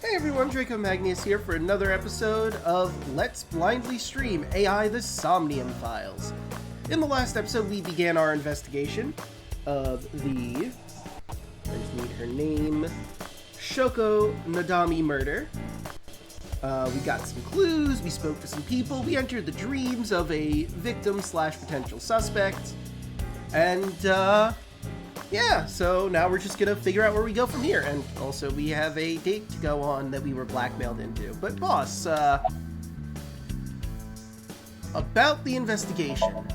Hey everyone, Draco Magnius here for another episode of Let's Blindly Stream AI the Somnium Files. In the last episode, we began our investigation of the, I just need her name, Shoko Nadami murder. We got some clues, we spoke to some people, we entered the dreams of a victim slash potential suspect, and yeah, so now we're just gonna figure out where we go from here. And also we have a date to go on that we were blackmailed into. But boss, about the investigation.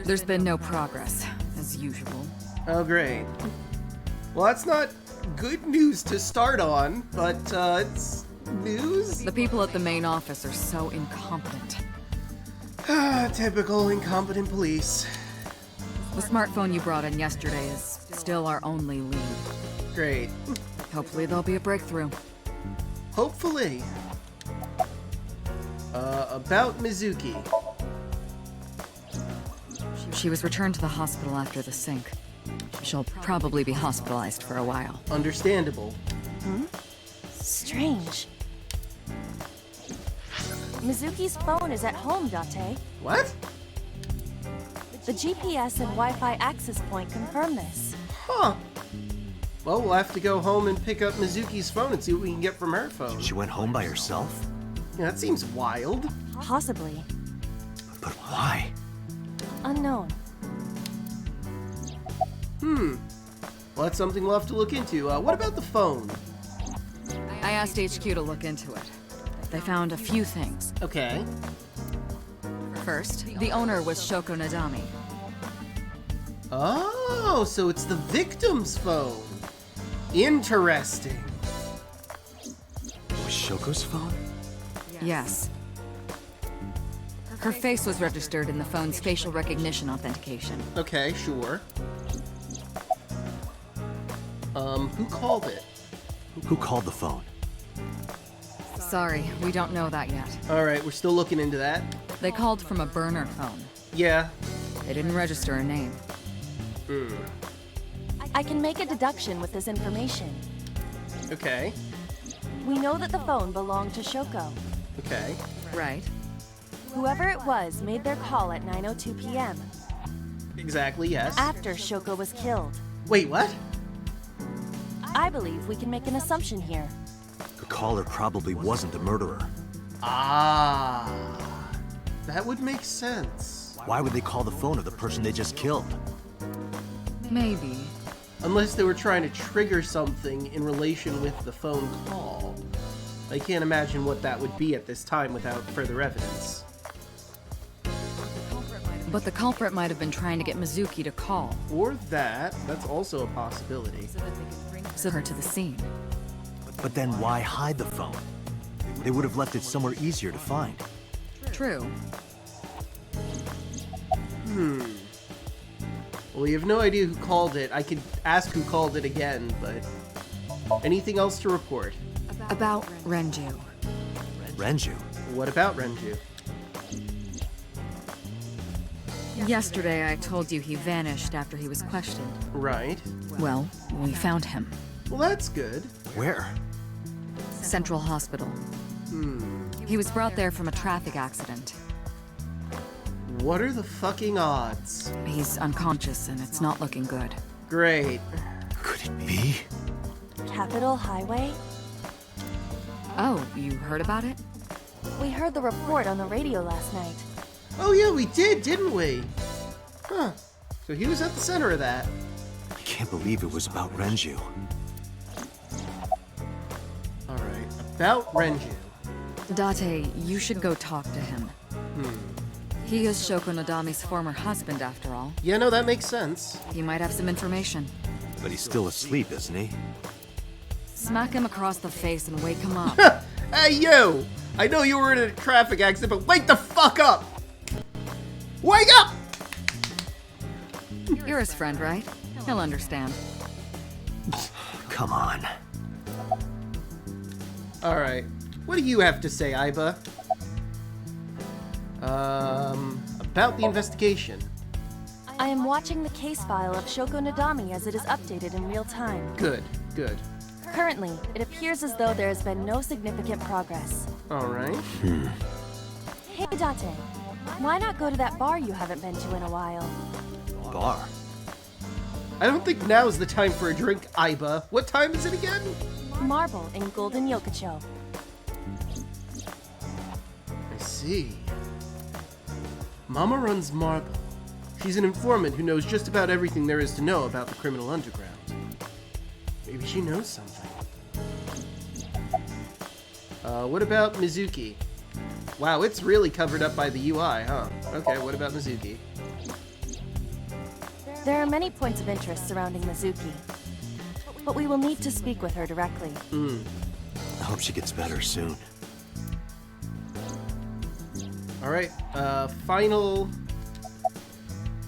There's been no progress, as usual. Oh, great. Well, that's not good news to start on, but it's news? The people at the main office are so incompetent. Typical incompetent police. The smartphone you brought in yesterday is still our only lead. Great. Hopefully there'll be a breakthrough. Hopefully. About Mizuki. She was returned to the hospital after the sync. She'll probably be hospitalized for a while. Understandable. Strange. Mizuki's phone is at home, Date. What? The GPS and Wi-Fi access point confirm this. Huh. Well, we'll have to go home and pick up Mizuki's phone and see what we can get from her phone. She went home by herself? Yeah, that seems wild. Possibly. But why? Unknown. Well, that's something we'll have to look into. What about the phone? I asked HQ to look into it. They found a few things. Okay. First, the owner was Shoko Nadami. Oh, so it's the victim's phone. Interesting. Was Shoko's phone? Yes. Her face was registered in the phone's facial recognition authentication. Okay, sure. Who called it? Who called the phone? Sorry, we don't know that yet. Alright, we're still looking into that. They called from a burner phone. Yeah. They didn't register a name. I can make a deduction with this information. Okay. We know that the phone belonged to Shoko. Okay. Right. Whoever it was made their call at 9:02 p.m. Exactly, yes. after Shoko was killed. Wait, what? I believe we can make an assumption here. The caller probably wasn't the murderer. Ah. That would make sense. Why would they call the phone of the person they just killed? Maybe. Unless they were trying to trigger something in relation with the phone call. I can't imagine what that would be at this time without further evidence. But the culprit might have been trying to get Mizuki to call. Or that's also a possibility. Send her to the scene. But then why hide the phone? They would have left it somewhere easier to find. True. Well, we have no idea who called it. I could ask who called it again, but... Anything else to report? About Renju. Renju? What about Renju? Yesterday I told you he vanished after he was questioned. Right. Well, we found him. Well, that's good. Where? Central Hospital. He was brought there from a traffic accident. What are the fucking odds? He's unconscious and it's not looking good. Great. Could it be? Capitol Highway? Oh, you heard about it? We heard the report on the radio last night. Oh yeah, we did, didn't we? Huh. So he was at the center of that. I can't believe it was about Renju. Alright, about Renju. Date, you should go talk to him. He is Shoko Nadami's former husband, after all. Yeah, no, that makes sense. He might have some information. But he's still asleep, isn't he? Smack him across the face and wake him up. Hey, you! I know you were in a traffic accident, but wake the fuck up! Wake up! You're his friend, right? He'll understand. Come on. Alright. What do you have to say, Aiba? About the investigation. I am watching the case file of Shoko Nadami as it is updated in real time. Good, good. Currently, it appears as though there has been no significant progress. Alright. Hey, Date. Why not go to that bar you haven't been to in a while? Bar? I don't think now's the time for a drink, Aiba. What time is it again? Marble in Golden Yokocho. I see. Mama runs Marble. She's an informant who knows just about everything there is to know about the criminal underground. Maybe she knows something. What about Mizuki? Wow, it's really covered up by the UI, huh? Okay, what about Mizuki? There are many points of interest surrounding Mizuki, but we will need to speak with her directly. I hope she gets better soon. Alright, final...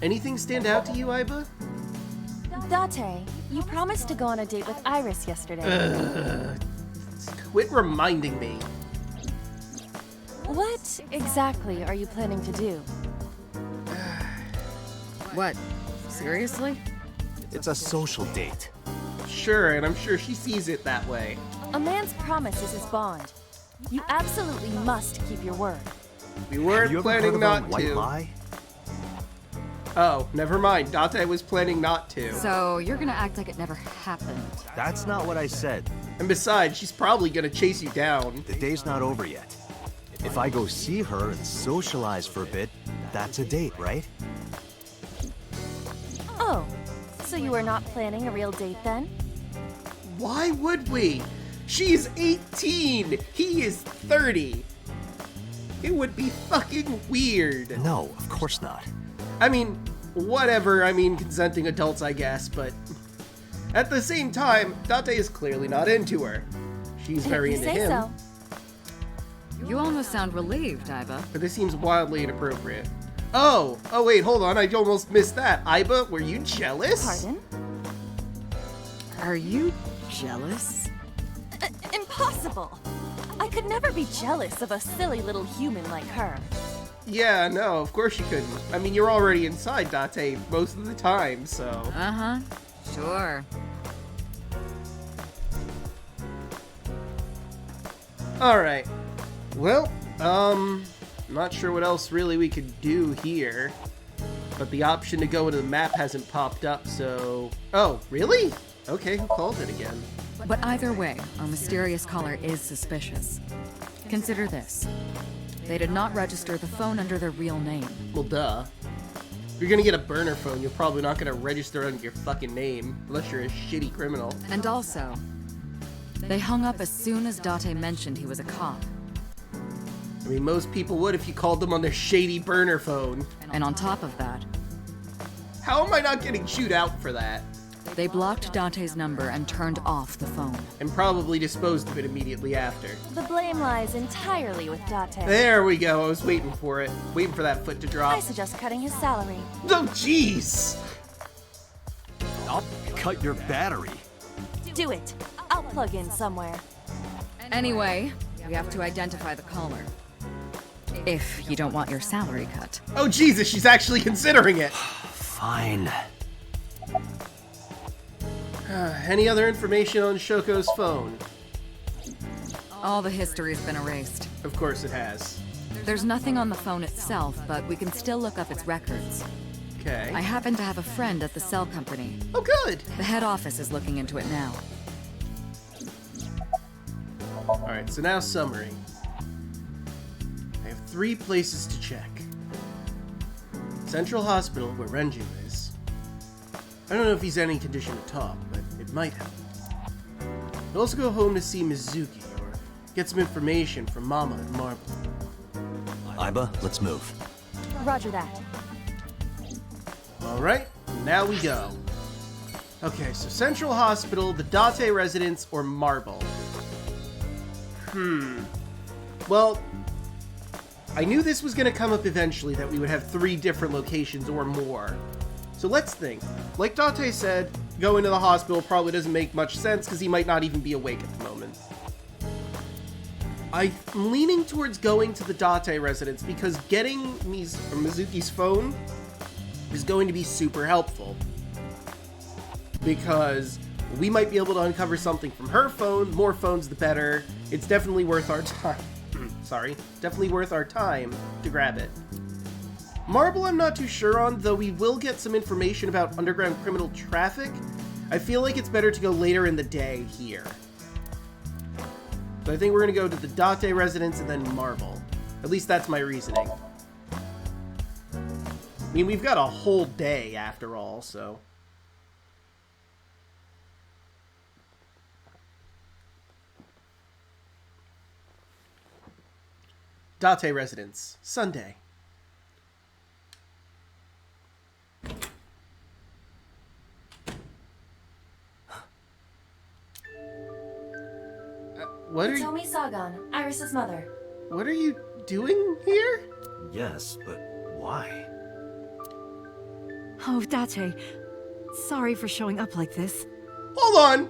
Anything stand out to you, Aiba? Date, you promised to go on a date with Iris yesterday. Quit reminding me. What exactly are you planning to do? What? Seriously? It's a social date. Sure, and I'm sure she sees it that way. A man's promise is his bond. You absolutely must keep your word. We Have weren't you ever heard planning of not a white to. lie? Oh, never mind. Date was planning not to. So you're gonna act like it never happened. That's not what I said. And besides, she's probably gonna chase you down. The day's not over yet. If I go see her and socialize for a bit, that's a date, right? Oh, so you are not planning a real date then? Why would we? She's 18! He is 30! It would be fucking weird. No, of course not. I mean, whatever. I mean, consenting adults, I guess, but... At the same time, Date is clearly not into her. She's very You into say him. so. You almost sound relieved, Aiba. But this seems wildly inappropriate. Oh, wait, hold on. I almost missed that. Aiba, were you jealous? Pardon? Are you jealous? Impossible! I could never be jealous of a silly little human like her. Yeah, no, of course you couldn't. I mean, you're already inside Date most of the time, so... Uh-huh. Sure. Alright. Well, not sure what else really we could do here. But the option to go into the map hasn't popped up, so... Oh, really? Okay, who called it again? But either way, our mysterious caller is suspicious. Consider this. They did not register the phone under their real name. Well, duh. If you're gonna get a burner phone, you're probably not gonna register under your fucking name, unless you're a shitty criminal. And also, they hung up as soon as Date mentioned he was a cop. I mean, most people would if you called them on their shady burner phone. And on top of that, How am I not getting chewed out for that? they blocked Date's number and turned off the phone. And probably disposed of it immediately after. The blame lies entirely with Date. There we go, I was waiting for it. Waiting for that foot to drop. I suggest cutting his salary. Oh, jeez! I'll cut your battery. Do it. I'll plug in somewhere. Anyway, we have to identify the caller. If you don't want your salary cut. Oh, Jesus, she's actually considering it! Fine. Any other information on Shoko's phone? All the history's been erased. Of course it has. There's nothing on the phone itself, but we can still look up its records. Okay. I happen to have a friend at the cell company. Oh, good! The head office is looking into it now. Alright, so now summary. I have 3 places to check. Central Hospital, where Renju is. I don't know if he's in any condition to talk, but it might help. I'll also go home to see Mizuki, or get some information from Mama and Marble. Aiba, let's move. Roger that. Alright, now we go. Okay, so Central Hospital, the Date residence, or Marble. Well, I knew this was going to come up eventually, that we would have 3 different locations or more. So let's think. Like Date said, going to the hospital probably doesn't make much sense because he might not even be awake at the moment. I'm leaning towards going to the Date residence because getting Mizuki's phone is going to be super helpful. Because we might be able to uncover something from her phone. More phones, the better. It's definitely worth our time. Sorry. Definitely worth our time to grab it. Marble I'm not too sure on, though we will get some information about underground criminal traffic. I feel like it's better to go later in the day here. So I think we're going to go to the Date residence and then Marble. At least that's my reasoning. I mean, we've got a whole day after all, so... Date residence, Sunday. What are you... Tomi Sagan, Iris's mother. What are you doing here? Yes, but why? Oh, Date. Sorry for showing up like this. Hold on!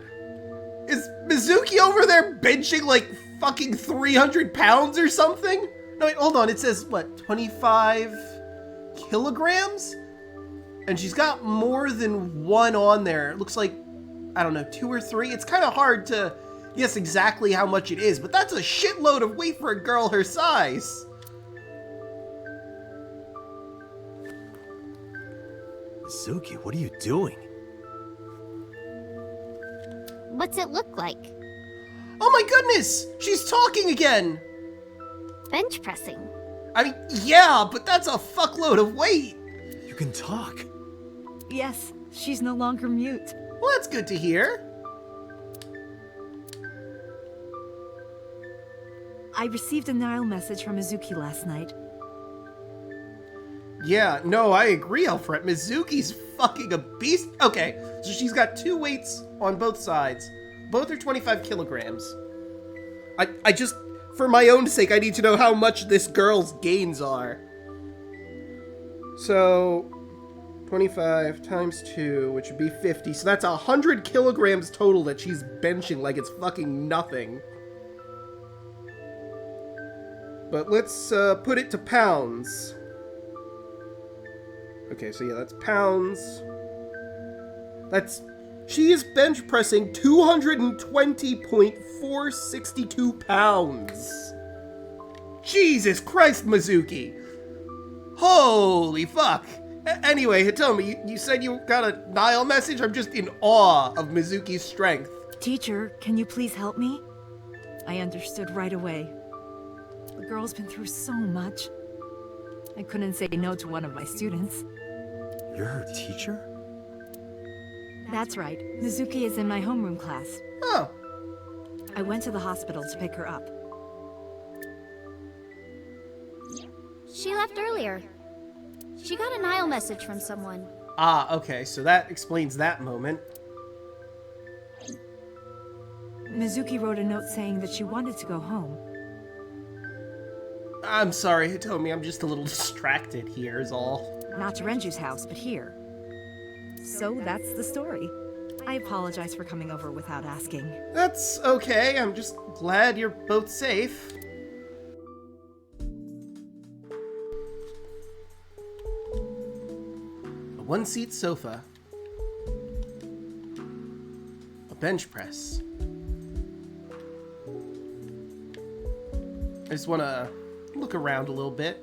Is Mizuki over there benching like fucking 300 pounds or something? No, wait, hold on. It says, what, 25 kilograms? And she's got more than one on there. It looks like, I don't know, 2 or 3. It's kind of hard to guess exactly how much it is, but that's a shitload of weight for a girl her size. Mizuki, what are you doing? What's it look like? Oh my goodness! She's talking again! Bench pressing. I mean, yeah, but that's a fuckload of weight! You can talk. Yes, she's no longer mute. Well, that's good to hear. I received a Nile message from Mizuki last night. Yeah, no, I agree, Alfred. Mizuki's fucking a beast. Okay, so she's got 2 weights on both sides. Both are 25 kilograms. I just, for my own sake, I need to know how much this girl's gains are. So, 25 times 2, which would be 50. So that's 100 kilograms total that she's benching like it's fucking nothing. But let's put it to pounds. Okay, so yeah, that's pounds. She is bench pressing 220.462 pounds. Jesus Christ, Mizuki. Holy fuck. Anyway, Hitomi, you said you got a Nile message? I'm just in awe of Mizuki's strength. Teacher, can you please help me? I understood right away. The girl's been through so much. I couldn't say no to one of my students. You're her teacher? That's right. Mizuki is in my homeroom class. Oh. I went to the hospital to pick her up. She left earlier. She got a Nile message from someone. Ah, okay, so that explains that moment. Mizuki wrote a note saying that she wanted to go home. I'm sorry, Hitomi, I'm just a little distracted here is all. Not to Renju's house, but here. So that's the story. I apologize for coming over without asking. That's okay, I'm just glad you're both safe. A 1-seat sofa. A bench press. I just want to look around a little bit.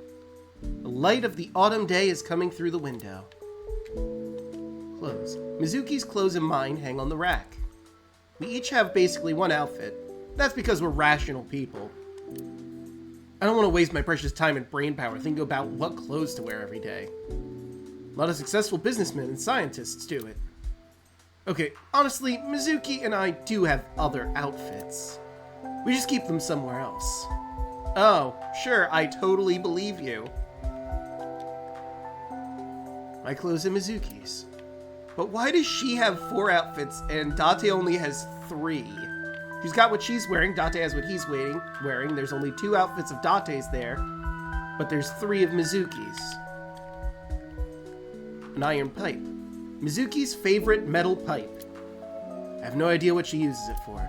The light of the autumn day is coming through the window. Clothes. Mizuki's clothes and mine hang on the rack. We each have basically one outfit. That's because we're rational people. I don't want to waste my precious time and brainpower thinking about what clothes to wear every day. A lot of successful businessmen and scientists do it. Okay, honestly, Mizuki and I do have other outfits. We just keep them somewhere else. Oh, sure, I totally believe you. My clothes and Mizuki's. But why does she have 4 outfits and Date only has 3? She's got what she's wearing, Date has what he's wearing. There's only 2 outfits of Date's there, but there's 3 of Mizuki's. An iron pipe. Mizuki's favorite metal pipe. I have no idea what she uses it for.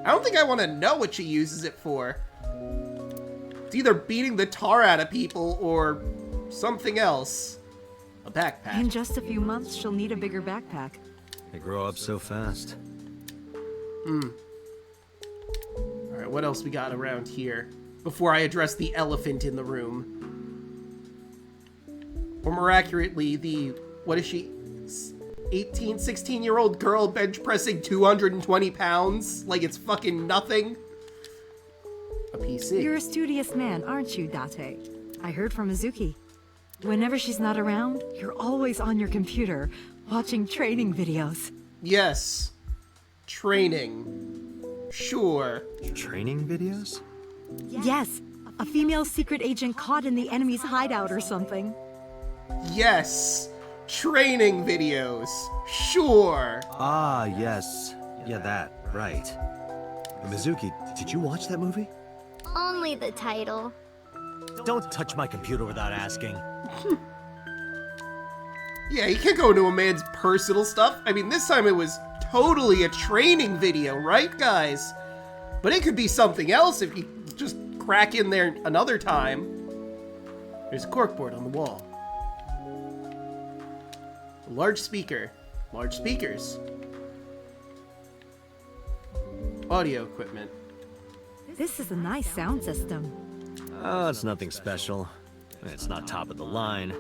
I don't think I want to know what she uses it for. It's either beating the tar out of people or something else. A backpack. In just a few months, she'll need a bigger backpack. They grow up so fast. Alright, what else we got around here? Before I address the elephant in the room. Or more accurately, the... What is she? 16-year-old girl bench pressing 220 pounds? Like it's fucking nothing? A PC. You're a studious man, aren't you, Date? I heard from Mizuki. Whenever she's not around, you're always on your computer, watching training videos. Yes. Training. Sure. Training videos? Yes, a female secret agent caught in the enemy's hideout or something. Yes. Training videos. Sure. Ah, yes. Yeah, that. Right. Mizuki, did you watch that movie? Only the title. Don't touch my computer without asking. Yeah, you can't go into a man's personal stuff. I mean, this time it was totally a training video, right, guys? But it could be something else if you just crack in there another time. There's a corkboard on the wall. A large speaker. Large speakers. Audio equipment. This is a nice sound system. Oh, it's nothing special. It's not top of the line.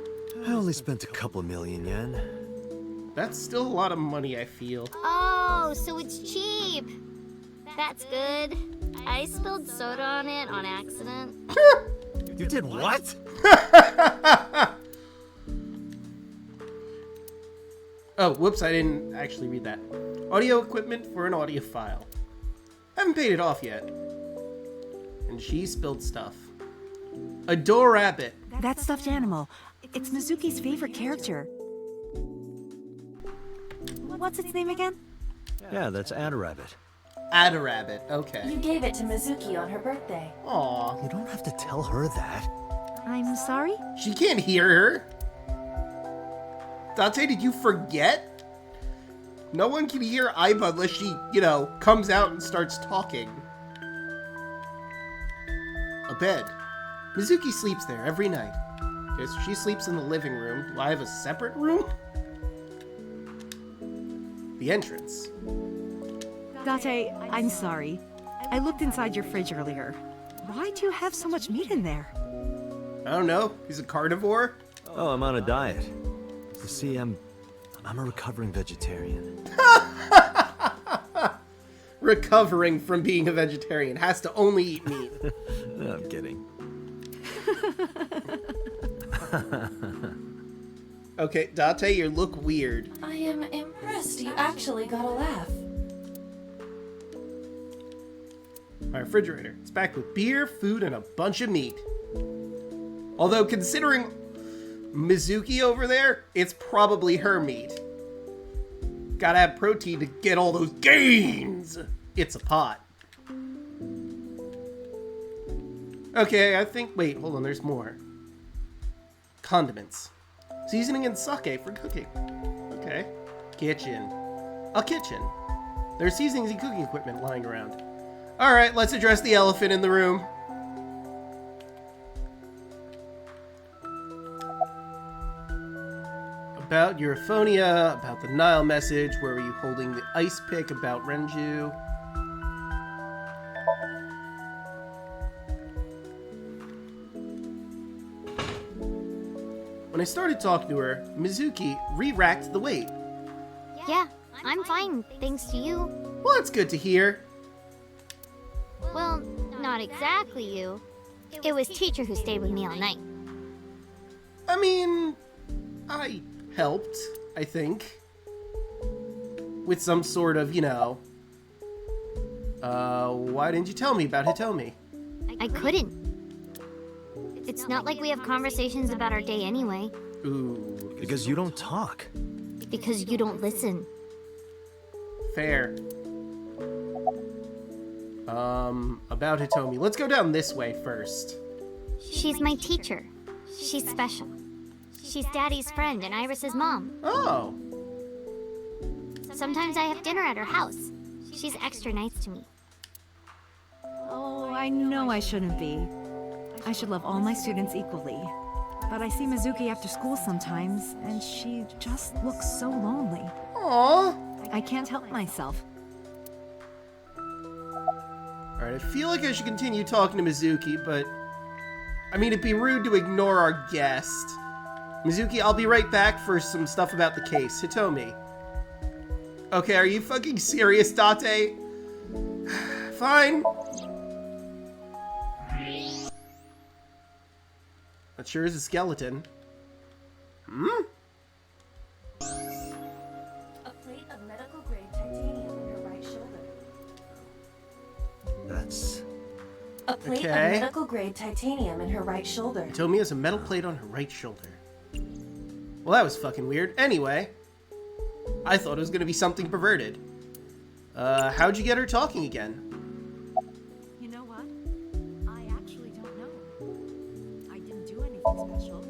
I only spent a couple million yen. That's still a lot of money, I feel. Oh, so it's cheap. That's good. I spilled soda on it on accident. You did what? Oh, whoops, I didn't actually read that. Audio equipment for an audiophile. Haven't paid it off yet. And she spilled stuff. Adore Rabbit. That stuffed animal, it's Mizuki's favorite character. What's its name again? Yeah, that's Adarabbit. Ada Rabbit, okay. You gave it to Mizuki on her birthday. Aw, You don't have to tell her that. I'm sorry? she can't hear her. Date, did you forget? No one can hear Aiba unless she, comes out and starts talking. A bed. Mizuki sleeps there every night. Okay, so she sleeps in the living room. Do I have a separate room? The entrance. Date, I'm sorry. I looked inside your fridge earlier. Why do you have so much meat in there? I don't know. He's a carnivore? Oh, I'm on a diet. You see, I'm a recovering vegetarian. Recovering from being a vegetarian. Has to only eat meat. No, I'm kidding. Okay, Date, you look weird. I am impressed you actually got a laugh. My refrigerator. It's packed with beer, food, and a bunch of meat. Although, considering Mizuki over there, it's probably her meat. Gotta have protein to get all those gains! It's a pot. Okay, I think... Wait, hold on, there's more. Condiments. Seasoning and sake for cooking. Okay. Kitchen. A kitchen. There's seasonings and cooking equipment lying around. Alright, let's address the elephant in the room. About Europhonia, about the Nile message, where were you holding the ice pick about Renju? When I started talking to her, Mizuki re-racked the weight. Yeah, I'm fine, thanks to you. Well, that's good to hear. Well, not exactly you. It was teacher who stayed with me all night. I mean, I helped, I think. With some sort of, why didn't you tell me about Hitomi? I couldn't. It's not like we have conversations about our day anyway. Ooh, Because you don't talk. Because you don't listen. fair. About Hitomi. Let's go down this way first. She's my teacher. She's special. She's Daddy's friend and Iris's mom. Oh, Sometimes I have dinner at her house. She's extra nice to me. Oh, I know I shouldn't be. I should love all my students equally. But I see Mizuki after school sometimes, and she just looks so lonely. Aww. I can't help myself. Alright, I feel like I should continue talking to Mizuki, but... I mean, it'd be rude to ignore our guest. Mizuki, I'll be right back for some stuff about the case. Hitomi. Okay, are you fucking serious, Date? Fine. That sure is a skeleton. Hmm? A plate of medical grade titanium in her right shoulder. That's... A plate Okay. of medical grade titanium in her right shoulder. Hitomi has a metal plate on her right shoulder. Well, that was fucking weird. Anyway, I thought it was gonna be something perverted. How'd you get her talking again? You know what? I actually don't know. I didn't do anything special.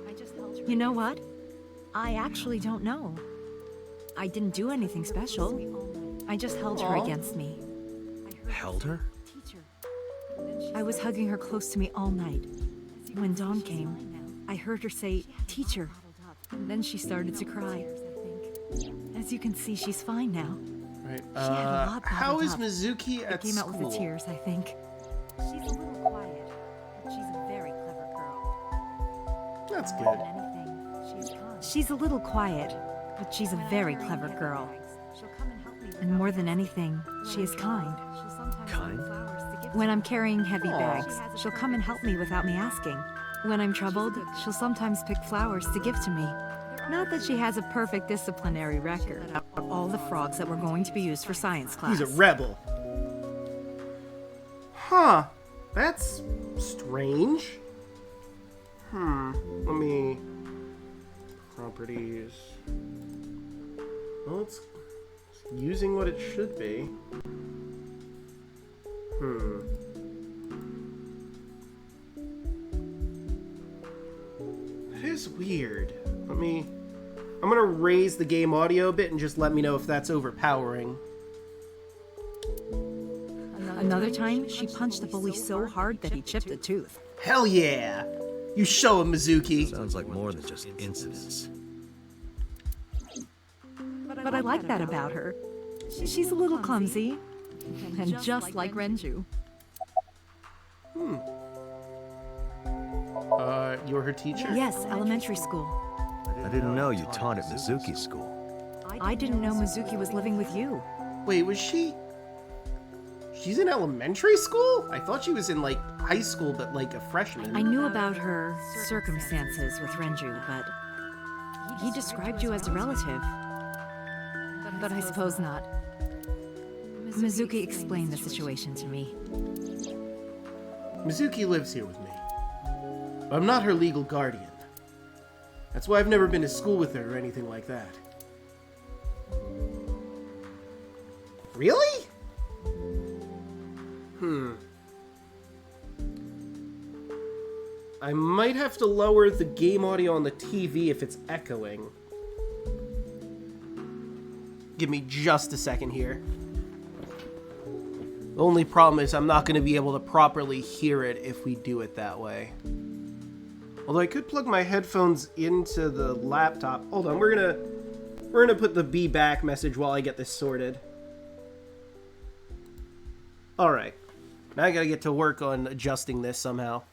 I just held her. You know what? I actually don't know. I didn't do anything special. I just held her Aw. against me. held her? I was hugging her close to me all night. When dawn came, I heard her say, "Teacher," and then she started to cry. As you can see, she's fine now. Right. She had a lot How bottled is up. Mizuki It at came out with school? the tears, I think. She's a little quiet, but she's a very clever girl. That's More good. than anything, she's kind. She's a little quiet, but she's a very clever girl. And more than anything, she is kind. Kind? When I'm carrying heavy Aw. bags, she'll come and help me without me asking. When I'm troubled, she'll sometimes pick flowers to give to me. Not that she has a perfect disciplinary record of all the frogs that were going to be used for science class. He's a rebel. Huh. That's strange. Let me... Properties... Well, it's using what it should be. That is weird. I'm gonna raise the game audio a bit and just let me know if that's overpowering. Another time, she punched the bully so hard that he chipped a tooth. Hell yeah! You show him, Mizuki. Sounds like more than just incidents. But I like that about her. She's a little clumsy, and just like Renju. You're her teacher? Yes, elementary school. I didn't know you taught at Mizuki's school. I didn't know Mizuki was living with you. Wait, was she... She's in elementary school? I thought she was in, like, high school, but, like, a freshman. I knew about her circumstances with Renju, but he described you as a relative. But I suppose not. Mizuki explained the situation to me. Mizuki lives here with me. But I'm not her legal guardian. That's why I've never been to school with her or anything like that. Really? I might have to lower the game audio on the TV if it's echoing. Give me just a second here. The only problem is I'm not going to be able to properly hear it if we do it that way. Although I could plug my headphones into the laptop. Hold on, we're gonna put the be back message while I get this sorted. Alright. Now I gotta get to work on adjusting this somehow.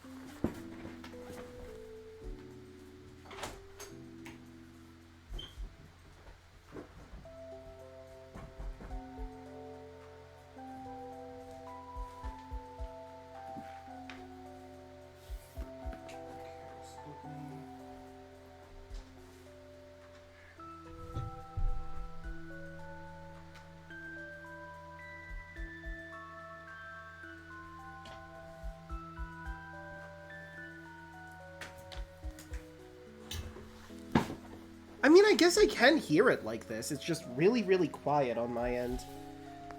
I mean, I guess I can hear it like this. It's just really, really quiet on my end.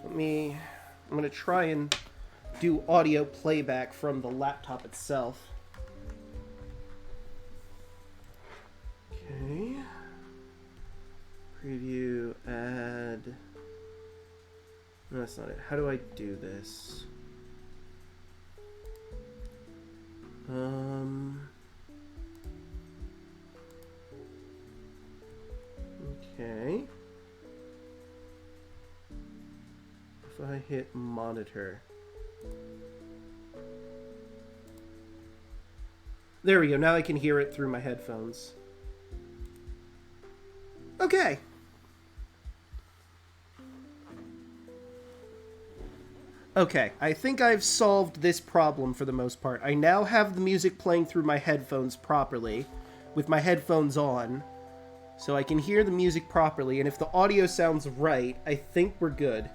I'm gonna try and do audio playback from the laptop itself. Okay. Preview, add... No, that's not it. How do I do this? Okay. If I hit monitor. There we go. Now I can hear it through my headphones. Okay. Okay, I think I've solved this problem for the most part. I now have the music playing through my headphones properly, with my headphones on, so I can hear the music properly, and if the audio sounds right, I think we're good.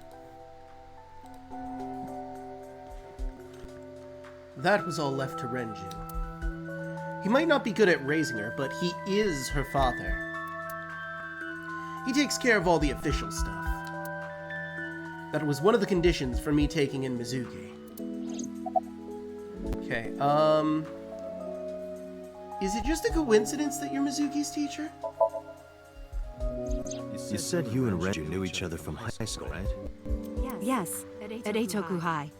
That was all left to Renju. He might not be good at raising her, but he is her father. He takes care of all the official stuff. That was one of the conditions for me taking in Mizuki. Okay, is it just a coincidence that you're Mizuki's teacher? You said you and Renju knew each other from high school, right? Yes, at Eitoku High.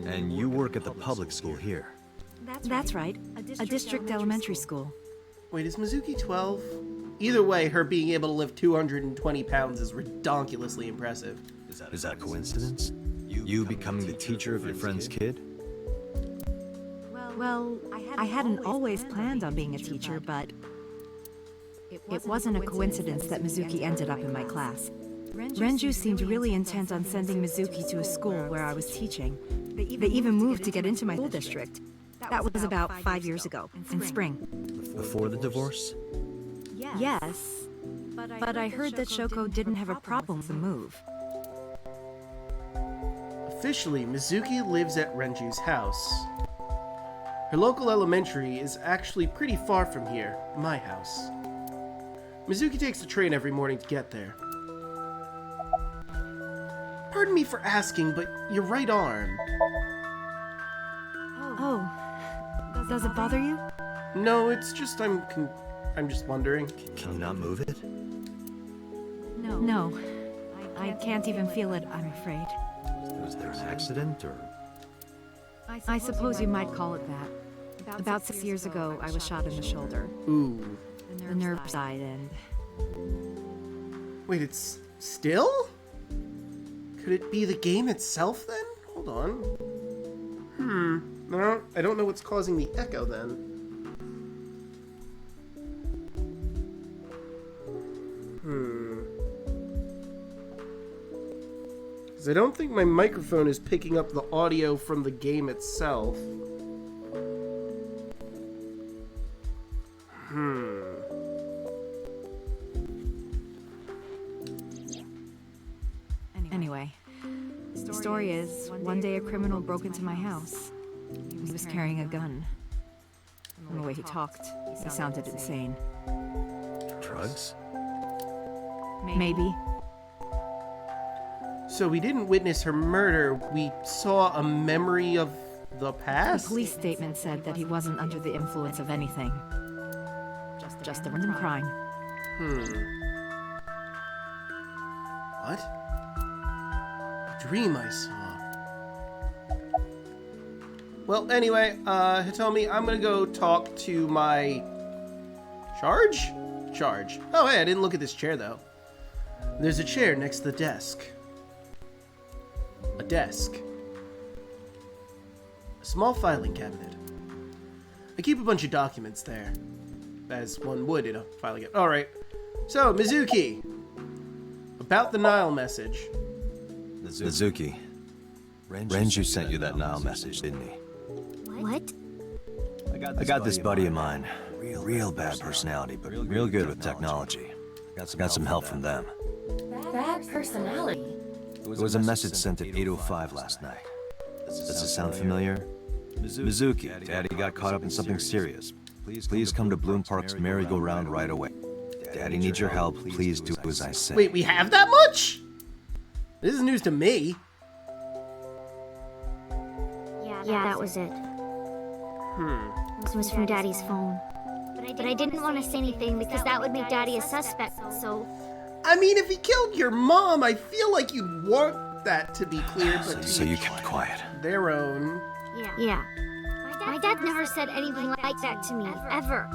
And you work at the public school here. That's right, a district elementary school. Wait, is Mizuki 12? Either way, her being able to lift 220 pounds is redonkulously impressive. Is that a coincidence? You becoming the teacher of your friend's kid? Well, I hadn't always planned on being a teacher, but it wasn't a coincidence that Mizuki ended up in my class. Renju seemed really intent on sending Mizuki to a school where I was teaching. They even moved to get into my school district. That was about 5 years ago, in spring. Before the divorce? Yes, but I heard that Shoko didn't have a problem with the move. Officially, Mizuki lives at Renju's house. Her local elementary is actually pretty far from here, my house. Mizuki takes the train every morning to get there. Pardon me for asking, but your right arm... Oh, does it bother you? No, it's just I'm just wondering. Can you not move it? No. I can't even feel it, I'm afraid. Was there an accident, or...? I suppose you might call it that. About 6 years ago, I was shot in the shoulder. Ooh. The nerve side, and... Wait, it's still? Could it be the game itself, then? Hold on. No, I don't know what's causing the echo, then. Because I don't think my microphone is picking up the audio from the game itself. Anyway, the story is, one day a criminal broke into my house. He was carrying a gun. From the way he talked, he sounded insane. Drugs? Maybe. So we didn't witness her murder, we saw a memory of the The past? police statement said that he wasn't under the influence of anything. Just a random crime. What? A dream I saw. Well, anyway, Hitomi, I'm gonna go talk to my... Charge? Charge. Oh, hey, I didn't look at this chair, though. There's a chair next to the desk. A desk. A small filing cabinet. I keep a bunch of documents there. As one would in a filing cabinet. Alright. So, Mizuki. About the Nile message. Mizuki. Renju sent you that Nile message, didn't he? What? I got this buddy of mine. Real bad personality, but real good with technology. Got some help from them. Bad personality. It was a message sent at 8:05 last night. Does it sound familiar? Mizuki, Daddy got caught up in something serious. Please come to Bloom Park's merry-go-round right away. Daddy needs your help. Please do as I say. Wait, we have that much? This is news to me. Yeah, that was it. It was from Daddy's phone. But I didn't want to say anything because that would make Daddy a suspect, so... I mean, if he killed your mom, I feel like you'd want that to be clear, but So you kept quiet. their own. Yeah. My dad never said anything like that to me, ever.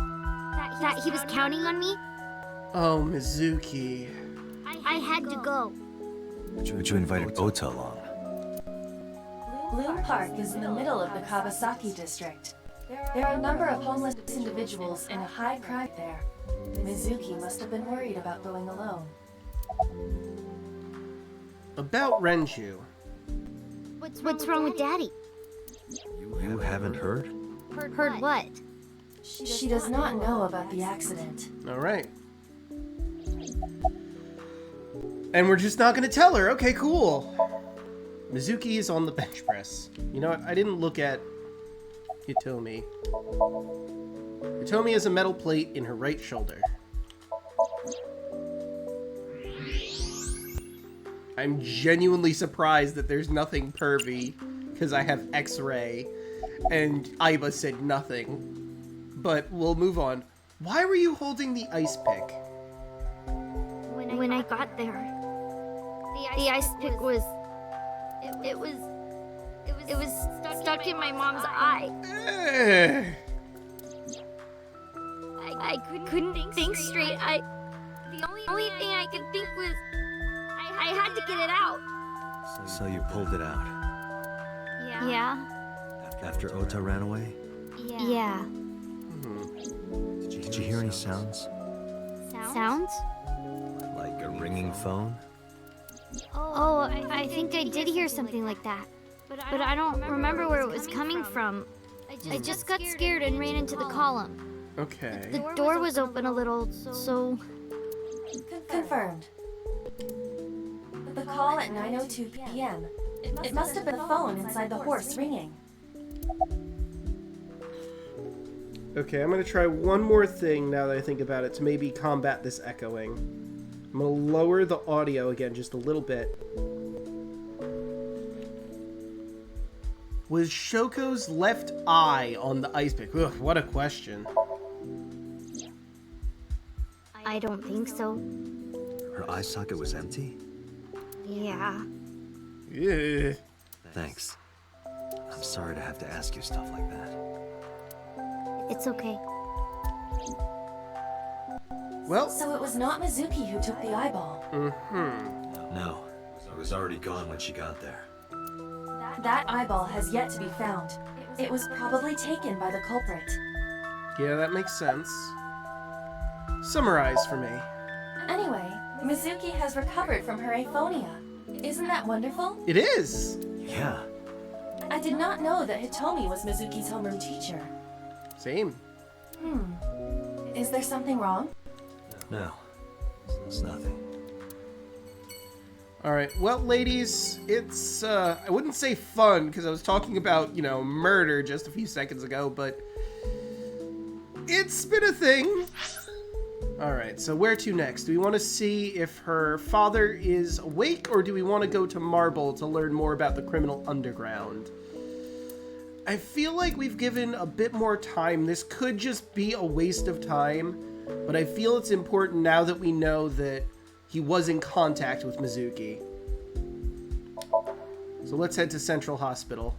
That he was counting on me? Oh, Mizuki. I had to go. But you invited Ota along. Bloom Park is in the middle of the Kawasaki district. There are a number of homeless individuals in a high crime there. Mizuki must have been worried about going alone. About Renju. What's wrong with Daddy? You haven't heard? Heard what? She does not know about the accident. Alright. And we're just not gonna tell her. Okay, cool. Mizuki is on the bench press. You know what? I didn't look at Hitomi. Hitomi has a metal plate in her right shoulder. I'm genuinely surprised that there's nothing pervy, because I have X-ray, and Aiba said nothing. But we'll move on. Why were you holding the ice pick? When I got there, the ice pick was... It was stuck in my mom's eye. I couldn't think straight. The only thing I could think was I had to get it out. So you pulled it out. Yeah. After Ota ran away? Yeah. Did you hear any sounds? Sounds? Like a ringing phone? Oh, I think I did hear something like that. But I don't remember where it was coming from. I just got scared and ran into the column. Okay. The door was open a little, so... Confirmed. The call at 9:02 p.m. It must have been the phone inside the horse ringing. Okay, I'm gonna try one more thing now that I think about it to maybe combat this echoing. I'm gonna lower the audio again just a little bit. Was Shoko's left eye on the ice pick? Ugh, what a question. I don't think so. Her eye socket was empty? Yeah. Ugh. Thanks. I'm sorry to have to ask you stuff like that. It's okay. Well, So it was not Mizuki who took the eyeball. No, it was already gone when she got there. That eyeball has yet to be found. It was probably taken by the culprit. yeah, that makes sense. Summarize for me. Anyway, Mizuki has recovered from her aphonia. Isn't that wonderful? It is! Yeah. I did not know that Hitomi was Mizuki's homeroom teacher. Same. Is there something wrong? No, it's nothing. Alright, well, ladies, it's, I wouldn't say fun, because I was talking about, murder just a few seconds ago, but it's been a thing. Alright, so where to next? Do we want to see if her father is awake, or do we want to go to Marble to learn more about the criminal underground? I feel like we've given a bit more time. This could just be a waste of time, but I feel it's important now that we know that he was in contact with Mizuki. So let's head to Central Hospital.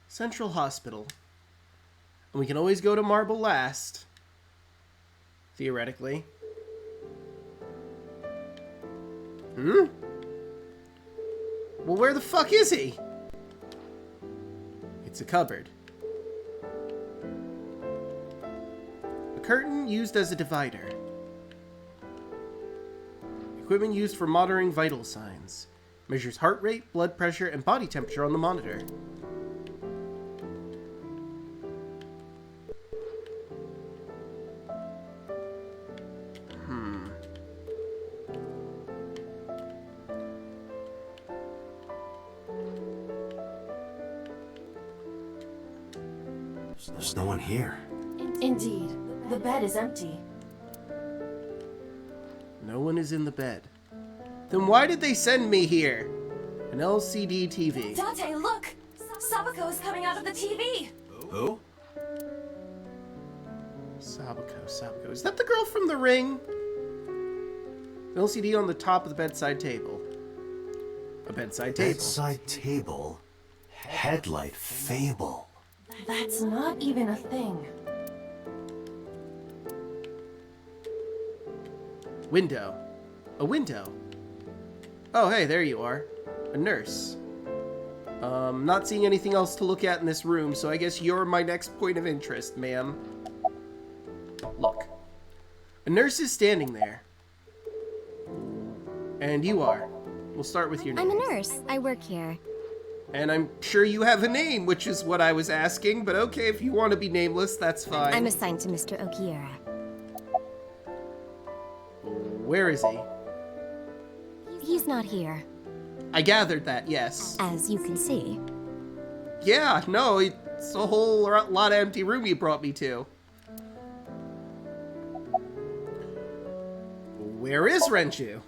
Central Hospital. And we can always go to Marble last. Theoretically. Well, where the fuck is he? It's a cupboard. A curtain used as a divider. Equipment used for monitoring vital signs. Measures heart rate, blood pressure, and body temperature on the monitor. There's no one here. Indeed. The bed is empty. No one is in the bed. Then why did they send me here? An LCD TV. Dante, look! Sabako is coming out of the TV! Who? Sabako. Is that the girl from The Ring? An LCD on the top of the bedside table. A bedside table. Bedside table? Headlight fable. That's not even a thing. Window. A window. Oh, hey, there you are. A nurse. Not seeing anything else to look at in this room, so I guess you're my next point of interest, ma'am. Look. A nurse is standing there. And you are. We'll start with your name. I'm a nurse. I work here. And I'm sure you have a name, which is what I was asking, but okay, if you want to be nameless, that's fine. I'm assigned to Mr. Okiura. Where is he? He's not here, I gathered that, yes. as you can see. Yeah, no, it's a whole lot of empty room you brought me to. Where is Renju?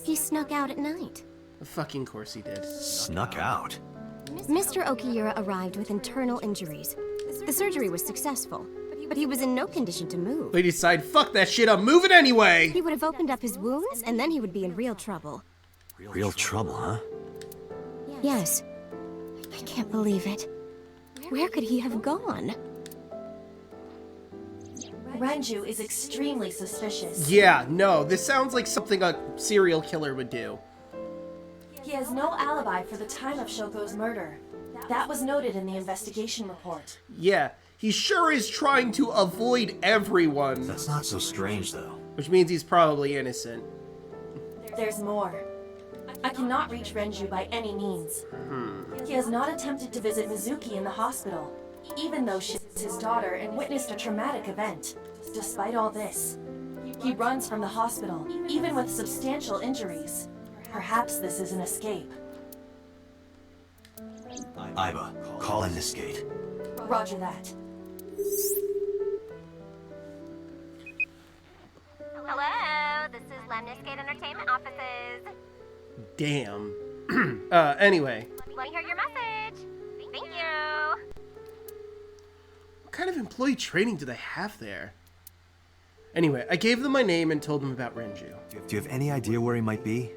He snuck out at night. Of fucking course he did. Snuck out. Mr. Okiura arrived with internal injuries. The surgery was successful, but he was in no condition to move. But he decided, fuck that shit, I'm moving anyway! He would have opened up his wounds, and then he would be in real trouble. Real trouble, huh? Yes. I can't believe it. Where could he have gone? Renju is extremely suspicious. Yeah, no, this sounds like something a serial killer would do. He has no alibi for the time of Shoko's murder. That was noted in the investigation report. Yeah, he sure is trying to avoid everyone. That's not so strange, though. Which means he's probably innocent. There's more. I cannot reach Renju by any means. He has not attempted to visit Mizuki in the hospital, even though she's his daughter and witnessed a traumatic event. Despite all this, he runs from the hospital, even with substantial injuries. Perhaps this is an escape. Iba, call in this gate. Roger that. Hello, this is Lemnis Gate Entertainment Offices. Damn. Anyway. Let me hear your message. Thank you. What kind of employee training do they have there? Anyway, I gave them my name and told them about Renju. Do you have any idea where he might be?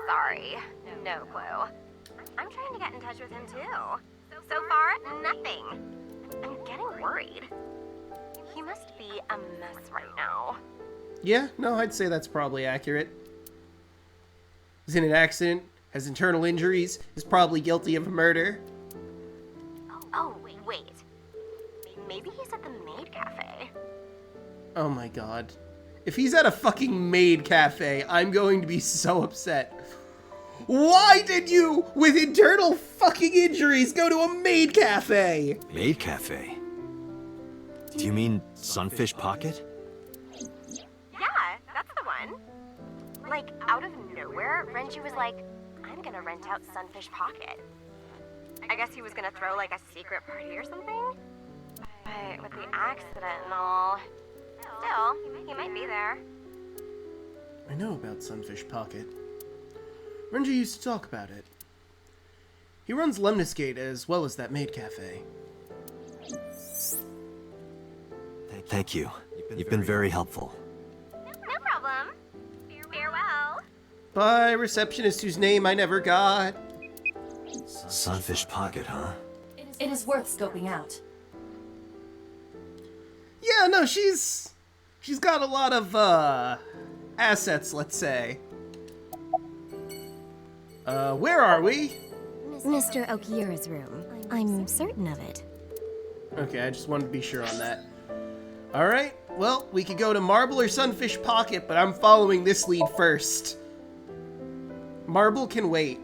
Sorry, no clue. I'm trying to get in touch with him too. So far, nothing. I'm getting worried. He must be a mess right now. Yeah, no, I'd say that's probably accurate. He's in an accident, has internal injuries, is probably guilty of murder. Oh, wait. Maybe he's at the maid cafe. Oh my god. If he's at a fucking maid cafe, I'm going to be so upset. Why did you, with internal fucking injuries, go to a maid cafe? Maid cafe? Do you mean Sunfish Pocket? Yeah, that's the one. Like, out of nowhere, Renju was like, I'm gonna rent out Sunfish Pocket. I guess he was gonna throw, like, a secret party or something? But with the accident and all... Still, he might be there. I know about Sunfish Pocket. Renju used to talk about it. He runs Lemnis Gate as well as that maid cafe. Thank you. You've been very helpful. No problem. Farewell. Bye, receptionist whose name I never got. Sunfish Pocket, huh? It is worth scoping out. Yeah, no, she's got a lot of, assets, let's say. Where are we? Mr. Okiura's room. I'm certain of it. Okay, I just wanted to be sure on that. Alright, well, we could go to Marble or Sunfish Pocket, but I'm following this lead first. Marble can wait.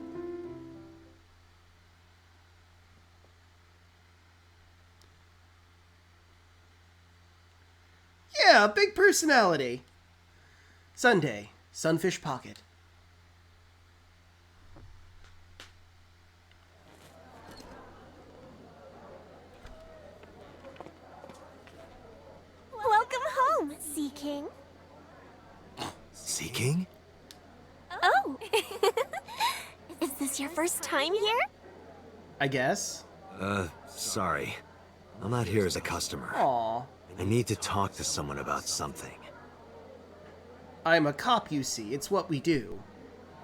Yeah, big personality. Sunday, Sunfish Pocket. Welcome home, Sea King. Sea King? Oh! Is this your first time here? I guess. Sorry. I'm not here as a customer. Aw. I need to talk to someone about something. I'm a cop, you see. It's what we do.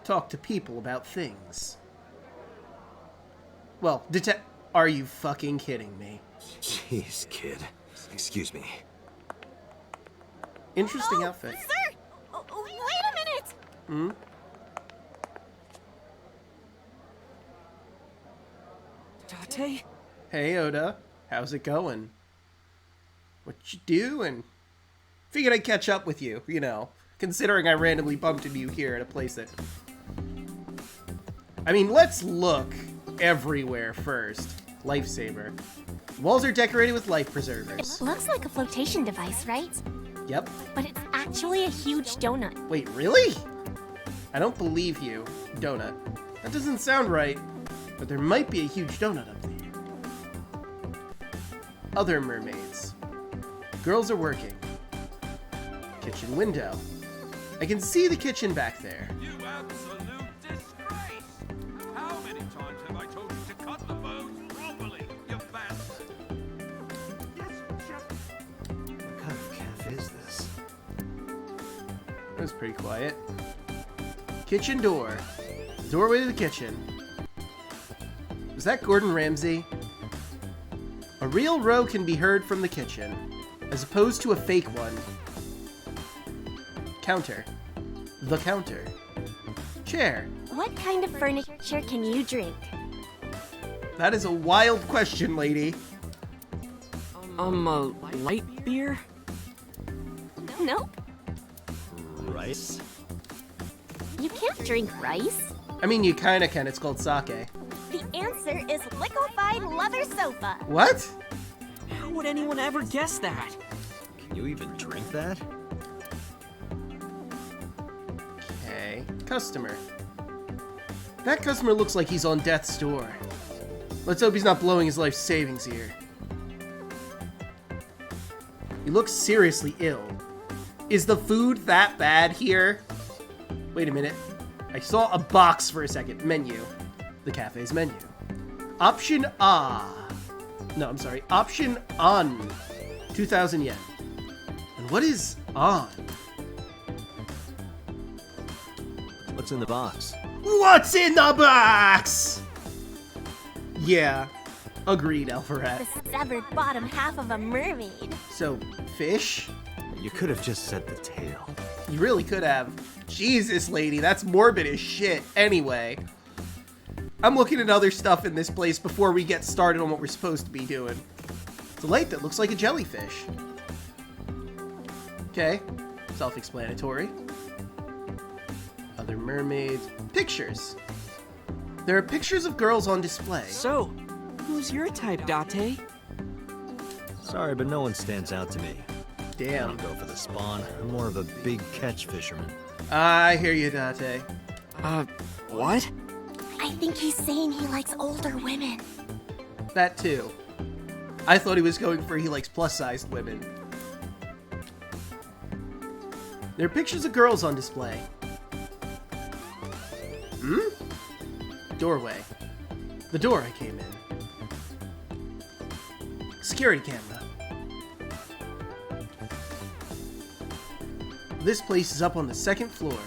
Talk to people about things. Well, are you fucking kidding me? Jeez, kid. Excuse me. Interesting outfit. Sir! Wait a minute! Hmm? Date? Hey, Oda. How's it going? What you doing? Figured I'd catch up with you, considering I randomly bumped into you here at a place that... I mean, let's look everywhere first. Lifesaver. Walls are decorated with life preservers. It looks like a flotation device, right? Yep. But it's actually a huge donut. Wait, really? I don't believe you. Donut. That doesn't sound right, but there might be a huge donut up there. Other mermaids. Girls are working. Kitchen window. I can see the kitchen back there. You absolute disgrace! How many times have I told you to cut the bones properly, you bastard? What kind of cafe is this? It was pretty quiet. Kitchen door. Doorway to the kitchen. Was that Gordon Ramsay? A real row can be heard from the kitchen, as opposed to a fake one. Counter. The counter. Chair. What kind of furniture can you drink? That is a wild question, lady. A light beer? Nope. Rice? You can't drink rice. I mean, you kinda can. It's called sake. The answer is liquefied leather sofa. What? How would anyone ever guess that? Can you even drink that? Okay. Customer. That customer looks like he's on death's door. Let's hope he's not blowing his life savings here. He looks seriously ill. Is the food that bad here? Wait a minute. I saw a box for a second. Menu. The cafe's menu. Option No, I'm sorry. Option on. 2,000 yen. And what is on? What's in the box? What's in the box? Yeah. Agreed, Alpharat. The severed bottom half of a mermaid. So, fish? You could have just said the tail. You really could have. Jesus, lady, that's morbid as shit. Anyway, I'm looking at other stuff in this place before we get started on what we're supposed to be doing. It's a light that looks like a jellyfish. Okay, self-explanatory. Other mermaids. Pictures. There are pictures of girls on display. So, who's your type, Date? Sorry, but no one stands out to me. I Damn. don't go for the spawn. I'm more of a big catch fisherman. I hear you, Date. What? I think he's saying he likes older women. That too. I thought he was going for he likes plus-sized women. There are pictures of girls on display. Hmm? Doorway. The door I came in. Security camera. This place is up on the second floor.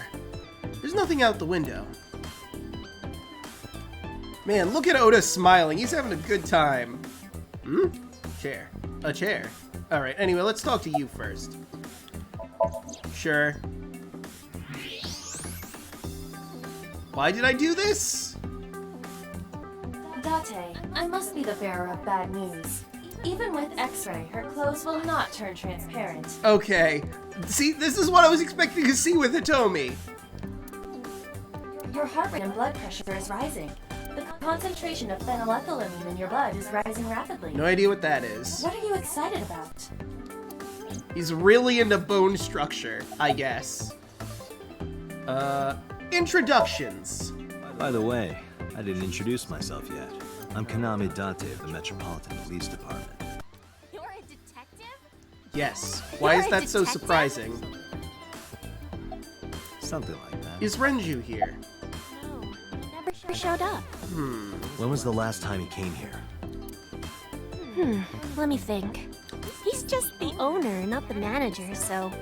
There's nothing out the window. Man, look at Oda smiling. He's having a good time. Hmm? Chair. A chair. Alright, anyway, let's talk to you first. Sure. Why did I do this? Date, I must be the bearer of bad news. Even with X-ray, her clothes will not turn transparent. Okay. See, this is what I was expecting to see with Hitomi. Your heart rate and blood pressure is rising. The concentration of phenylethylamine in your blood is rising rapidly. No idea what that is. What are you excited about? He's really into bone structure, I guess. Introductions. By the way, I didn't introduce myself yet. I'm Kanami Date of the Metropolitan Police Department. You're a detective? Yes. Why is that so surprising? Something like that. Is Renju here? No, he never showed up. When was the last time he came here? Let me think. He's just the owner, not the manager, so...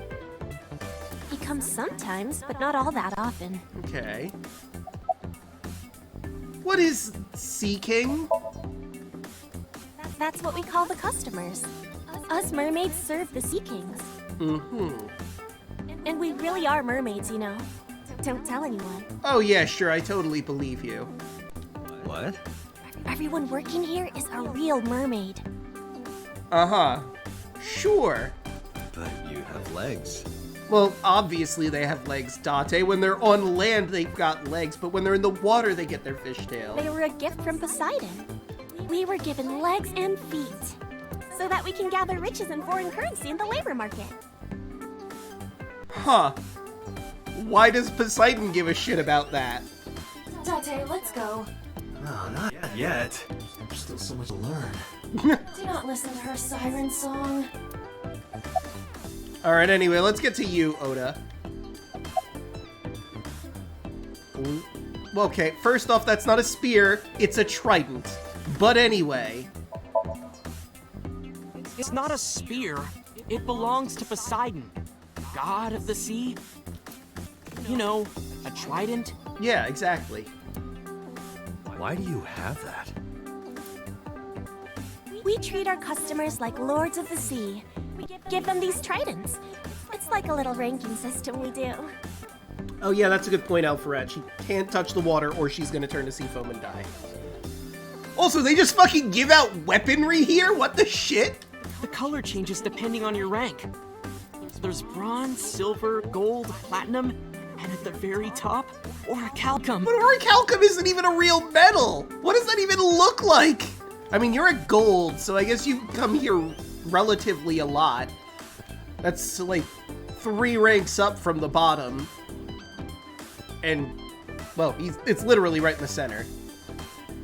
He comes sometimes, but not all that often. Okay. What is Sea King? That's what we call the customers. Us mermaids serve the Sea Kings. Mm-hmm. And we really are mermaids, you know. Don't tell anyone. Oh yeah, sure, I totally believe you. What? Everyone working here is a real mermaid. Uh-huh. Sure. But you have legs. Well, obviously they have legs, Date. When they're on land, they've got legs, but when they're in the water, they get their fishtail. They were a gift from Poseidon. We were given legs and feet, so that we can gather riches and foreign currency in the labor market. Huh. Why does Poseidon give a shit about that? Date, let's go. No, not yet. There's still so much to learn. Do not listen to her siren song. Alright, anyway, let's get to you, Oda. Well, okay, first off, that's not a spear, it's a trident. But anyway. It's not a spear. It belongs to Poseidon, god of the sea. You know, a trident. Yeah, exactly. Why do you have that? We treat our customers like lords of the sea. We give them these tridents. It's like a little ranking system we do. Oh yeah, that's a good point, Alpharet. She can't touch the water or she's gonna turn to sea foam and die. Also, they just fucking give out weaponry here? What the shit? The color changes depending on your rank. There's bronze, silver, gold, platinum, and at the very top, orichalcum. But orichalcum isn't even a real metal! What does that even look like? I mean, you're at gold, so I guess you come here relatively a lot. That's like 3 ranks up from the bottom. And, well, it's literally right in the center.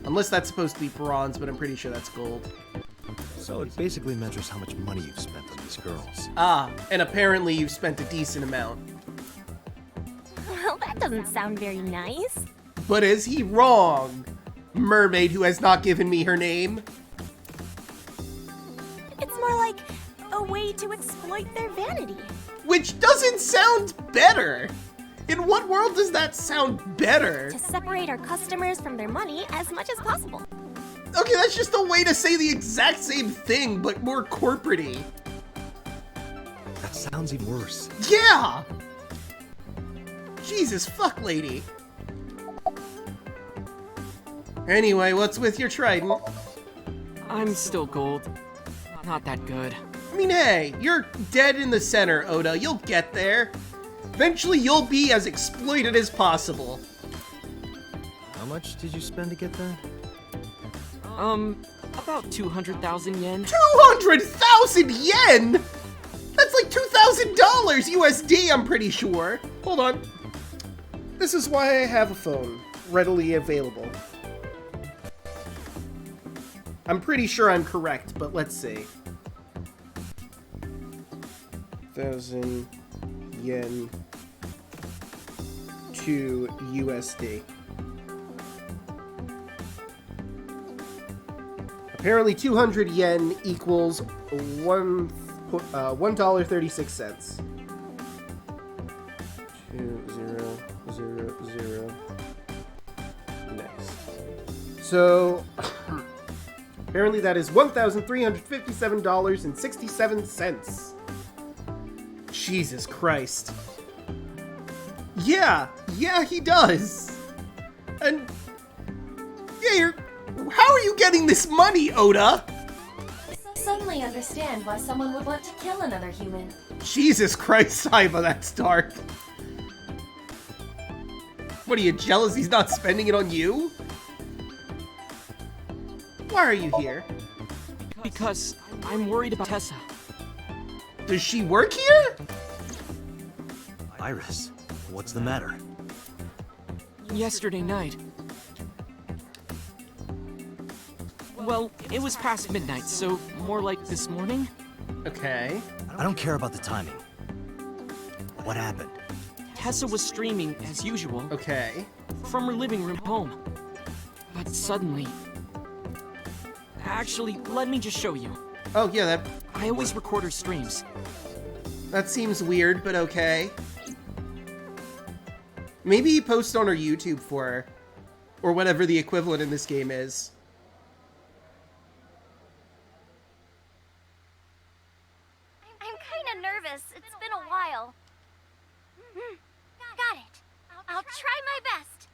Unless that's supposed to be bronze, but I'm pretty sure that's gold. So it basically measures how much money you've spent on these girls. Ah, and apparently you've spent a decent amount. Well, that doesn't sound very nice. But is he wrong? Mermaid who has not given me her name. It's more like a way to exploit their vanity. Which doesn't sound better. In what world does that sound better? To separate our customers from their money as much as possible. Okay, that's just a way to say the exact same thing, but more corporate-y. That sounds even worse. Yeah! Jesus fuck, lady. Anyway, what's with your trident? I'm still gold. Not that good. I mean, hey, you're dead in the center, Oda. You'll get there. Eventually, you'll be as exploited as possible. How much did you spend to get that? About 200,000 yen. 200,000 yen?! That's like $2,000 USD, I'm pretty sure. Hold on. This is why I have a phone readily available. I'm pretty sure I'm correct, but let's see. 1,000 yen to USD. Apparently 200 yen equals $1.36. 2000 next. So apparently that is $1,357.67. Jesus Christ. Yeah, he does. And yeah, how are you getting this money, Oda? Suddenly understand why someone would want to kill another human. Jesus Christ, Saiba, that's dark. What are you, jealous he's not spending it on you? Why are you here? Because I'm worried about Tessa. Does she work here? Iris, what's the matter? Yesterday night. Well, it was past midnight, so more like this morning. Okay. I don't care about the timing. What happened? Tessa was streaming, as usual. Okay. From her living room home. But suddenly... Actually, let me just show you. Oh, yeah, I always record her streams. that seems weird, but okay. Maybe he posts on her YouTube for her. Or whatever the equivalent in this game is. nervous. It's been a while. Got it. I'll try my best.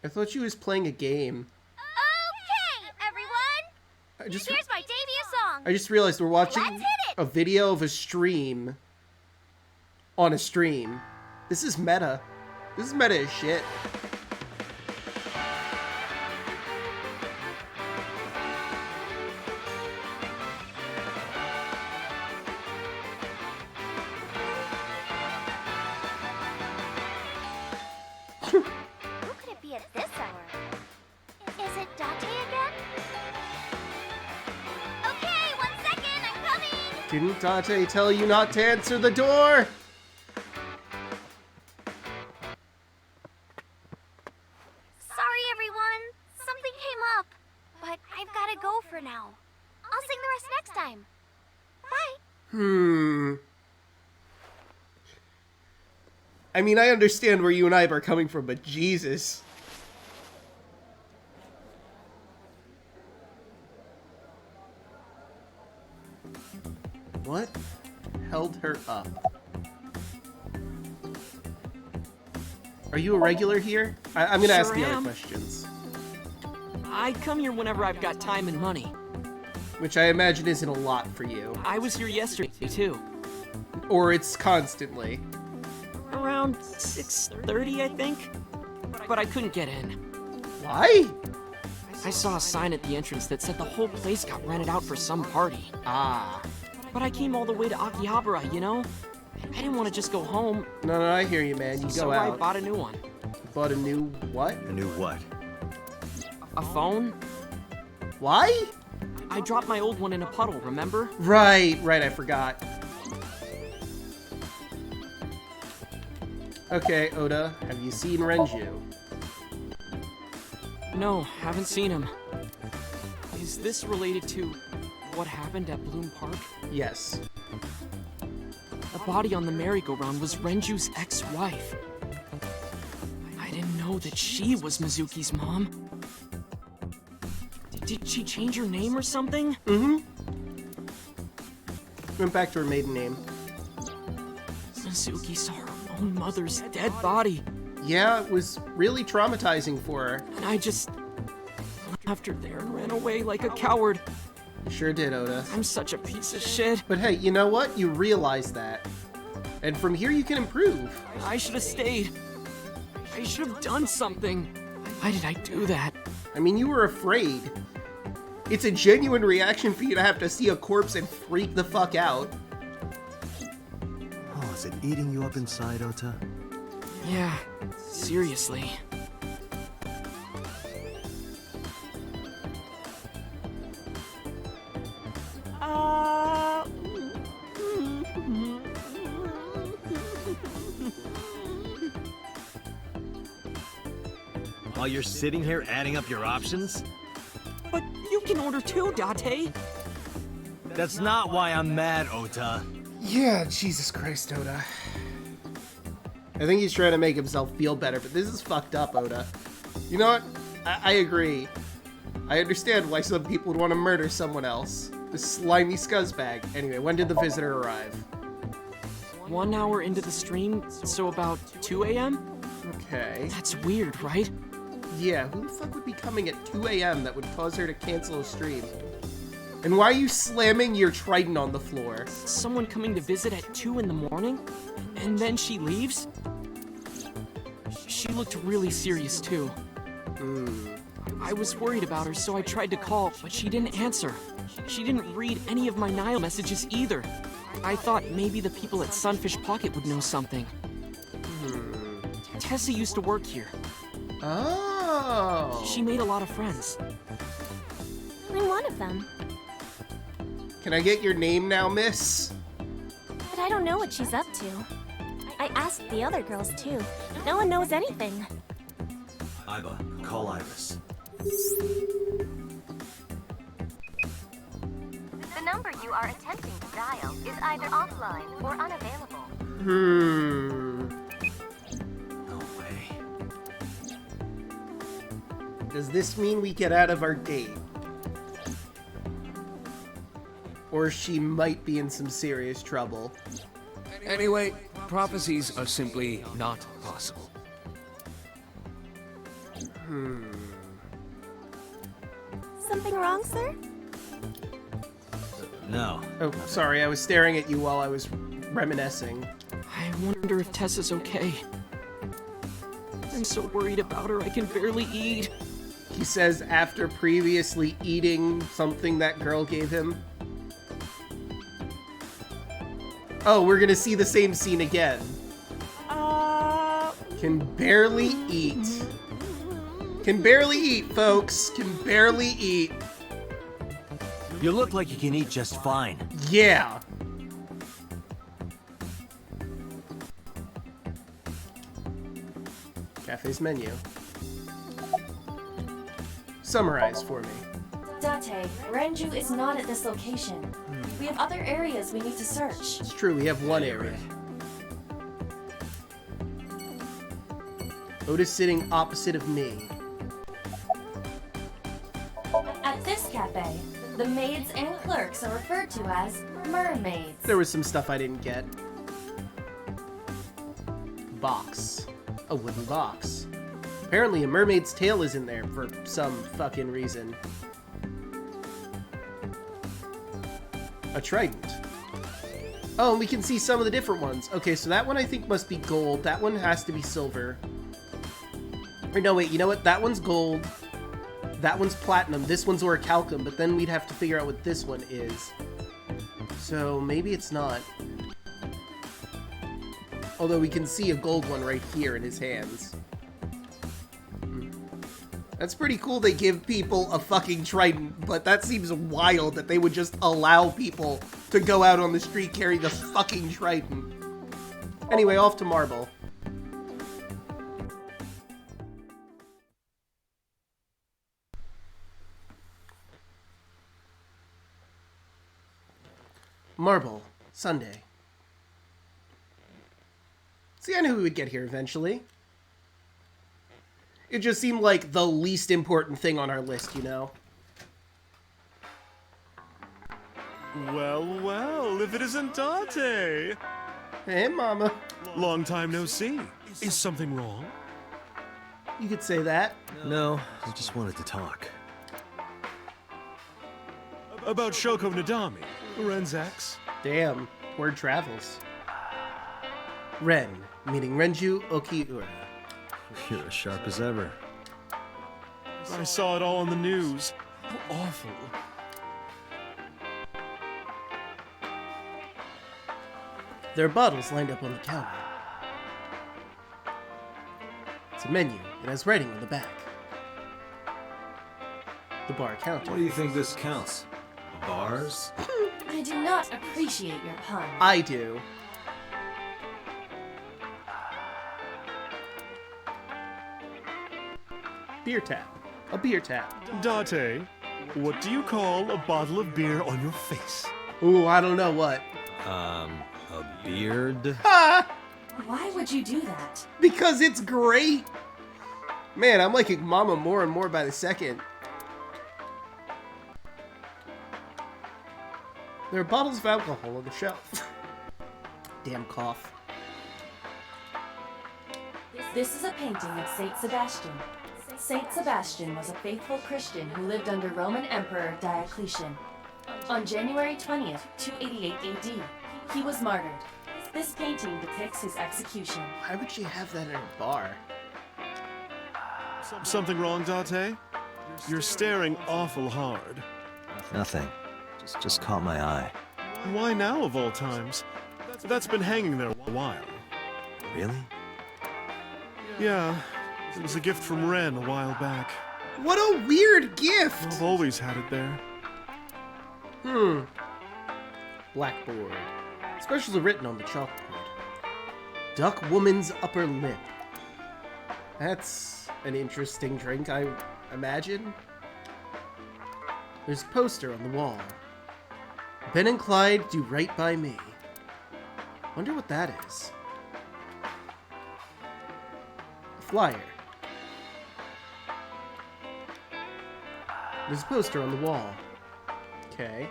I thought she was playing a game. Okay, everyone. Here's my debut song. I just realized we're watching Let's hit it. a video of a stream on a stream. This is meta. This is meta as shit. Who could it be at this hour? Is it Dante again? Okay, 1 second, I'm coming! Didn't Dante tell you not to answer the door? Sorry, everyone. Something came up. But I've gotta go for now. I'll sing the rest next time. Bye. I mean, I understand where you and I are coming from, but Jesus. What held her up? Are you a regular here? I'm gonna ask the other questions. I come here whenever I've got time and money. Which I imagine isn't a lot for you. I was here yesterday, too. Or it's constantly. Around 6:30, I think. But I couldn't get in. Why? I saw a sign at the entrance that said the whole place got rented out for some party. Ah. But I came all the way to Akihabara, you know? I didn't want to just go home. No, I hear you, man. You So go out. I bought a new one. Bought a new what? A new what? A phone? Why? I dropped my old one in a puddle, remember? Right, I forgot. Okay, Oda, have you seen Renju? No, haven't seen him. Is this related to what happened at Bloom Park? Yes. The body on the merry-go-round was Renju's ex-wife. I didn't know that she was Mizuki's mom. Did she change her name or something? Mm-hmm. Went back to her maiden name. Mizuki saw her own mother's dead body. Yeah, it was really traumatizing for her. And I just left her there and ran away like a coward. You sure did, Oda. I'm such a piece of shit. But hey, you know what? You realize that. And from here you can improve. I should have stayed. I should have done something. Why did I do that? I mean, you were afraid. It's a genuine reaction for you to have to see a corpse and freak the fuck out. Oh, is it eating you up inside, Ota? Yeah, seriously. While you're sitting here adding up your options? But you can order too, Date. That's not why I'm mad, Ota. Yeah, Jesus Christ, Oda. I think he's trying to make himself feel better, but this is fucked up, Oda. You know what? I agree. I understand why some people would want to murder someone else. This slimy scuzzbag. Anyway, when did the visitor arrive? 1 hour into the stream, so about 2 a.m.? Okay. That's weird, right? Yeah, who the fuck would be coming at 2 a.m. that would cause her to cancel a stream? And why are you slamming your trident on the floor? Someone coming to visit at 2 in the morning? And then she leaves? She looked really serious, too. I was worried about her, so I tried to call, but she didn't answer. She didn't read any of my Nile messages either. I thought maybe the people at Sunfish Pocket would know something. Tessa used to work here. Oh. She made a lot of friends. I'm one of them. Can I get your name now, miss? But I don't know what she's up to. I asked the other girls too. No one knows anything. Iba, call Iris. The number you are attempting to dial is either offline or unavailable. No way. Does this mean we get out of our date? or she might be in some serious trouble. Anyway, prophecies are simply not possible. Something wrong, sir? No. Oh, sorry, I was staring at you while I was reminiscing. I wonder if Tessa's okay. I'm so worried about her, I can barely eat. He says after previously eating something that girl gave him. Oh, we're gonna see the same scene again. Can barely eat. Can barely eat, folks. Can barely eat. You look like you can eat just fine. Yeah. Cafe's menu. Summarize for me. Date, Renju is not at this location. We have other areas we need to search. It's true, we have one area. Otis sitting opposite of me. At this cafe, the maids and clerks are referred to as mermaids. There was some stuff I didn't get. Box. A wooden box. Apparently a mermaid's tail is in there for some fucking reason. A trident. Oh, and we can see some of the different ones. Okay, so that one I think must be gold. That one has to be silver. Or no, wait, you know what? That one's gold. That one's platinum. This one's orichalcum, but then we'd have to figure out what this one is. So maybe it's not. Although we can see a gold one right here in his hands. That's pretty cool they give people a fucking trident, but that seems wild that they would just allow people to go out on the street carrying a fucking trident. Anyway, off to Marble. Marble, Sunday. See, I knew we would get here eventually. It just seemed like the least important thing on our list, you know? Well, well, if it isn't Date! Hey, Mama. Long time no see. Is something wrong? You could say that. No, I just wanted to talk. About Shoko Nadami, Ren's ex. Damn, word travels. Ren, meaning Renju Okiura. You're as sharp as ever. I saw it all on the news. How awful. There are bottles lined up on the counter. It's a menu. It has writing on the back. The bar counter. What do you think this counts? Bars? I do not appreciate your pun. I do. Beer tap. A beer tap. Date, what do you call a bottle of beer on your face? Ooh, I don't know what. A beard? Ha! Why would you do that? Because it's great! Man, I'm liking Mama more and more by the second. There are bottles of alcohol on the shelf. Damn cough. This is a painting of Saint Sebastian. Saint Sebastian was a faithful Christian who lived under Roman Emperor Diocletian. On January 20th, 288 AD, he was martyred. This painting depicts his execution. Why would she have that in her bar? Something wrong, Date? You're staring awful hard. Nothing. Just caught my eye. Why now, of all times? That's been hanging there a while. Really? Yeah, it was a gift from Ren a while back. What a weird gift! I've always had it there. Blackboard. Specials are written on the chalkboard. Duck woman's upper lip. That's an interesting drink, I imagine. There's a poster on the wall. Ben and Clyde do right by me. Wonder what that is. A flyer. There's a poster on the wall. Okay.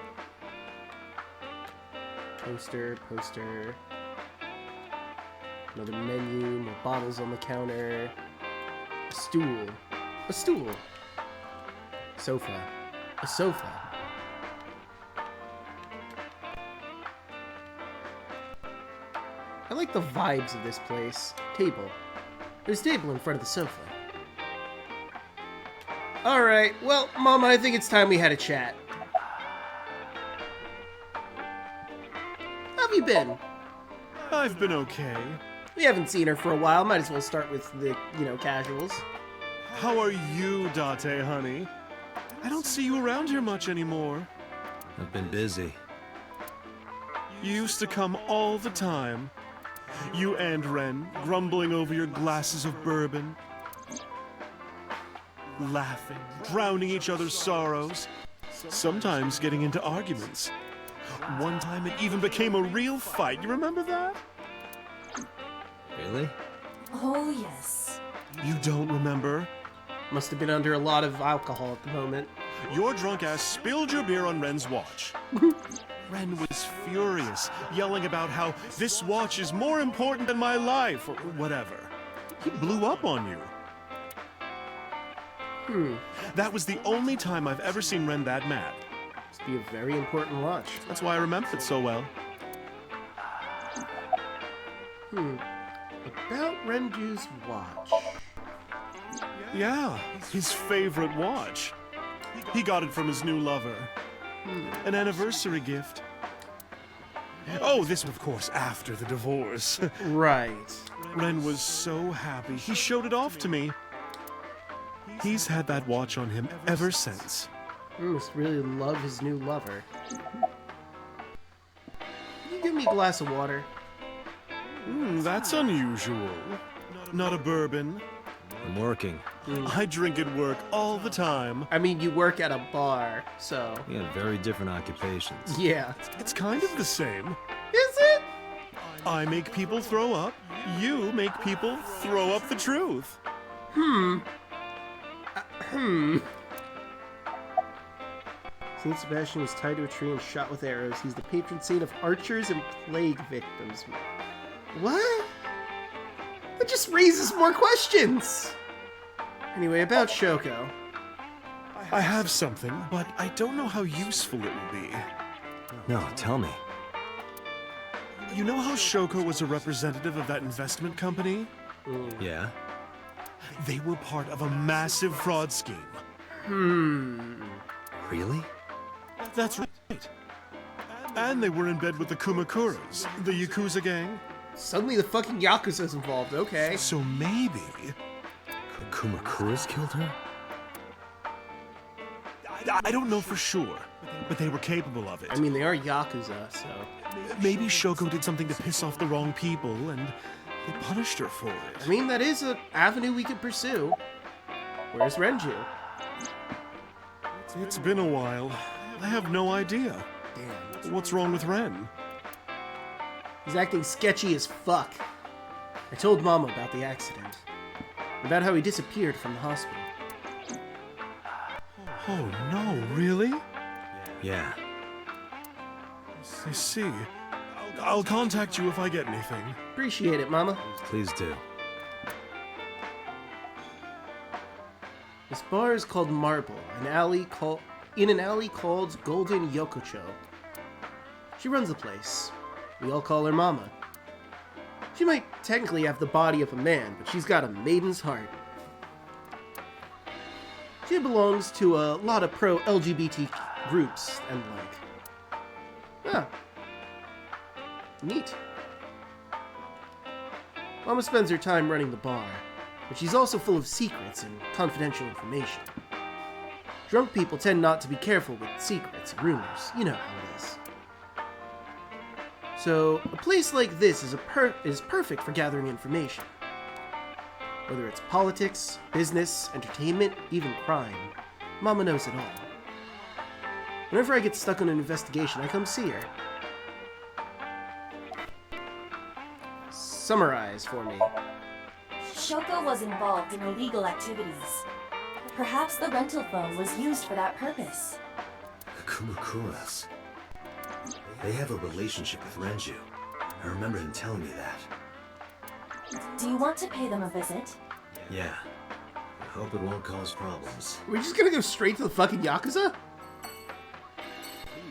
Poster. Another menu, more bottles on the counter. A stool. Sofa. A sofa. I like the vibes of this place. Table. There's a table in front of the sofa. Alright, well, Mama, I think it's time we had a chat. How have you been? I've been okay. We haven't seen her for a while. Might as well start with the, casuals. How are you, Date, honey? I don't see you around here much anymore. I've been busy. You used to come all the time. You and Ren, grumbling over your glasses of bourbon. Laughing, drowning each other's sorrows. Sometimes getting into arguments. One time it even became a real fight. You remember that? Really? Oh, yes. You don't remember? Must have been under a lot of alcohol at the moment. Your drunk ass spilled your beer on Ren's watch. Ren was furious, yelling about how this watch is more important than my life, or whatever. He blew up on you. That was the only time I've ever seen Ren that mad. Must be a very important watch. That's why I remember it so well. About Renju's watch. Yeah, his favorite watch. He got it from his new lover. An anniversary gift. Oh, this, of course, after the divorce. Right. Ren was so happy. He showed it off to me. He's had that watch on him ever since. He must really love his new lover. Can you give me a glass of water? That's unusual. Not a bourbon. I'm working. I drink at work all the time. I mean, you work at a bar, so... We have very different occupations. Yeah. It's kind of the same. Is it? I make people throw up. You make people throw up the truth. Saint Sebastian was tied to a tree and shot with arrows. He's the patron saint of archers and plague victims. What? That just raises more questions! Anyway, about Shoko. I have something, but I don't know how useful it will be. No, tell me. You know how Shoko was a representative of that investment company? Yeah? They were part of a massive fraud scheme. Really? That's right. And they were in bed with the Kumakuras, the Yakuza gang. Suddenly the fucking Yakuza's involved, okay. So maybe... Kumakuras killed her? I don't know for sure, but they were capable of it. I mean, they are Yakuza, so... Maybe Shoko did something to piss off the wrong people, and they punished her for it. I mean, that is an avenue we could pursue. Where's Renju? It's been a while. I have no idea. Damn. What's wrong with Ren? He's acting sketchy as fuck. I told Mama about the accident. About how he disappeared from the hospital. Oh no, really? Yeah. I see. I'll contact you if I get anything. Appreciate it, Mama. Please do. This bar is called Marble, in an alley called Golden Yokocho. She runs the place. We all call her Mama. She might technically have the body of a man, but she's got a maiden's heart. She belongs to a lot of pro-LGBT groups and like. Ah. Neat. Mama spends her time running the bar, but she's also full of secrets and confidential information. Drunk people tend not to be careful with secrets and rumors. You know how it is. So, a place like this is perfect for gathering information. Whether it's politics, business, entertainment, even crime, Mama knows it all. Whenever I get stuck on an investigation, I come see her. Summarize for me. Shoko was involved in illegal activities. Perhaps the rental phone was used for that purpose. Kumakuras. They have a relationship with Renju. I remember him telling me that. Do you want to pay them a visit? Yeah. I hope it won't cause problems. We're just gonna go straight to the fucking Yakuza?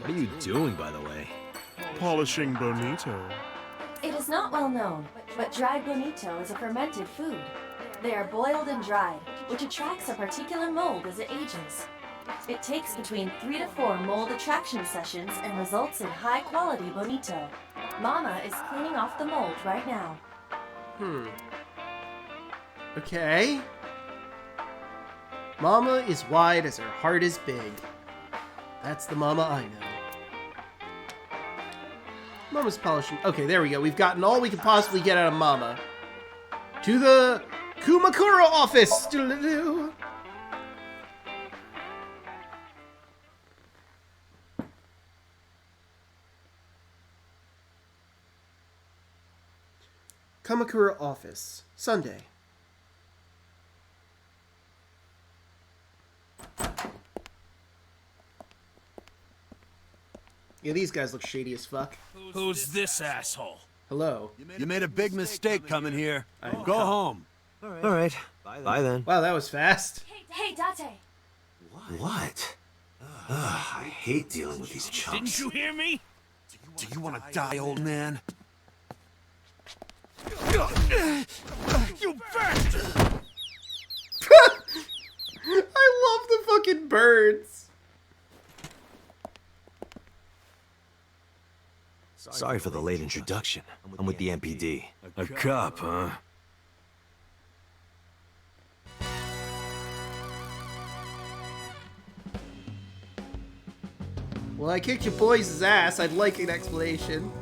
What are you doing, by the way? Polishing bonito. It is not well known, but dried bonito is a fermented food. They are boiled and dried, which attracts a particular mold as it ages. It takes between 3 to 4 mold attraction sessions and results in high-quality bonito. Mama is cleaning off the mold right now. Okay. Mama is wide as her heart is big. That's the Mama I know. Mama's polishing. Okay, there we go. We've gotten all we could possibly get out of Mama. To the Kumakura office. Doo-doo-doo. Kamakura office. Sunday. Yeah, these guys look shady as fuck. Who's this asshole? Hello. You made a big mistake coming here. Go home. All right. Bye then. Wow, that was fast. Hey, Date! What? I hate dealing with these chumps. Didn't you hear me? Do you want to die, old man? You bastard! I love the fucking birds. Sorry for the late introduction. I'm with the MPD. A cop, huh? Well, I kicked your boys' ass. I'd like an explanation.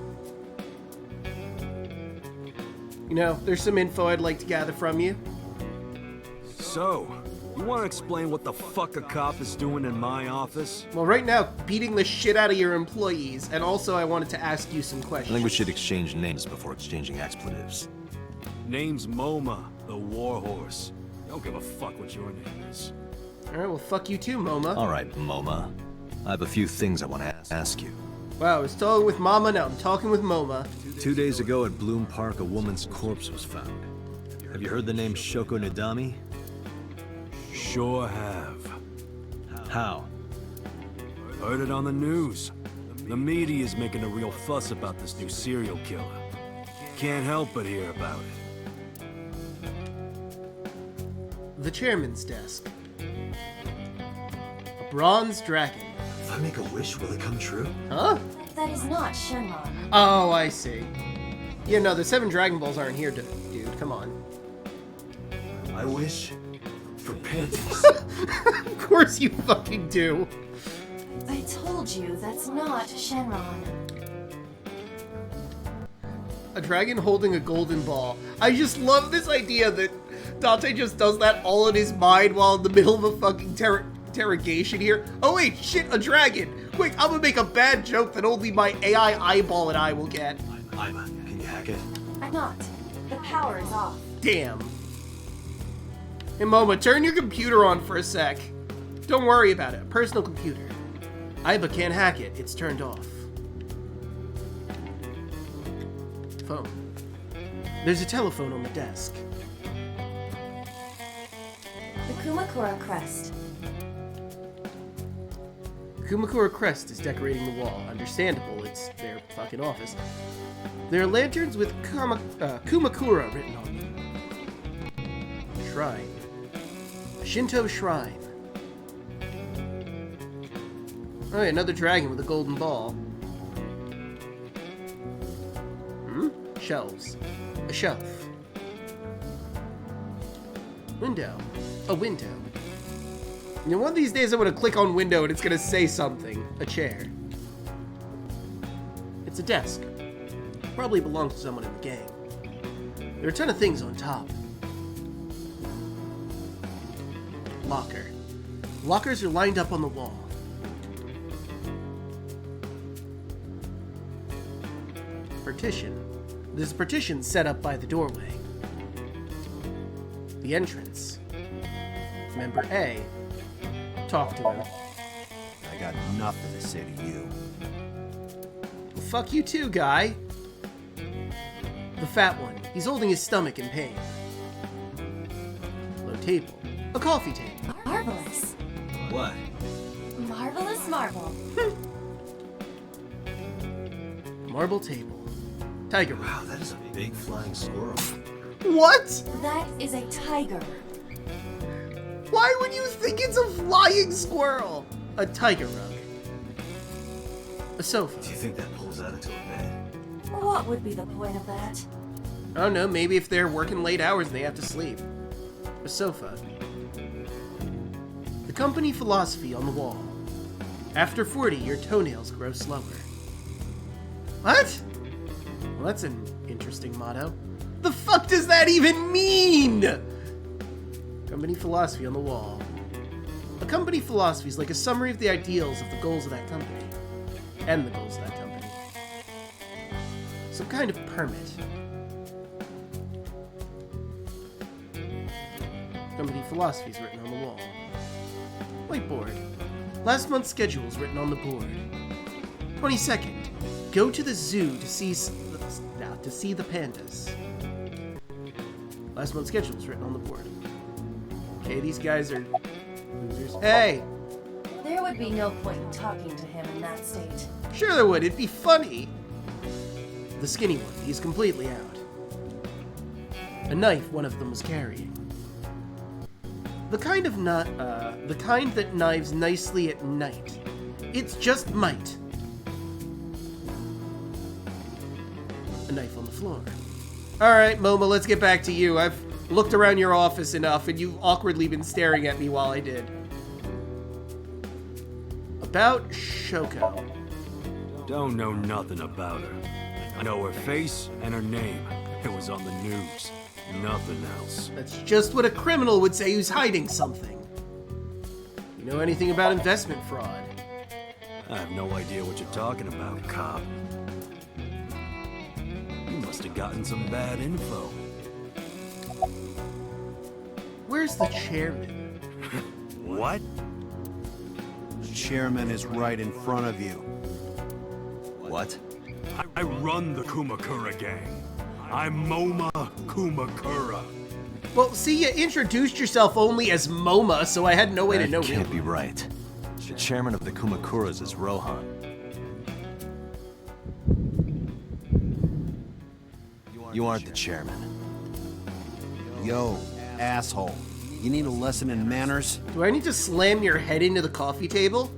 You know, there's some info I'd like to gather from you. So, you want to explain what the fuck a cop is doing in my office? Well, right now, beating the shit out of your employees, and also I wanted to ask you some I questions. think we should exchange names before exchanging expletives. Name's MoMA, the warhorse. Don't give a fuck what your name is. Alright, well, fuck you too, MoMA. All right, MoMA. I have a few things I want to ask you. Wow, I was talking with Mama, now I'm talking with MoMA. 2 days ago at Bloom Park, a woman's corpse was found. Have you heard the name Shoko Nadami? Sure have. How? Heard it on the news. The media's making a real fuss about this new serial killer. Can't help but hear about it. The chairman's desk. A bronze dragon. If I make a wish, will it come true? Huh? That is not Shenron. Oh, I see. Yeah, no, the 7 Dragon Balls aren't here, dude. Come on. I wish for panties. Of course you fucking do. I told you that's not Shenron. A dragon holding a golden ball. I just love this idea that Dante just does that all in his mind while in the middle of a fucking interrogation here. Oh wait, shit, a dragon. Quick, I'm gonna make a bad joke that only my AI eyeball and I will get. Ima, can you hack it? I'm not. The power is off. Damn. Hey Moma, turn your computer on for a sec. Don't worry about it, a personal computer. Iba can't hack it, it's turned off. Phone. There's a telephone on the desk. The Kumakura crest. Kumakura crest is decorating the wall. Understandable, it's their fucking office. There are lanterns with Kumakura written on them. Shrine. A Shinto shrine. Oh, yeah, another dragon with a golden ball. Shelves. A shelf. Window. A window. You know, one of these days I'm gonna click on window and it's gonna say something. A chair. It's a desk. Probably belongs to someone in the gang. There are a ton of things on top. Locker. Lockers are lined up on the wall. Partition. There's a partition set up by the doorway. The entrance. Member A. Talk to him. I got nothing to say to you. fuck you too, guy. The fat one. He's holding his stomach in pain. Low table. A coffee table. Marvelous. What? Marvelous marble. Marble table. Tiger. Wow, that is a big flying squirrel. What? That is a tiger. Why would you think it's a flying squirrel? A tiger rug. A sofa. Do you think that pulls out into a bed? What would be the point of that? I don't know, maybe if they're working late hours, they have to sleep. A sofa. The company philosophy on the wall. After 40, your toenails grow slower. What? Well, that's an interesting motto. The fuck does that even mean? Company philosophy on the wall. A company philosophy is like a summary of the ideals of the goals of that company. And the goals of that company. Some kind of permit. Company philosophy is written on the wall. Whiteboard. Last month's schedule is written on the board. 22nd. Go to the zoo to see the pandas. Last month's schedule is written on the board. Okay, these guys are losers. Hey! There would be no point in talking to him in that state. Sure there would, it'd be funny. The skinny one, he's completely out. A knife one of them was carrying. The kind that knives nicely at night. It's just might. A knife on the floor. Alright, Momo, let's get back to you. I've looked around your office enough, and you've awkwardly been staring at me while I did. About Shoko. Don't know nothing about her. I know her face and her name. It was on the news. Nothing else. That's just what a criminal would say who's hiding something. You know anything about investment fraud? I have no idea what you're talking about, cop. You must have gotten some bad info. Where's the chairman? What? The chairman is right in front of you. What? I run the Kumakura gang. I'm Moma Kumakura. Well, see, you introduced yourself only as Moma, so I had no way to know. That can't be right. The chairman of the Kumakuras is Rohan. You aren't the chairman. Yo, asshole. You need a lesson in manners? Do I need to slam your head into the coffee table?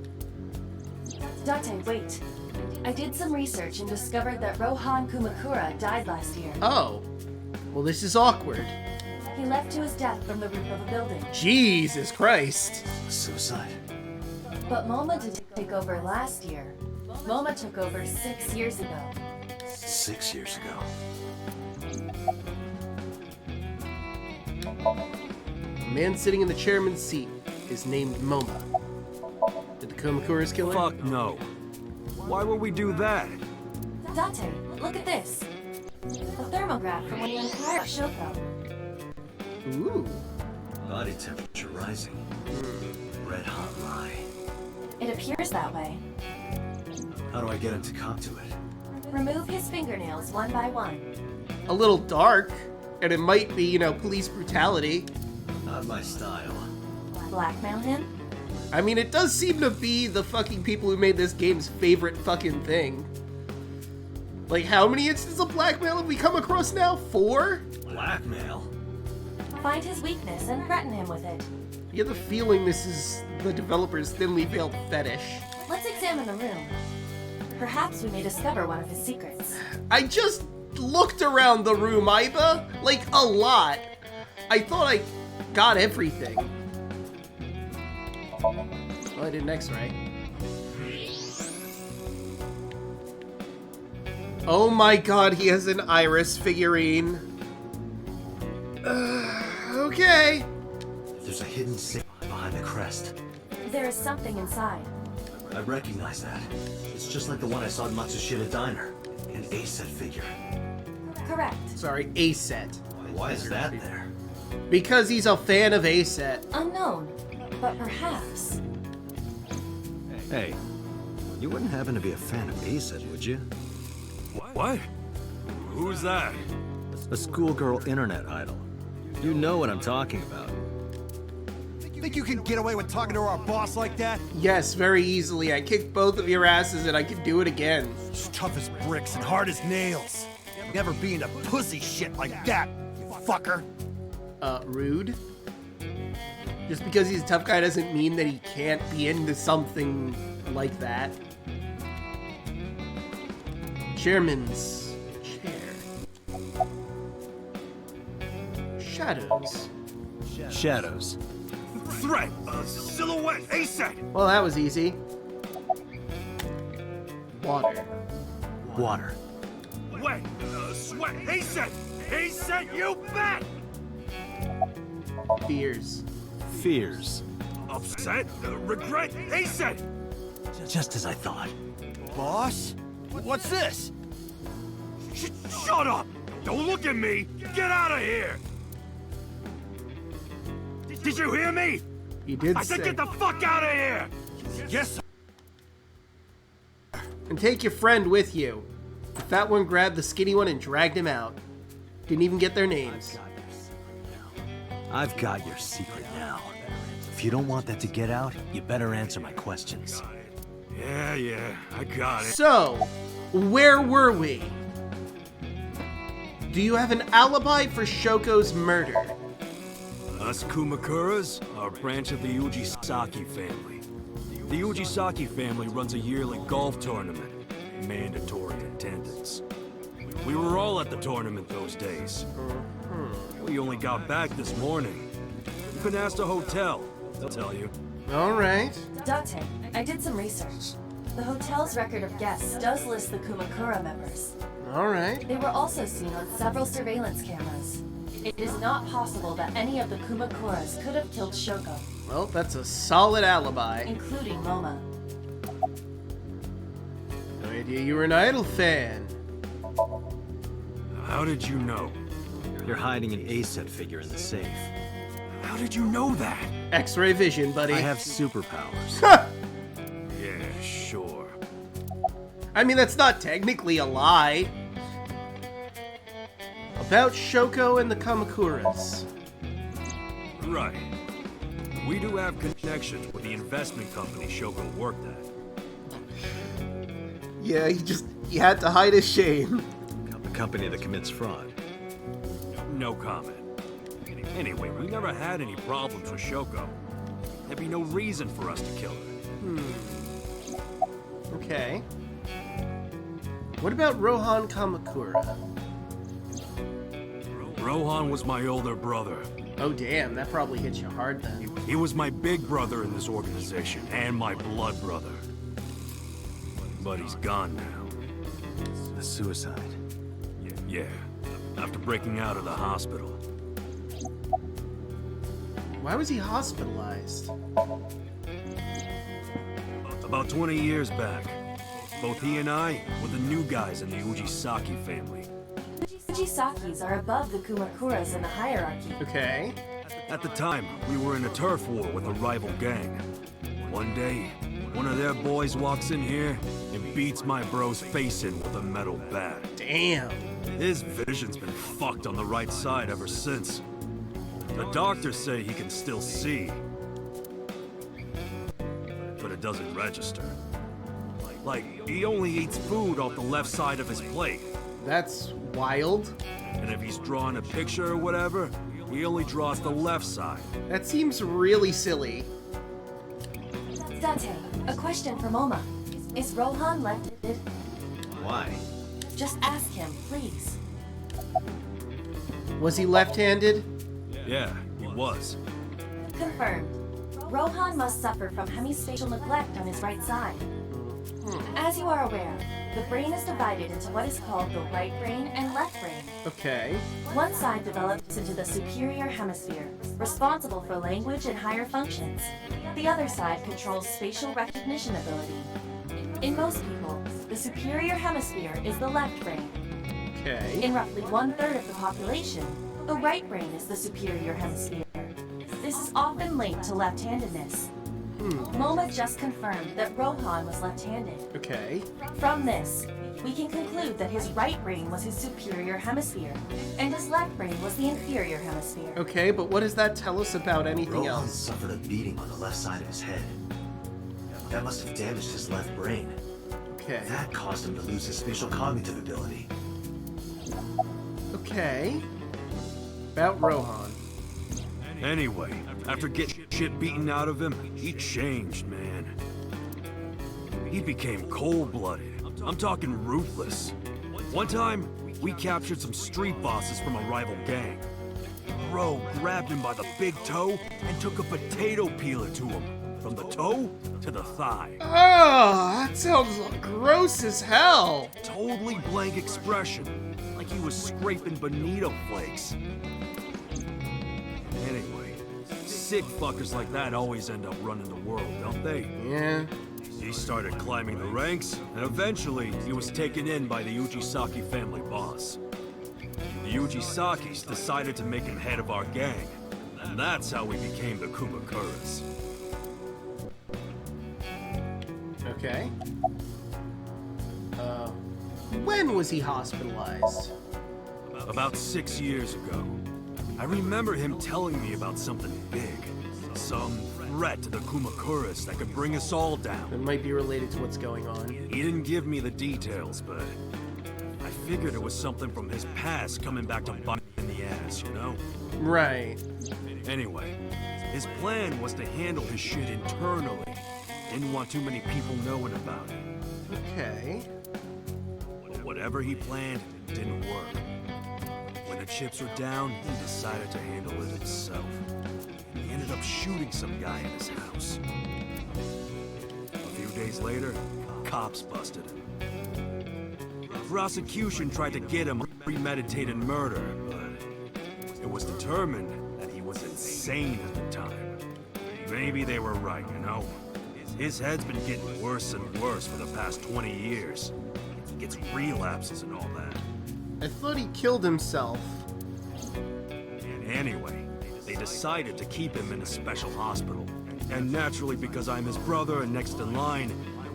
Date, wait. I did some research and discovered that Rohan Kumakura died last year. Oh. Well, this is awkward. He left to his death from the roof of a building. Jesus Christ. Suicide. But Moma didn't take over last year. Moma took over 6 years ago. 6 years ago. The man sitting in the chairman's seat is named Moma. Did the Kumakuras kill him? Fuck no. Why would we do that? Date, look at this. A thermograph from when you inquired Shoko. Ooh. Body temperature rising. Red hot lie. It appears that way. How do I get him to cop to it? Remove his fingernails one by one. A little dark, and it might be, police brutality. Not my style. Blackmail him? I mean, it does seem to be the fucking people who made this game's favorite fucking thing. Like, how many instances of blackmail have we come across now? 4? Blackmail? Find his weakness and threaten him with it. I get the feeling this is the developer's thinly veiled fetish. Let's examine the room. Perhaps we may discover one of his secrets. I just looked around the room, Iba. Like, a lot. I thought I got everything. Well, I did an X-ray. Oh my god, he has an iris figurine. Okay. There's a hidden safe behind the crest. There is something inside. I recognize that. It's just like the one I saw at Matsushita Diner. An A-set figure. Correct. Sorry, A-set. Why is that there? Because he's a fan of A-set. Unknown, but perhaps. Hey, you wouldn't happen to be a fan of A-set, would you? What? Who's that? A schoolgirl internet idol. You know what I'm talking about. Think you can get away with talking to our boss like that? Yes, very easily. I kicked both of your asses and I could do it again. She's tough as bricks and hard as nails. Never be into pussy shit like that, you fucker. Rude? Just because he's a tough guy doesn't mean that he can't be into something like that. Chairman's chair. Shadows. Shadows. Threat! Silhouette! ASAP! Well, that was easy. Water. Water. Wait! Sweat! ASAP! ASAP, you bet! Fears. Fears. Upset? Regret? ASAP! Just as I thought. Boss? What's this? Shut up! Don't look at me! Get out of here! Did you hear me? You did I said say. get the fuck out of here! Yes, sir. And take your friend with you. The fat one grabbed the skinny one and dragged him out. Didn't even get their names. I've got your secret now. If you don't want that to get out, you better answer my questions. Yeah, I got it. So, where were we? Do you have an alibi for Shoko's murder? Us Kumakuras are a branch of the Ujisaki family. The Ujisaki family runs a yearly golf tournament. Mandatory attendance. We were all at the tournament those days. We only got back this morning. You can ask the hotel. They'll tell you. Alright. Date, I did some research. The hotel's record of guests does list the Kumakura members. Alright. They were also seen on several surveillance cameras. It is not possible that any of the Kumakuras could have killed Shoko, Well, that's a solid alibi. including Moma. No idea you were an Idol fan. How did you know? You're hiding an A-set figure in the safe. How did you know that? X-ray vision, buddy. I have superpowers. Yeah, sure. I mean, that's not technically a lie. About Shoko and the Kamakuras. Right. We do have connections with the investment company Shoko worked at. Yeah, he had to hide his shame. A company that commits fraud. No comment. Anyway, we never had any problems with Shoko. There'd be no reason for us to kill her. Okay. What about Rohan Kamakura? Rohan was my older brother. Oh damn, that probably hit you hard then. He was my big brother in this organization, and my blood brother. But he's gone now. A suicide. Yeah, after breaking out of the hospital. Why was he hospitalized? About 20 years back, both he and I were the new guys in the Ujisaki family. Ujisakis are above the Kumakuras in the hierarchy. Okay. At the time, we were in a turf war with a rival gang. One day, one of their boys walks in here and beats my bro's face in with a metal bat. Damn. His vision's been fucked on the right side ever since. The doctors say he can still see, but it doesn't register. Like, he only eats food off the left side of his plate. That's wild. And if he's drawing a picture or whatever, he only draws the left side. That seems really silly. Date, a question for Moma. Is Rohan left-handed? Why? Just ask him, please. Was he left-handed? Yeah, he was. Confirmed. Rohan must suffer from hemispatial neglect on his right side. As you are aware, the brain is divided into what is called the right brain and left brain. Okay. One side develops into the superior hemisphere, responsible for language and higher functions. The other side controls spatial recognition ability. In most people, the superior hemisphere is the left brain. Okay. In roughly 1/3 of the population, the right brain is the superior hemisphere. This is often linked to left-handedness. MoMA just confirmed that Rohan was left-handed. Okay. From this, we can conclude that his right brain was his superior hemisphere, and his left brain was the inferior hemisphere. Okay, but what does that tell us about anything Rohan else? suffered a beating on the left side of his head. That must have damaged his left brain. Okay. That caused him to lose his spatial cognitive ability. Okay. About Rohan. Anyway, after getting shit beaten out of him, he changed, man. He became cold-blooded. I'm talking ruthless. One time, we captured some street bosses from a rival gang. Bro grabbed him by the big toe and took a potato peeler to him. From the toe to the thigh. Oh, that sounds gross as hell. Totally blank expression. Like he was scraping bonito flakes. Anyway, sick fuckers like that always end up running the world, don't they? Yeah. He started climbing the ranks, and eventually he was taken in by the Ujisaki family boss. The Ujisakis decided to make him head of our gang, and that's how we became the Kumakuras. Okay. When was he hospitalized? About 6 years ago. I remember him telling me about something big. Some threat to the Kumakuras that could bring us all down. It might be related to what's going on. He didn't give me the details, but I figured it was something from his past coming back to bite in the ass, you know? Right. Anyway, his plan was to handle his shit internally. Didn't want too many people knowing about it. Okay. But whatever he planned didn't work. When the chips were down, he decided to handle it himself. He ended up shooting some guy in his house. A few days later, cops busted him. The prosecution tried to get him on premeditated murder, but it was determined that he was insane at the time. Maybe they were right, you know? His head's been getting worse and worse for the past 20 years. He gets relapses and all that. I thought he killed himself. Anyway, they decided to keep him in a special hospital. And naturally, because I'm his brother and next in line,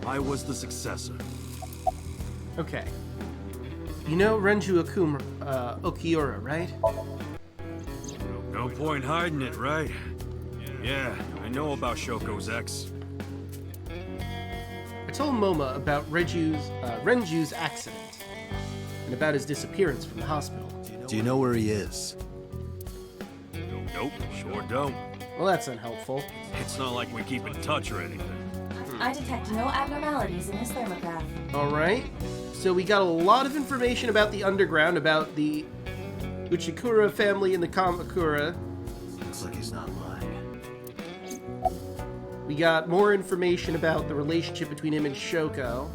I was the successor. Okay. You know Renju Okiura, right? No point hiding it, right? Yeah, I know about Shoko's ex. I told MoMA about Renju's accident and about his disappearance from the hospital. Do you know where he is? Nope, sure don't. Well, that's unhelpful. It's not like we keep in touch or anything. I detect no abnormalities in his thermograph. Alright. So we got a lot of information about the underground, about the Uchikura family and the Kamakura. Looks like he's not lying. We got more information about the relationship between him and Shoko.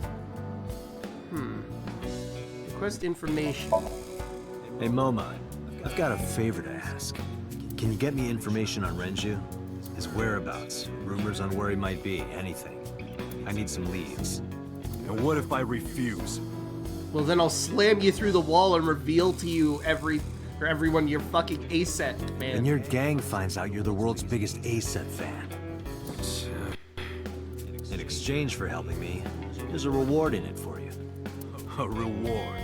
Request information. Hey, Moma, I've got a favor to ask. Can you get me information on Renju? His whereabouts, rumors on where he might be, anything. I need some leads. And what if I refuse? Well, then I'll slam you through the wall and reveal to you everyone you're fucking A-set fan. And your gang finds out you're the world's biggest A-set fan. In exchange for helping me, there's a reward in it for you. A reward?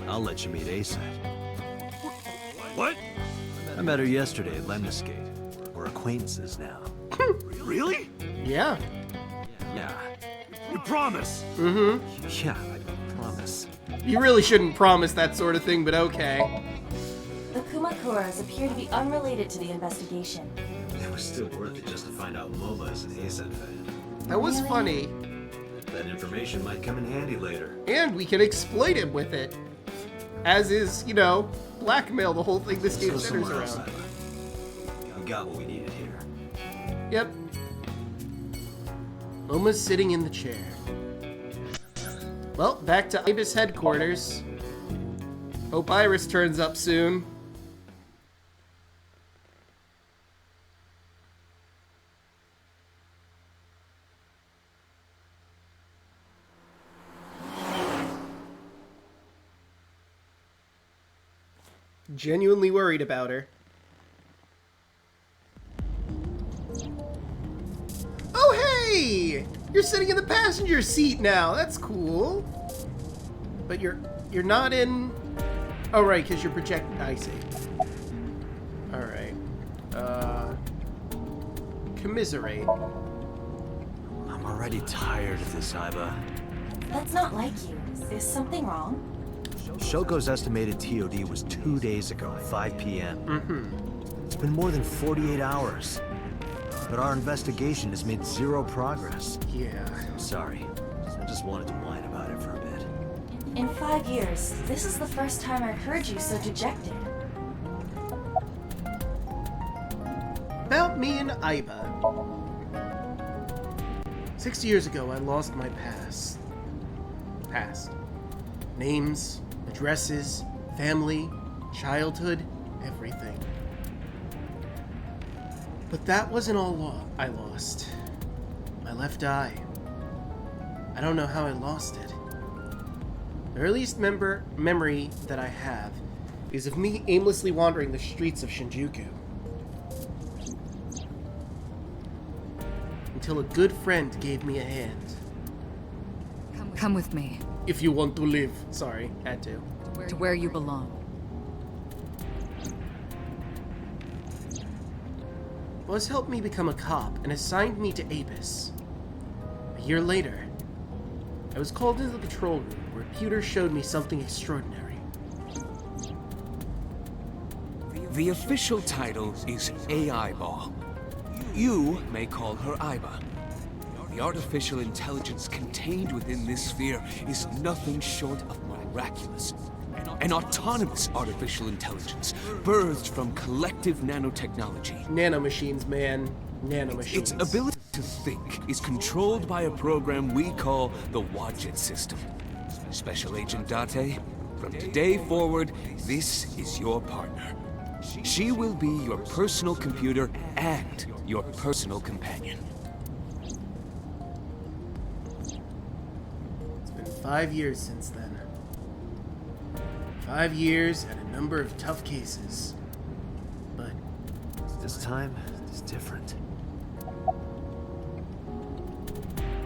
I'll let you meet A-set. What? I met her yesterday at Lemniscate. We're acquaintances now. Really? Yeah. Yeah. You promise? Mm-hmm. Yeah, I promise. You really shouldn't promise that sort of thing, but okay. The Kumakuras appear to be unrelated to the investigation. It was still worth it just to find out Moba is an A-set fan. That was Really? funny. That information might come in handy later. And we can exploit him with it. As is, you know, blackmail, the whole thing this game Let's go centers somewhere else, around. Sci-Fi. We got what we needed here. Yep. Moma's sitting in the chair. Well, back to Ibis headquarters. Hope Iris turns up soon. Genuinely worried about her. Oh, sitting in the passenger seat now. That's cool. But you're not in... Oh, right, because you're projecting... I see. Alright. Commiserate. I'm already tired of this, Iba. That's not like you. Is something wrong? Shoko's estimated TOD was 2 days ago, 5 p.m. Mm-hmm. It's been more than 48 hours. But our investigation has made zero progress. Yeah. I'm sorry. I just wanted to whine about it for a bit. In 5 years, this is the first time I've heard you so dejected. About me and Iba. 6 years ago, I lost my past. Names, addresses, family, childhood, everything. But that wasn't all I lost. My left eye. I don't know how I lost it. The earliest memory that I have is of me aimlessly wandering the streets of Shinjuku. Until a good friend gave me a hand. Come with me. If you want to live. Sorry, had to. To where you belong. Buzz helped me become a cop and assigned me to Apis. A year later, I was called into the control room where Pewter showed me something extraordinary. The official title is AI Ball. You may call her Iba. The artificial intelligence contained within this sphere is nothing short of miraculous. An autonomous artificial intelligence, birthed from collective nanotechnology. Nanomachines, man. Nanomachines. Its ability to think is controlled by a program we call the Wadjet system. Special Agent Date, from today forward, this is your partner. She will be your personal computer and your personal companion. It's been 5 years since then. 5 years and a number of tough cases. But this time, it's different.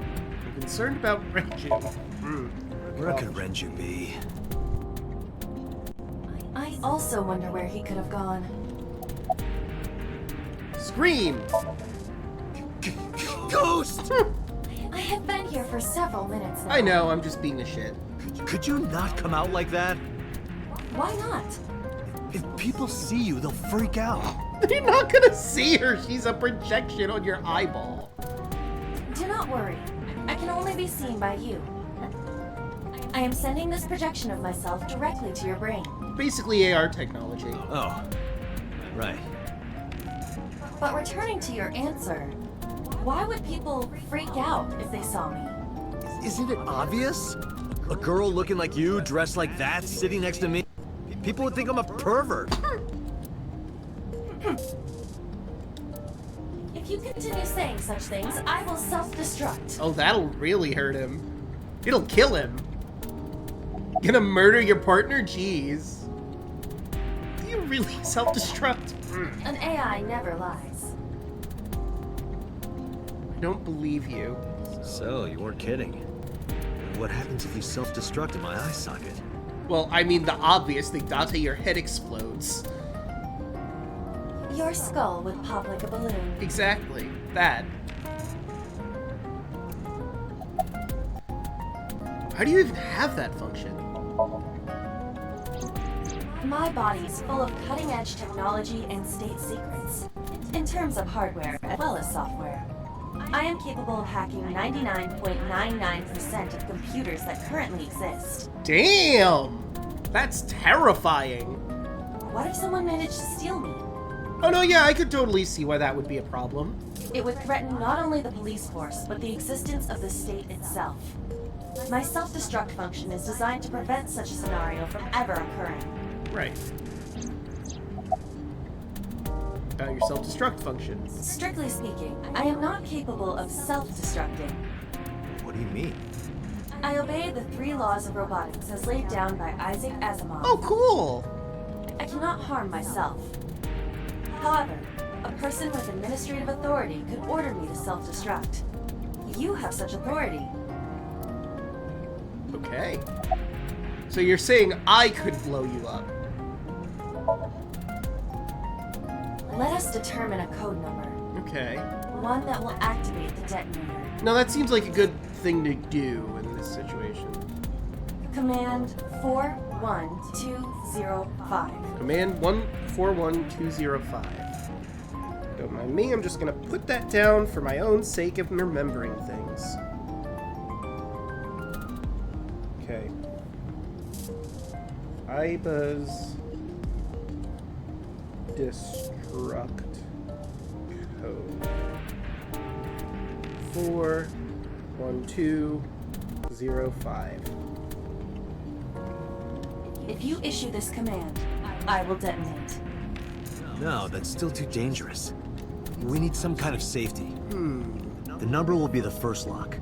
I'm concerned about Renju. Where could Renju be? I also wonder where he could have gone. Scream! Ghost! I have been here for several minutes now. I know, I'm just being a shit. Could you not come out like that? Why not? If people see you, they'll freak out. You're not gonna see her. She's a projection on your eyeball. Do not worry. I can only be seen by you. I am sending this projection of myself directly to your brain. Basically AR technology. Oh, right. But returning to your answer, why would people freak out if they saw me? Isn't it obvious? A girl looking like you, dressed like that, sitting next to me? People would think I'm a pervert. If you continue saying such things, I will self-destruct. Oh, that'll really hurt him. It'll kill him. Gonna murder your partner? Jeez. Do you really self-destruct? An AI never lies. I don't believe you. So, you weren't kidding. What happens if you self-destruct in my eye socket? Well, I mean the obvious thing, Date, your head explodes. Your skull would pop like a balloon. Exactly. That. How do you even have that function? My body is full of cutting-edge technology and state secrets, in terms of hardware as well as software. I am capable of hacking 99.99% of computers that currently exist. Damn! That's terrifying. What if someone managed to steal me? Oh no, yeah, I could totally see why that would be a problem. It would threaten not only the police force, but the existence of the state itself. My self-destruct function is designed to prevent such a scenario from ever occurring. Right. About your self-destruct function. Strictly speaking, I am not capable of self-destructing. What do you mean? I obey the 3 laws of robotics as laid down by Isaac Asimov. Oh, cool! I cannot harm myself. However, a person with administrative authority could order me to self-destruct. you have such authority. Okay. So you're saying I could blow you up? Let us determine a code number. Okay. One that will activate the detonator. Now that seems like a good thing to do in this situation. Command 41205. Command 141205. Don't mind me, I'm just gonna put that down for my own sake of remembering things. Okay. IBA's destruct code 41205. If you issue this command, I will detonate. No, that's still too dangerous. We need some kind of safety. The number will be the first lock.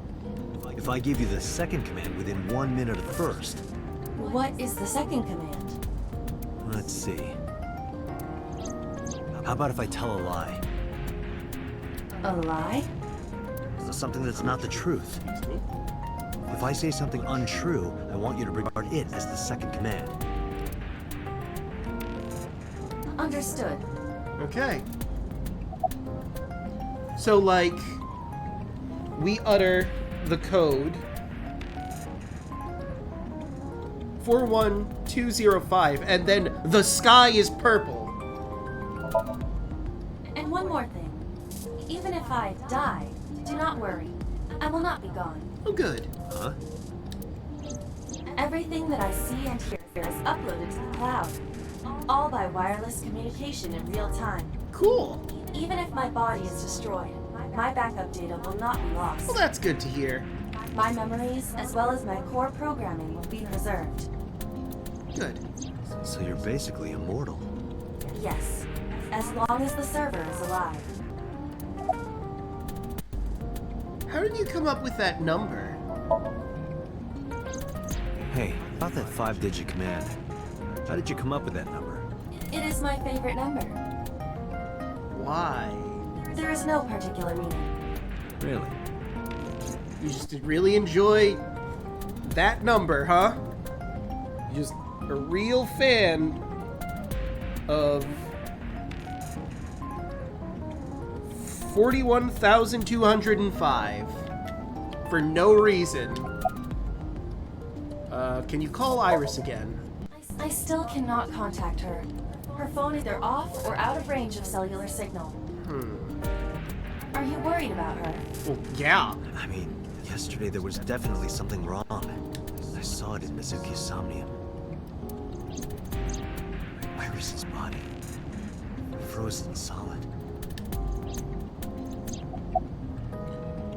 If I give you the second command within 1 minute of the first... What is the second command? Let's see. How about if I tell a lie? A lie? Something that's not the truth. If I say something untrue, I want you to regard it as the second command. Understood. Okay. So, like, we utter the code 41205, and then the sky is purple. And one more thing. Even if I die, do not worry. I will not be gone. Oh, good. Huh? Everything that I see and hear is uploaded to the cloud. All by wireless communication in real time. Cool. Even if my body is destroyed, my backup data will not be lost. Well, that's good to hear. My memories, as well as my core programming, will be preserved. Good. So you're basically immortal. Yes, as long as the server is alive. How did you come up with that number? Hey, about that 5-digit command. How did you come up with that number? It is my favorite number. Why? There is no particular meaning. Really? You just really enjoy that number, huh? You're just a real fan of 41,205 for no reason. Can you call Iris again? I still cannot contact her. Her phone is either off or out of range of cellular signal. Are you worried about her? Well, yeah. I mean, yesterday there was definitely something wrong. I saw it in Mizuki's Somnium. Iris's body. Frozen solid.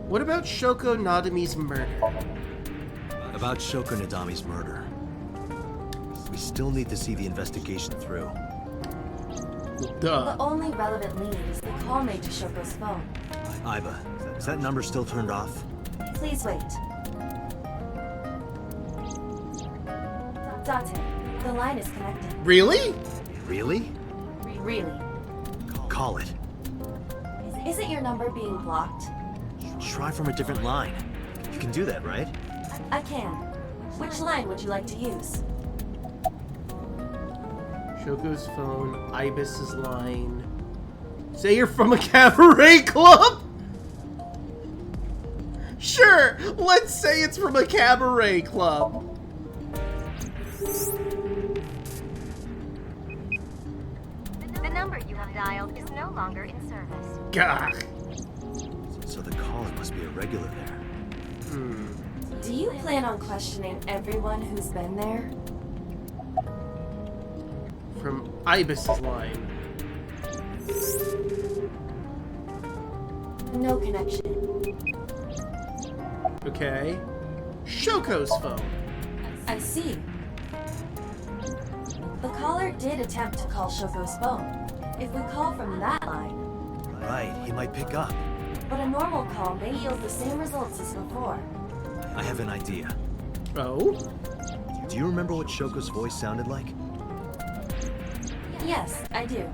What about Shoko Nadami's murder? About Shoko Nadami's murder. We still need to see the investigation through. Duh. The only relevant lead is the call made to Shoko's phone. Iba, is that number still turned off? Please wait. Date, the line is connected. Really? Really? Really. Call it. Isn't your number being blocked? Try from a different line. You can do that, right? I can. Which line would you like to use? Shoko's phone, Ibis's line. Say you're from a cabaret club? Sure, let's say it's from a cabaret club. The number you have dialed is no longer in service. Gah. So the caller must be a regular there. Do you plan on questioning everyone who's been there? From Ibis's line. No connection. Okay. Shoko's phone. I see. The caller did attempt to call Shoko's phone. If we call from that line... Right, he might pick up. But a normal call may yield the same results as before. I have an idea. Oh? Do you remember what Shoko's voice sounded like? Yes, I do.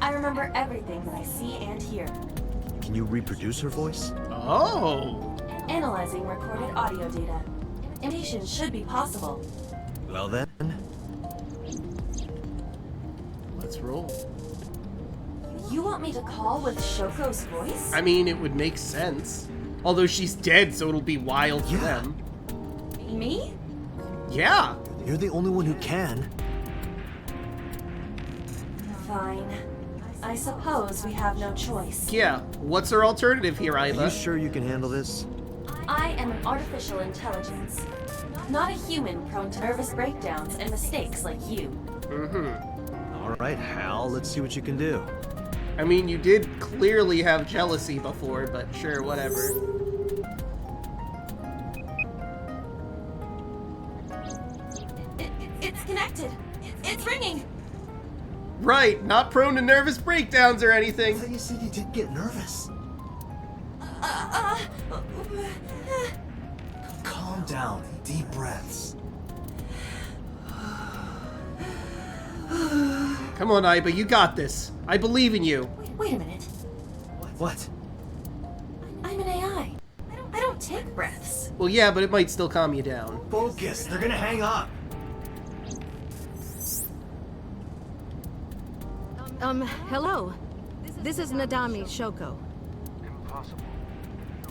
I remember everything that I see and hear. Can you reproduce her voice? Oh! Analyzing recorded audio data. Imitation should be possible. Well then, Let's roll. You want me to call with Shoko's voice? I mean, it would make sense. Although she's dead, so it'll be wild for them. Me? Yeah. you're the only one who can. Fine. I suppose we have no choice. Yeah. What's our alternative here, Are Iva? you sure you can handle this? I am an artificial intelligence. Not a human prone to nervous breakdowns and mistakes like you. Mm-hmm. All right, Hal, let's see what you can do. I mean, you did clearly have jealousy before, but sure, whatever. It's connected. It's ringing. Right, not prone to nervous breakdowns or anything. I thought you said you did get nervous. Calm down. Deep breaths. Come on, Iba, you got this. I believe in you. Wait a minute. What? I'm an AI. I don't take breaths. Well, yeah, but it might still calm you down. Focus. They're gonna hang up. Hello. This is Nadami Shoko. Impossible.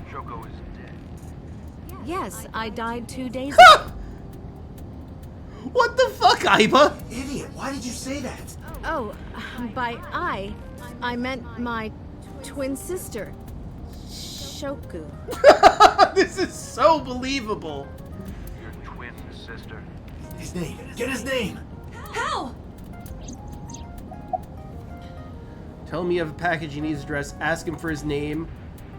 Shoko is dead. Yes, I died 2 days ago. What the fuck, Iba? Idiot, why did you say that? Oh, by I meant my twin sister, Shoku. This is so believable. Your twin sister. His name. Get his name. How? Tell him you have a package he needs addressed. Ask him for his name.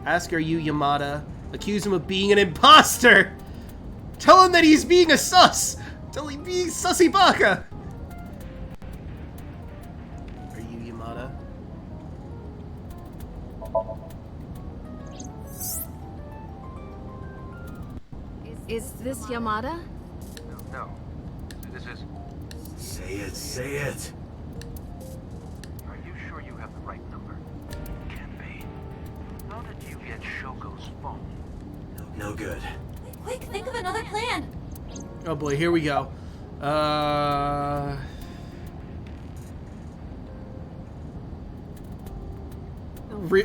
Ask, are you Yamada? Accuse him of being an imposter. Tell him that he's being a sus. Tell him being sussy baka. Are you Yamada? Is this Yamada? No. This is... Say it, say it. Are you sure you have the right number? Can be. How did you get Shoko's phone? No good. Quick, think of another plan. Oh boy, here we go.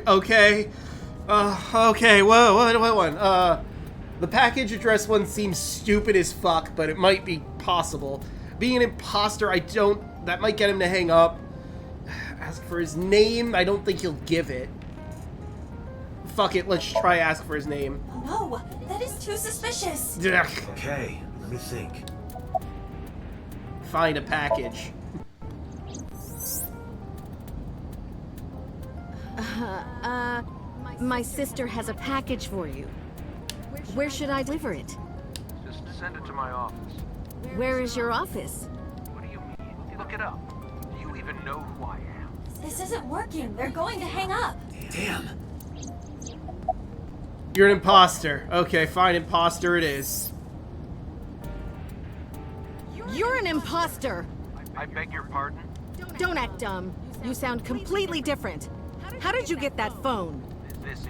Okay. Okay, whoa, what one? The package address one seems stupid as fuck, but it might be possible. Being an imposter, that might get him to hang up. Ask for his name, I don't think he'll give it. Fuck it, let's try ask for his name. No, that is too suspicious. Ugh. Okay, let me think. Find a package. My sister has a package for you. Where should I deliver it? Just send it to my office. Where is your office? What do you mean? Look it up. Do you even know who I am? This isn't working. They're going to hang up. Damn. You're an imposter. Okay, fine, imposter it is. You're an imposter! I beg your pardon? Don't act dumb. You sound completely different. How did you get that phone? This is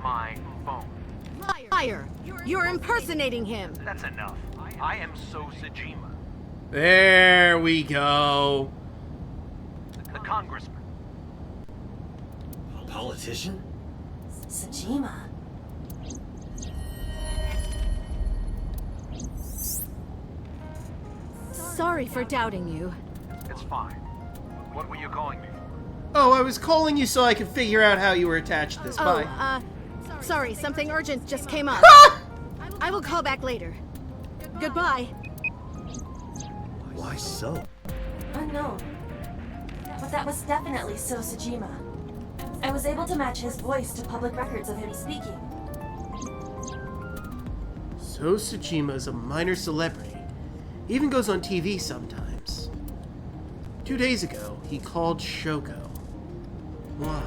my phone. Liar! You're impersonating him! That's enough. I am So Sajima, There we go. the congressman. Politician? Sajima. Sorry for doubting you. It's fine. What were you calling me for? Oh, I was calling you so I could figure out how you were attached to this. Bye. Sorry, something urgent just came up. I will call back later. Goodbye. Why so? Unknown. But that was definitely So Sajima. I was able to match his voice to public records of him speaking. So Tsushima is a minor celebrity. He even goes on TV sometimes. 2 days ago, he called Shoko. Why?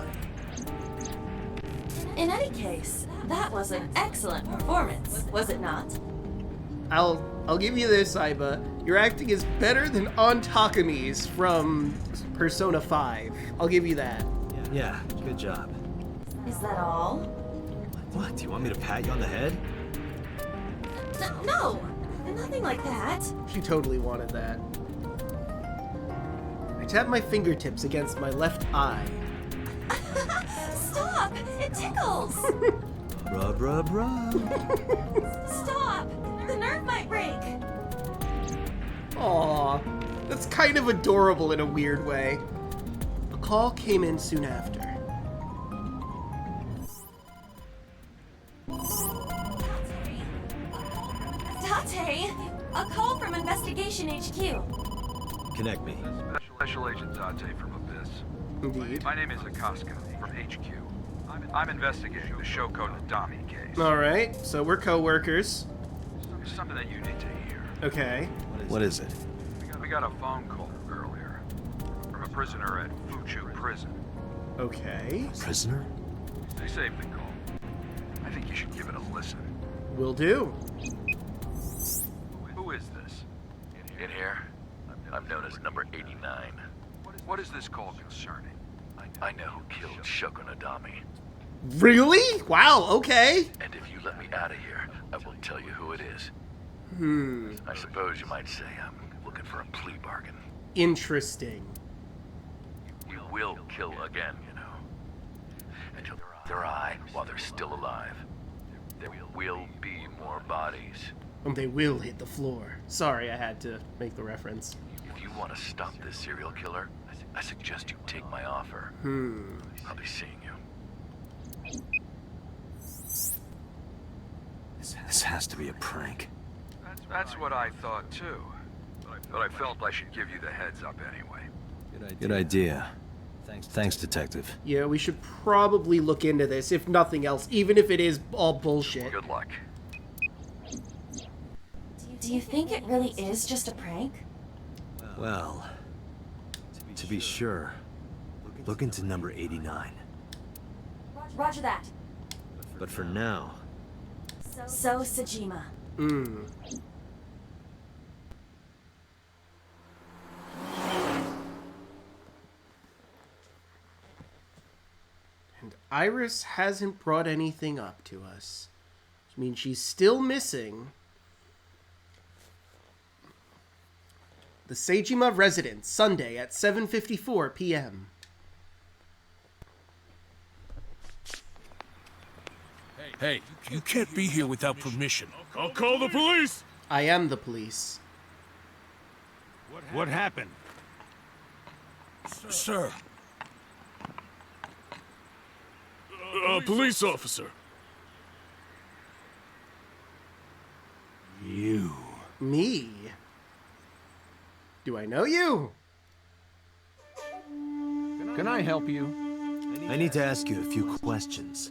In any case, that was an excellent performance, was it not? I'll give you this, Iba. Your acting is better than Antakami's from Persona 5. I'll give you that. Yeah, good job. Is that all? What, do you want me to pat you on the head? No! Nothing like that. She totally wanted that. I tap my fingertips against my left eye. Stop! It tickles! Rub, rub, rub. Stop! The nerve might break! Aw, that's kind of adorable in a weird way. A call came in soon after. Tate! A call from Investigation HQ. Connect me. Special Agent Tate from Abyss. Indeed. My name is Akaska from HQ. I'm investigating the Shoko Nadami case. Alright, so we're co-workers. There's something that you need to hear. Okay. What is it? We got a phone call earlier from a prisoner at Fuchu Prison. Okay. Prisoner? They saved the call. I think you should give it a listen. Will do. Who is this? In here, I'm known as number 89. What is this call concerning? I know who killed Shoko Nadami. Really? Wow, okay. And if you let me out of here, I will tell you who it is. I suppose you might say I'm looking for a plea bargain. Interesting. You will kill again, you know. And you'll their eye while they're still alive. There will be more bodies. And they will hit the floor. Sorry, I had to make the reference. If you want to stop this serial killer, I suggest you take my offer. I'll be seeing you. This has to be a prank. That's what I thought too. But I felt I should give you the heads up anyway. Good idea. Thanks, Detective. Yeah, we should probably look into this, if nothing else, even if it is all bullshit. Good luck. Do you think it really is just a prank? Well, to be sure, look into number 89. Roger that. But for now... So, Sajima. And Iris hasn't brought anything up to us. Which means she's still missing the Sejima residence, Sunday at 7:54 p.m. Hey, you can't be here without permission. I'll call the police! I am the police. What happened? Sir. A police officer. You. Me? Do I know you? Can I help you? I need to ask you a few questions.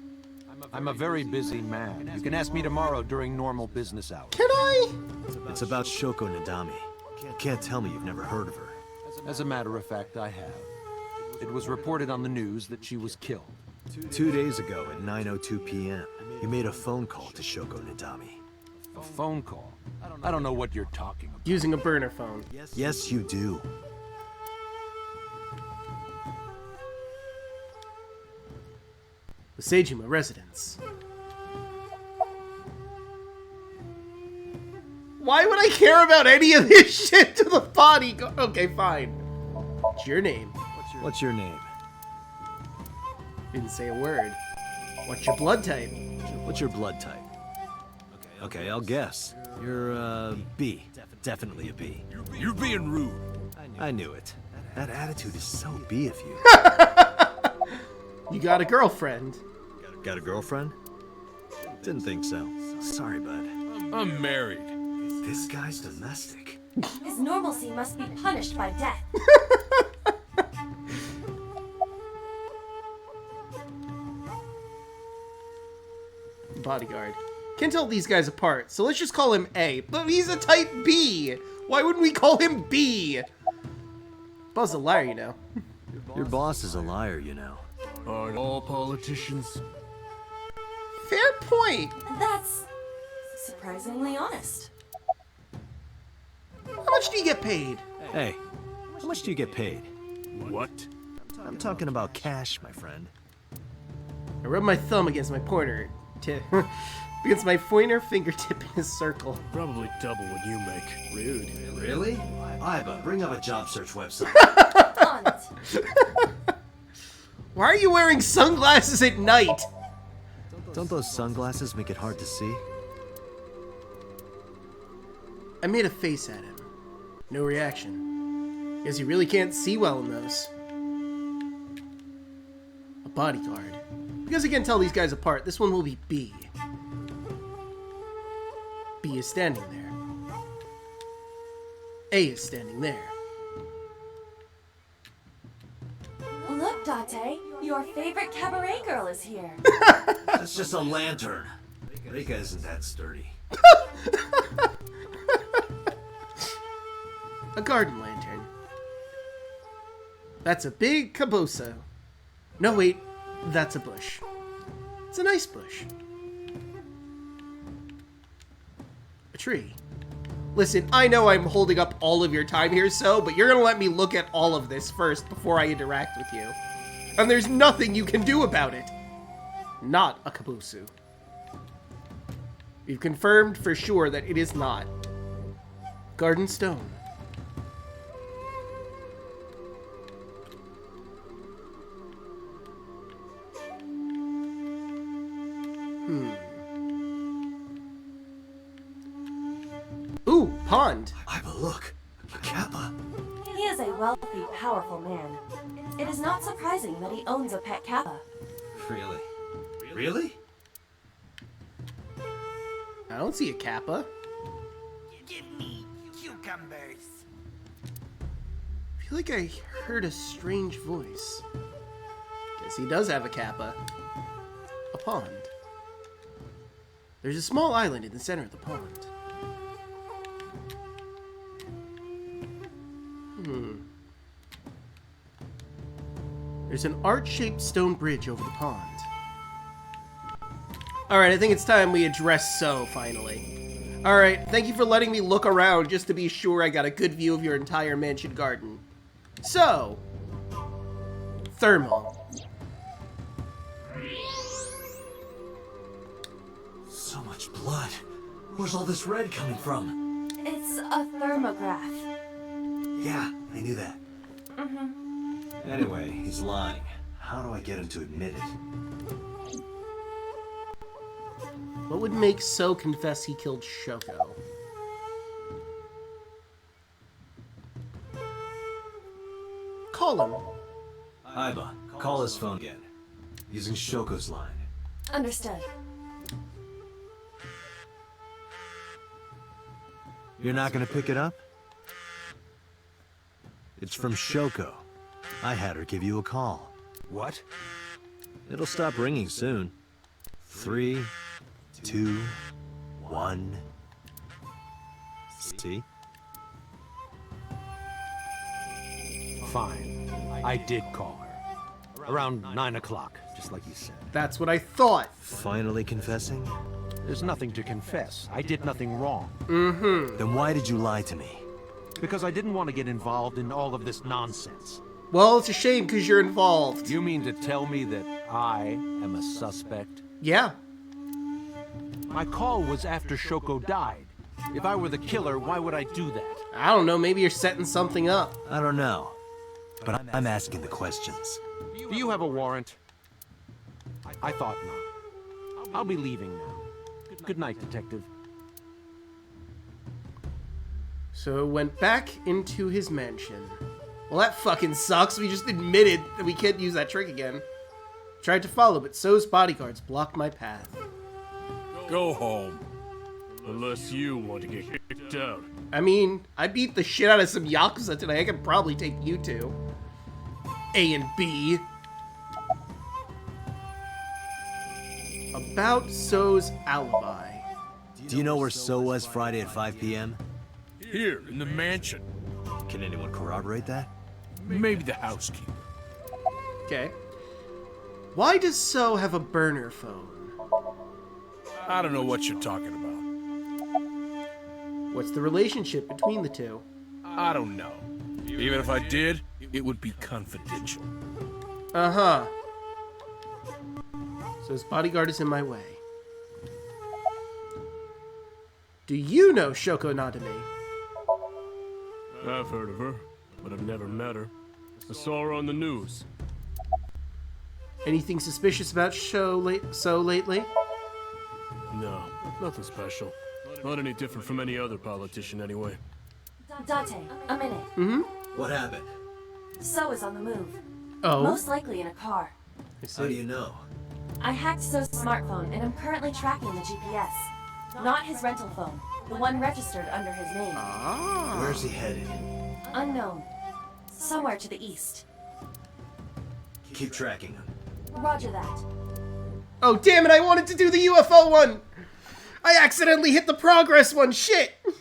I'm a very busy man. You can ask me tomorrow during normal business hours. Can I? It's about Shoko Nadami. You can't tell me you've never heard of her. As a matter of fact, I have. It was reported on the news that she was killed. 2 days ago at 9:02 p.m., you made a phone call to Shoko Nadami. A phone call? I don't know what you're talking about. Using a burner phone. Yes, you do. The Sejima residence. Why would I care about any of this shit to the body? Okay, fine. What's your name? What's your name? Didn't say a word. What's your blood type? What's your blood type? Okay, I'll guess. You're, B. Definitely a B. You're being rude. I knew it. That attitude is so B of you. You got a girlfriend. Got a girlfriend? Didn't think so. Sorry, bud. I'm married. This guy's domestic. His normalcy must be punished by death. Bodyguard. Can't tell these guys apart, so let's just call him A. But he's a type B! Why wouldn't we call him B? Buzz a liar, you know. Your boss is a liar, you know. Aren't all politicians? Fair point. That's surprisingly honest. How much do you get paid? Hey, how much do you get paid? What? I'm talking about cash, my friend. I rub my thumb against my pointer to Because my pointer fingertip in a circle. Probably double what you make. Rude. Really? Iba, bring up a job search website. Why are you wearing sunglasses at night? Don't those sunglasses make it hard to see? I made a face at him. No reaction. Guess you really can't see well in those. A bodyguard. Because I can tell these guys apart, this one will be B. B is standing there. A is standing there. Look, Date, your favorite cabaret girl is here. That's just a lantern. Rika isn't that sturdy. A garden lantern. That's a big caboose. No, wait. That's a bush. It's a nice bush. A tree. Listen, I know I'm holding up all of your time here, but you're gonna let me look at all of this first before I interact with you. And there's nothing you can do about it. Not a caboose. We've confirmed for sure that it is not. Garden stone. Ooh, pond. Iba, look. A kappa. He is a wealthy, powerful man. It is not surprising that he owns a pet kappa. Really? Really? I don't see a kappa. Give me cucumbers. I feel like I heard a strange voice. Guess he does have a kappa. A pond. There's a small island in the center of the pond. There's an arch-shaped stone bridge over the pond. Alright, I think it's time we address So, finally. Alright, thank you for letting me look around just to be sure I got a good view of your entire mansion garden. So, thermal. So much blood. Where's all this red coming from? It's a thermograph. Yeah, I knew that. Anyway, he's lying. How do I get him to admit it? What would make So confess he killed Shoko? Call him. Iba, call his phone again. Using Shoko's line. Understood. You're not gonna pick it up? It's from Shoko. I had her give you a call. What? It'll stop ringing soon. 3, 2, 1. See? Fine. I did call her. Around 9 o'clock, just like you said. That's what I thought. Finally confessing? There's nothing to confess. I did nothing wrong. Then why did you lie to me? Because I didn't want to get involved in all of this nonsense. Well, it's a shame because you're involved. You mean to tell me that I am a suspect? Yeah. My call was after Shoko died. If I were the killer, why would I do that? I don't know, maybe you're setting something up. I don't know. But I'm asking the questions. Do you have a warrant? I thought not. I'll be leaving now. Good night, Detective. So went back into his mansion. Well, that fucking sucks. We just admitted that we can't use that trick again. Tried to follow, but So's bodyguards blocked my path. Go home. Unless you want to get kicked out. I mean, I beat the shit out of some Yakuza today. I could probably take you two. A and B. About So's alibi. Do you know where So was Friday at 5 p.m.? Here, in the mansion. Can anyone corroborate that? Maybe the housekeeper. Okay. Why does So have a burner phone? I don't know what you're talking about. What's the relationship between the two? I don't know. Even if I did, it would be confidential. Uh-huh. So his bodyguard is in my way. Do you know Shoko Nadami? I've heard of her, but I've never met her. I saw her on the news. Anything suspicious about So lately? No, nothing special. Not any different from any other politician, anyway. Date, a minute. Mm-hmm. What happened? So is on the move. Oh. Most likely in a car. How do you know? I hacked So's smartphone and I'm currently tracking the GPS. Not his rental phone, the one registered under his name. Ah. Where's he headed? Unknown. Somewhere to the east. Keep tracking him. Roger that. Oh, damn it, I wanted to do the UFO one! I accidentally hit the progress one, shit! I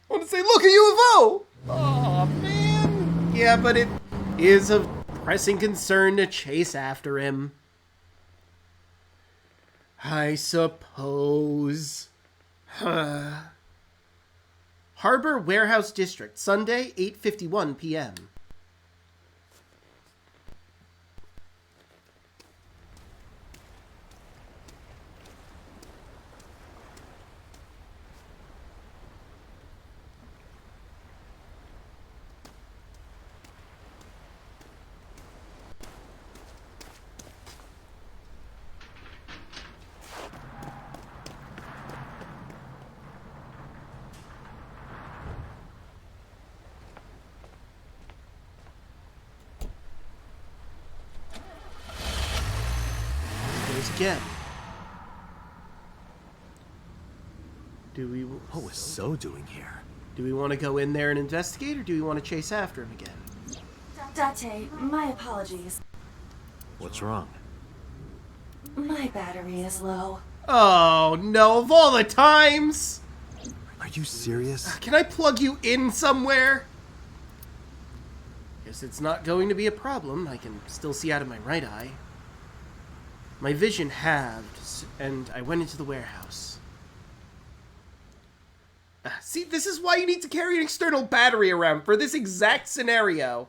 want to say, look, a UFO! Oh, man! Yeah, but it is a pressing concern to chase after him. I suppose. Harbor Warehouse District, Sunday, 8:51 p.m. Again. Do we... What was So doing here? Do we want to go in there and investigate, or do we want to chase after him again? Date, my apologies. What's wrong? My battery is low. Oh, no, of all the times! Are you serious? Can I plug you in somewhere? Guess it's not going to be a problem. I can still see out of my right eye. My vision halved, and I went into the warehouse. See, this is why you need to carry an external battery around for this exact scenario.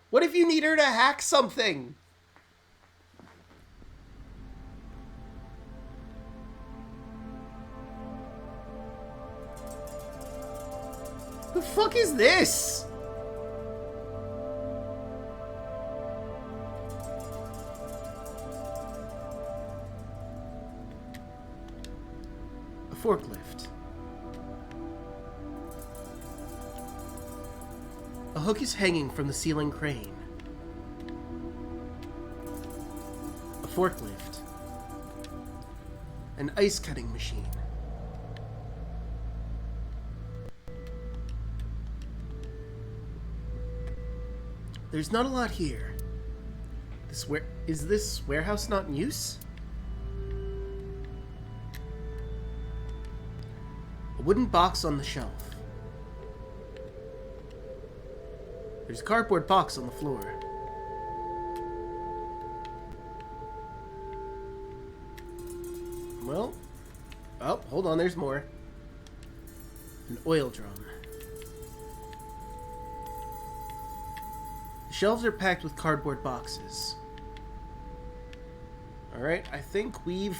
What if you need her to hack something? The fuck is this? A forklift. A hook is hanging from the ceiling crane. A forklift. An ice cutting machine. There's not a lot here. Is this warehouse not in use? A wooden box on the shelf. There's a cardboard box on the floor. Well, oh, hold on, there's more. An oil drum. The shelves are packed with cardboard boxes. Alright, I think we've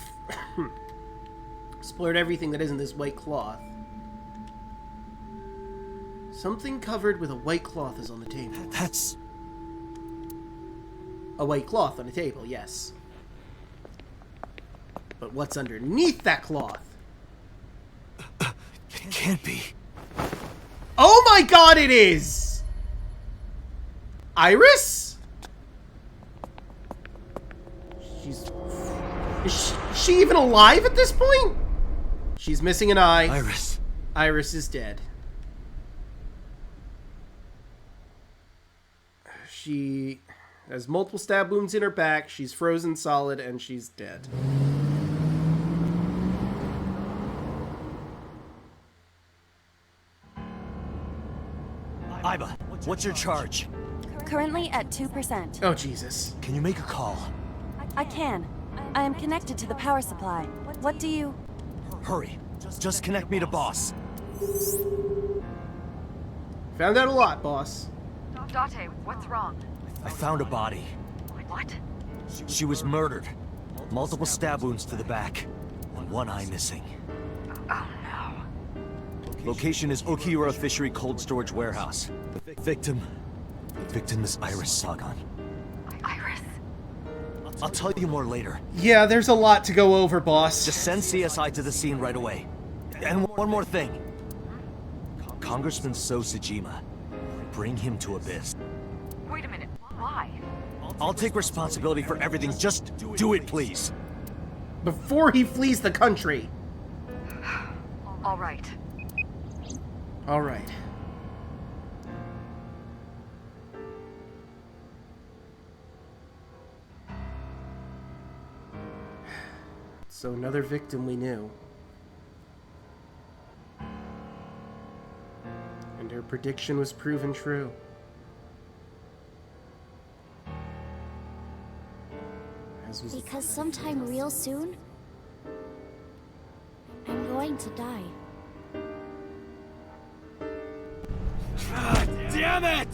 explored everything that isn't this white cloth. Something covered with a white cloth is on the table. That's... A white cloth on a table, yes. But what's underneath that cloth? It can't be. Oh my god, it is! Iris? Is she even alive at this point? She's missing an eye. Iris. Iris is dead. She has multiple stab wounds in her back, she's frozen solid, and she's dead. Iba, what's your charge? Currently at 2%. Oh, Jesus. Can you make a call? I can. I am connected to the power supply. What do you... Hurry. Just connect me to boss. Found out a lot, boss. Date, what's wrong? I found a body. What? She was murdered. Multiple stab wounds to the back. one eye missing. Oh no. Location is Okiura Fishery Cold Storage Warehouse. Victim is Iris Sagan. Iris. I'll tell you more later. Yeah, there's a lot to go over, boss. Just send CSI to the scene right away. And one more thing. Congressman So Sejima. Bring him to Abyss. Wait a minute. Why? I'll take responsibility for everything. Just do it, please. Before he flees the country. All right. All right. So another victim we knew. And her prediction was proven true. Because sometime real soon, I'm going to die. God damn it!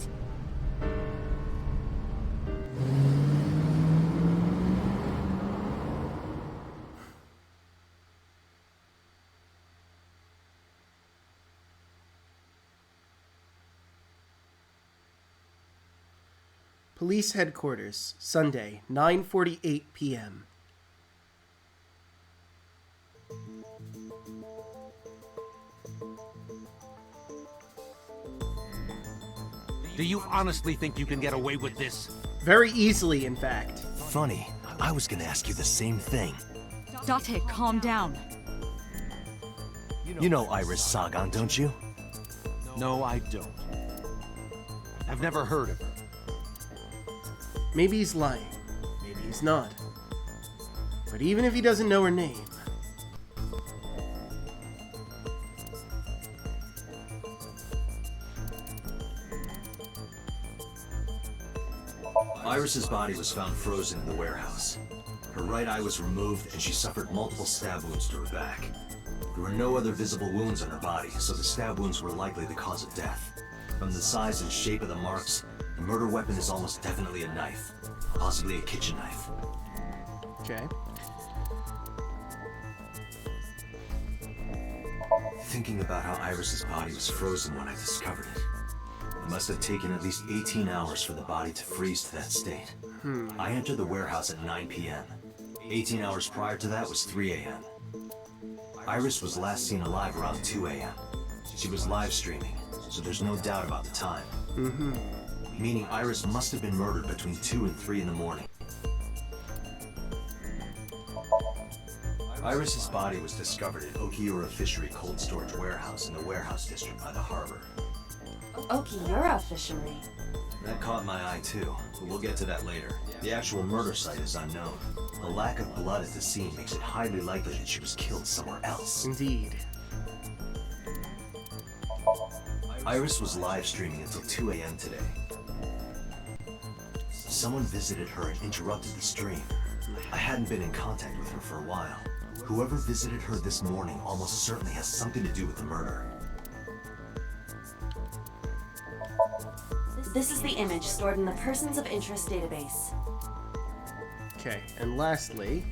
Police headquarters, Sunday, 9:48 p.m. Do you honestly think you can get away with this? Very easily, in fact. Funny, I was gonna ask you the same thing. Date, calm down. You know Iris Sagan, don't you? No, I don't. I've never heard of her. Maybe he's lying. Maybe he's not. But even if he doesn't know her name... Iris's body was found frozen in the warehouse. Her right eye was removed and she suffered multiple stab wounds to her back. There were no other visible wounds on her body, so the stab wounds were likely the cause of death. From the size and shape of the marks, the murder weapon is almost definitely a knife. Possibly a kitchen knife. Okay. Thinking about how Iris's body was frozen when I discovered it. It must have taken at least 18 hours for the body to freeze to that state. I entered the warehouse at 9 p.m. 18 hours prior to that was 3 a.m. Iris was last seen alive around 2 a.m. She was live streaming, so there's no doubt about the time. Meaning Iris must have been murdered between 2 and 3 in the morning. Iris's body was discovered at Okiura Fishery Cold Storage Warehouse in the warehouse district by the harbor. Okiura Fishery? That caught my eye too, but we'll get to that later. The actual murder site is unknown. The lack of blood at the scene makes it highly likely that she was killed somewhere else. Indeed. Iris was live streaming until 2 a.m. today. Someone visited her and interrupted the stream. I hadn't been in contact with her for a while. Whoever visited her this morning almost certainly has something to do with the murder. This is the image stored in the Persons of Interest database. Okay, and lastly...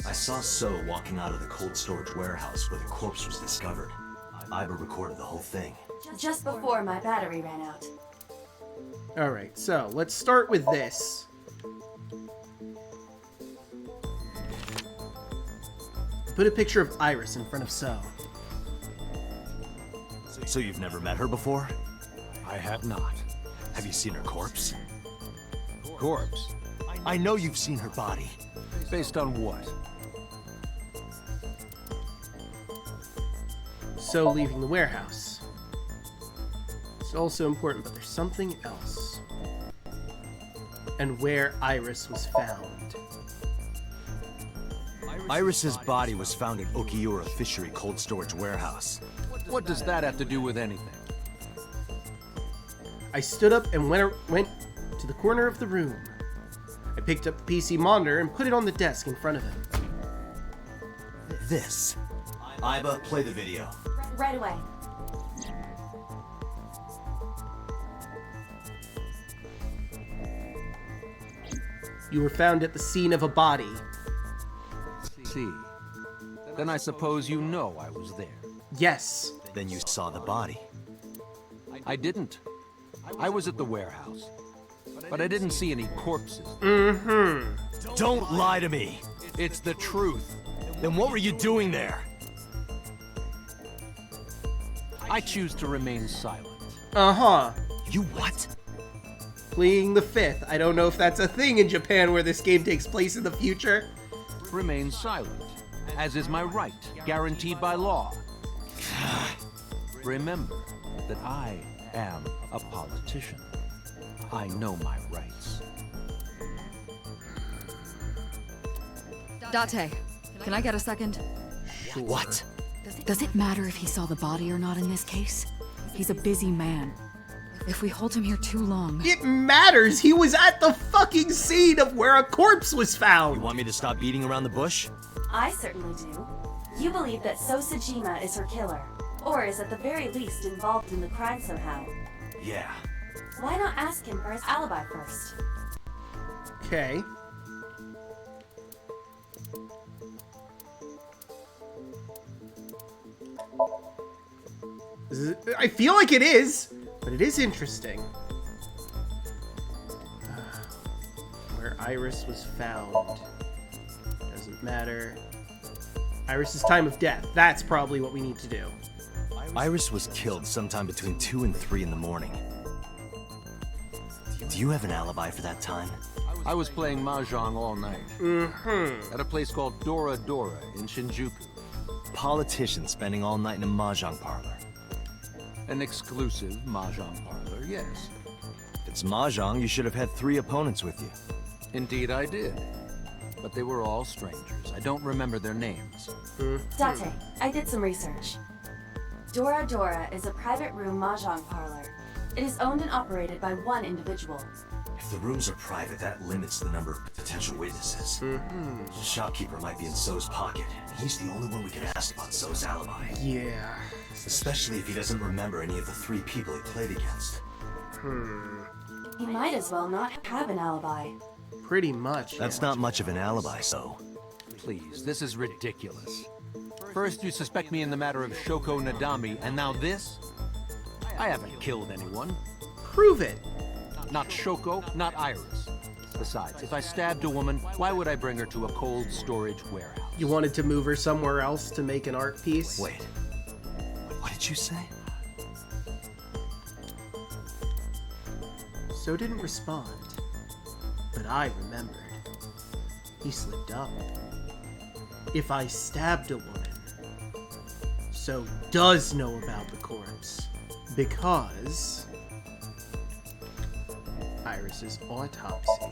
I saw So walking out of the cold storage warehouse where the corpse was discovered. Iba recorded the whole thing. Just before my battery ran out. Alright, so let's start with this. Put a picture of Iris in front of So. So you've never met her before? I have not. Have you seen her corpse? Corpse? I know you've seen her body. Based on what? So leaving the warehouse. It's also important, but there's something else. And where Iris was found. Iris's body was found at Okiura Fishery Cold Storage Warehouse. What does that have to do with anything? I stood up and went to the corner of the room. I picked up the PC monitor and put it on the desk in front of him. This. Iba, play the video. Right away. You were found at the scene of a body. See. Then I suppose you know I was there. Yes. Then you saw the body. I didn't. I was at the warehouse. But I didn't see any corpses. Mm-hmm. Don't lie to me. It's the truth. Then what were you doing there? I choose to remain silent. Uh-huh. You what? Pleading the fifth. I don't know if that's a thing in Japan where this game takes place in the future. Remain silent, as is my right, guaranteed by law. Remember that I am a politician. I know my rights. Date, can I get a second? Sure. What? Does it matter if he saw the body or not in this case? He's a busy man. If we hold him here too long... It matters! He was at the fucking scene of where a corpse was found! You want me to stop beating around the bush? I certainly do. You believe that Sosajima is her killer, or is at the very least involved in the crime somehow. Yeah. Why not ask him for his alibi first? Okay. I feel like it is, but it is interesting. Where Iris was found. Doesn't matter. Iris's time of death. That's probably what we need to do. Iris was killed sometime between 2 and 3 in the morning. Do you have an alibi for that time? I was playing Mahjong all night. Mm-hmm. At a place called Dora Dora in Shinjuku. Politician spending all night in a Mahjong parlor. An exclusive Mahjong parlor, yes. If it's Mahjong, you should have had 3 opponents with you. Indeed I did. But they were all strangers. I don't remember their names. Date, I did some research. Dora Dora is a private room Mahjong parlor. It is owned and operated by one individual. If the rooms are private, that limits the number of potential witnesses. The shopkeeper might be in So's pocket. He's the only one we can ask about So's alibi. Yeah. Especially if he doesn't remember any of the 3 people he played against. He might as well not have an alibi. Pretty much. That's not much of an alibi, So. Please, this is ridiculous. First you suspect me in the matter of Shoko Nadami, and now this? I haven't killed anyone. Prove it. Not Shoko, not Iris. Besides, if I stabbed a woman, why would I bring her to a cold storage warehouse? You wanted to move her somewhere else to make an art piece? Wait. What did you say? So didn't respond. But I remembered. He slipped up. If I stabbed a woman, So does know about the corpse. Because Iris's autopsy.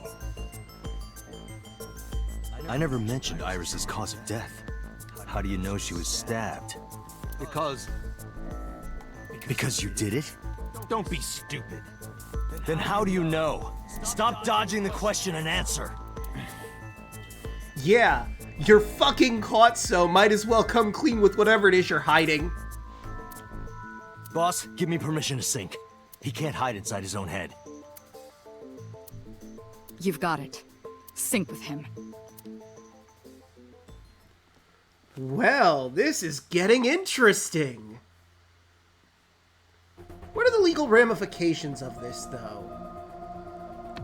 I never mentioned Iris's cause of death. How do you know she was stabbed? Because you did it? Don't be stupid. Then how do you know? Stop dodging the question and answer. Yeah, you're fucking caught, so might as well come clean with whatever it is you're hiding. Boss, give me permission to sink. He can't hide inside his own head. You've got it. Sync with him. Well, this is getting interesting. What are the legal ramifications of this, though?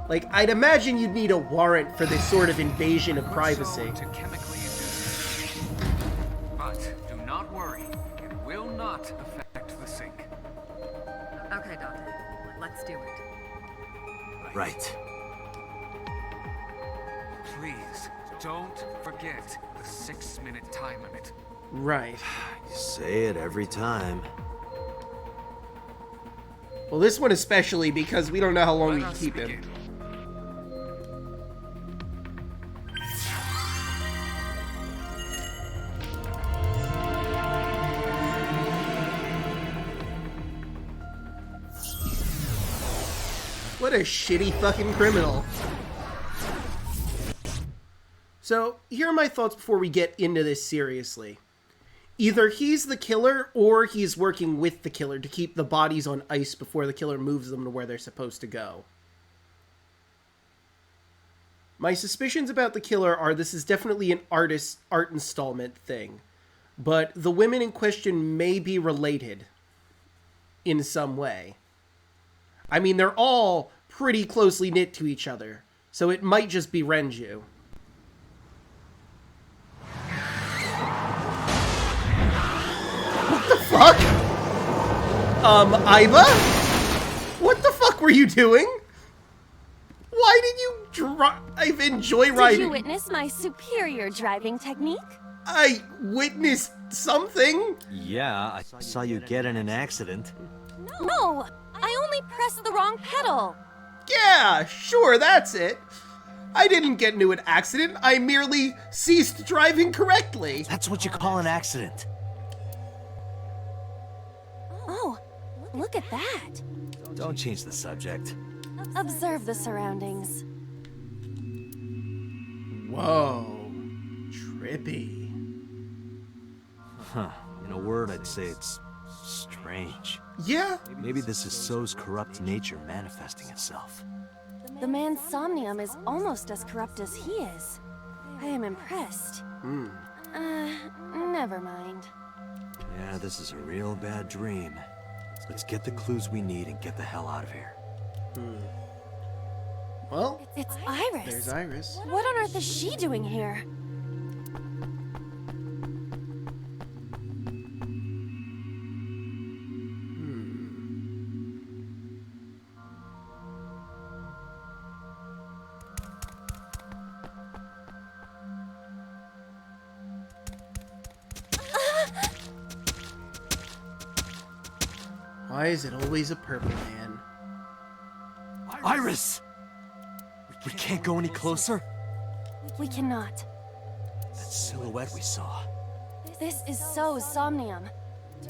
Like, I'd imagine you'd need a warrant for this sort of invasion of privacy. But do not worry, it will not affect the sink. Okay, Dante. Let's do it. Right. Please, don't forget the 6-minute time limit. Right. You say it every time. Well, this one especially, because we don't know how long we can keep him. What a shitty fucking criminal. So, here are my thoughts before we get into this seriously. Either he's the killer, or he's working with the killer to keep the bodies on ice before the killer moves them to where they're supposed to go. My suspicions about the killer are this is definitely an art installment thing. but the women in question may be related in some way. I mean, they're all pretty closely knit to each other, so it might just be Renju. What the fuck? Aiba? What the fuck were you doing? Why did you enjoy riding? Did you witness my superior driving technique? I witnessed something. Yeah, I saw you get in an accident. No, I only pressed the wrong pedal. Yeah, sure, that's it. I didn't get into an accident. I merely ceased driving correctly. That's what you call an accident. Oh, look at that. Don't change the subject. Observe the surroundings. Whoa, trippy. Huh. In a word, I'd say it's strange. Yeah? Maybe this is So's corrupt nature manifesting itself. The man's Somnium is almost as corrupt as he is. I am impressed. Never mind. Yeah, this is a real bad dream. Let's get the clues we need and get the hell out of here. Well, it's Iris. There's Iris. What on earth is she doing here? Why is it always a purple man? Iris! We can't go any closer? We cannot. That silhouette we saw. This is So's Somnium.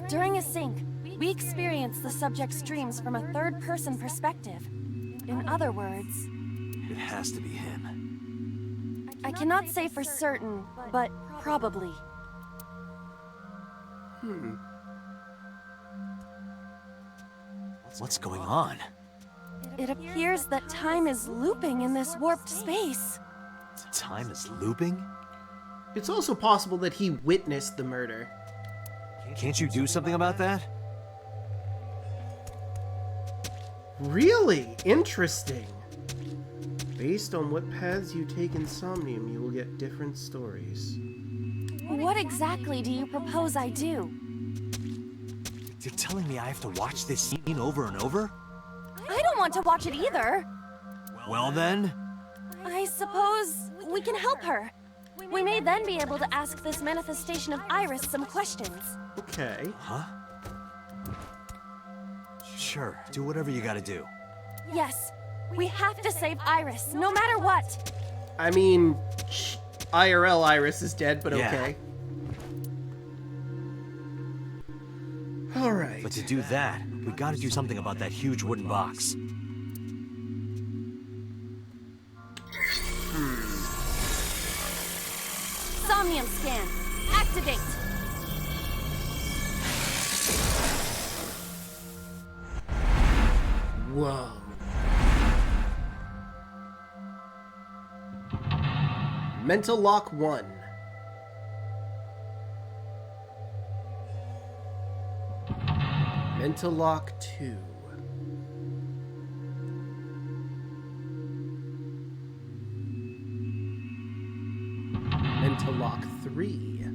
During a sync, we experience the subject's dreams from a third-person perspective. In other words... It has to be him. I cannot say for certain, but probably. What's going on? It appears that time is looping in this warped space. Time is looping? It's also possible that he witnessed the murder. Can't you do something about that? Really interesting. Based on what paths you take in Somnium, you will get different stories. What exactly do you propose I do? You're telling me I have to watch this scene over and over? I don't want to watch it either. Well then? I suppose we can help her. We may then be able to ask this manifestation of Iris some questions. Okay. Huh? Sure, do whatever you gotta do. Yes, we have to save Iris, no matter what. I mean, IRL Iris is dead, but okay. Alright. But to do that, we gotta do something about that huge wooden box. Somnium scan. Activate. Whoa. Mental Lock 1. Mental Lock 2. Mental Lock 3.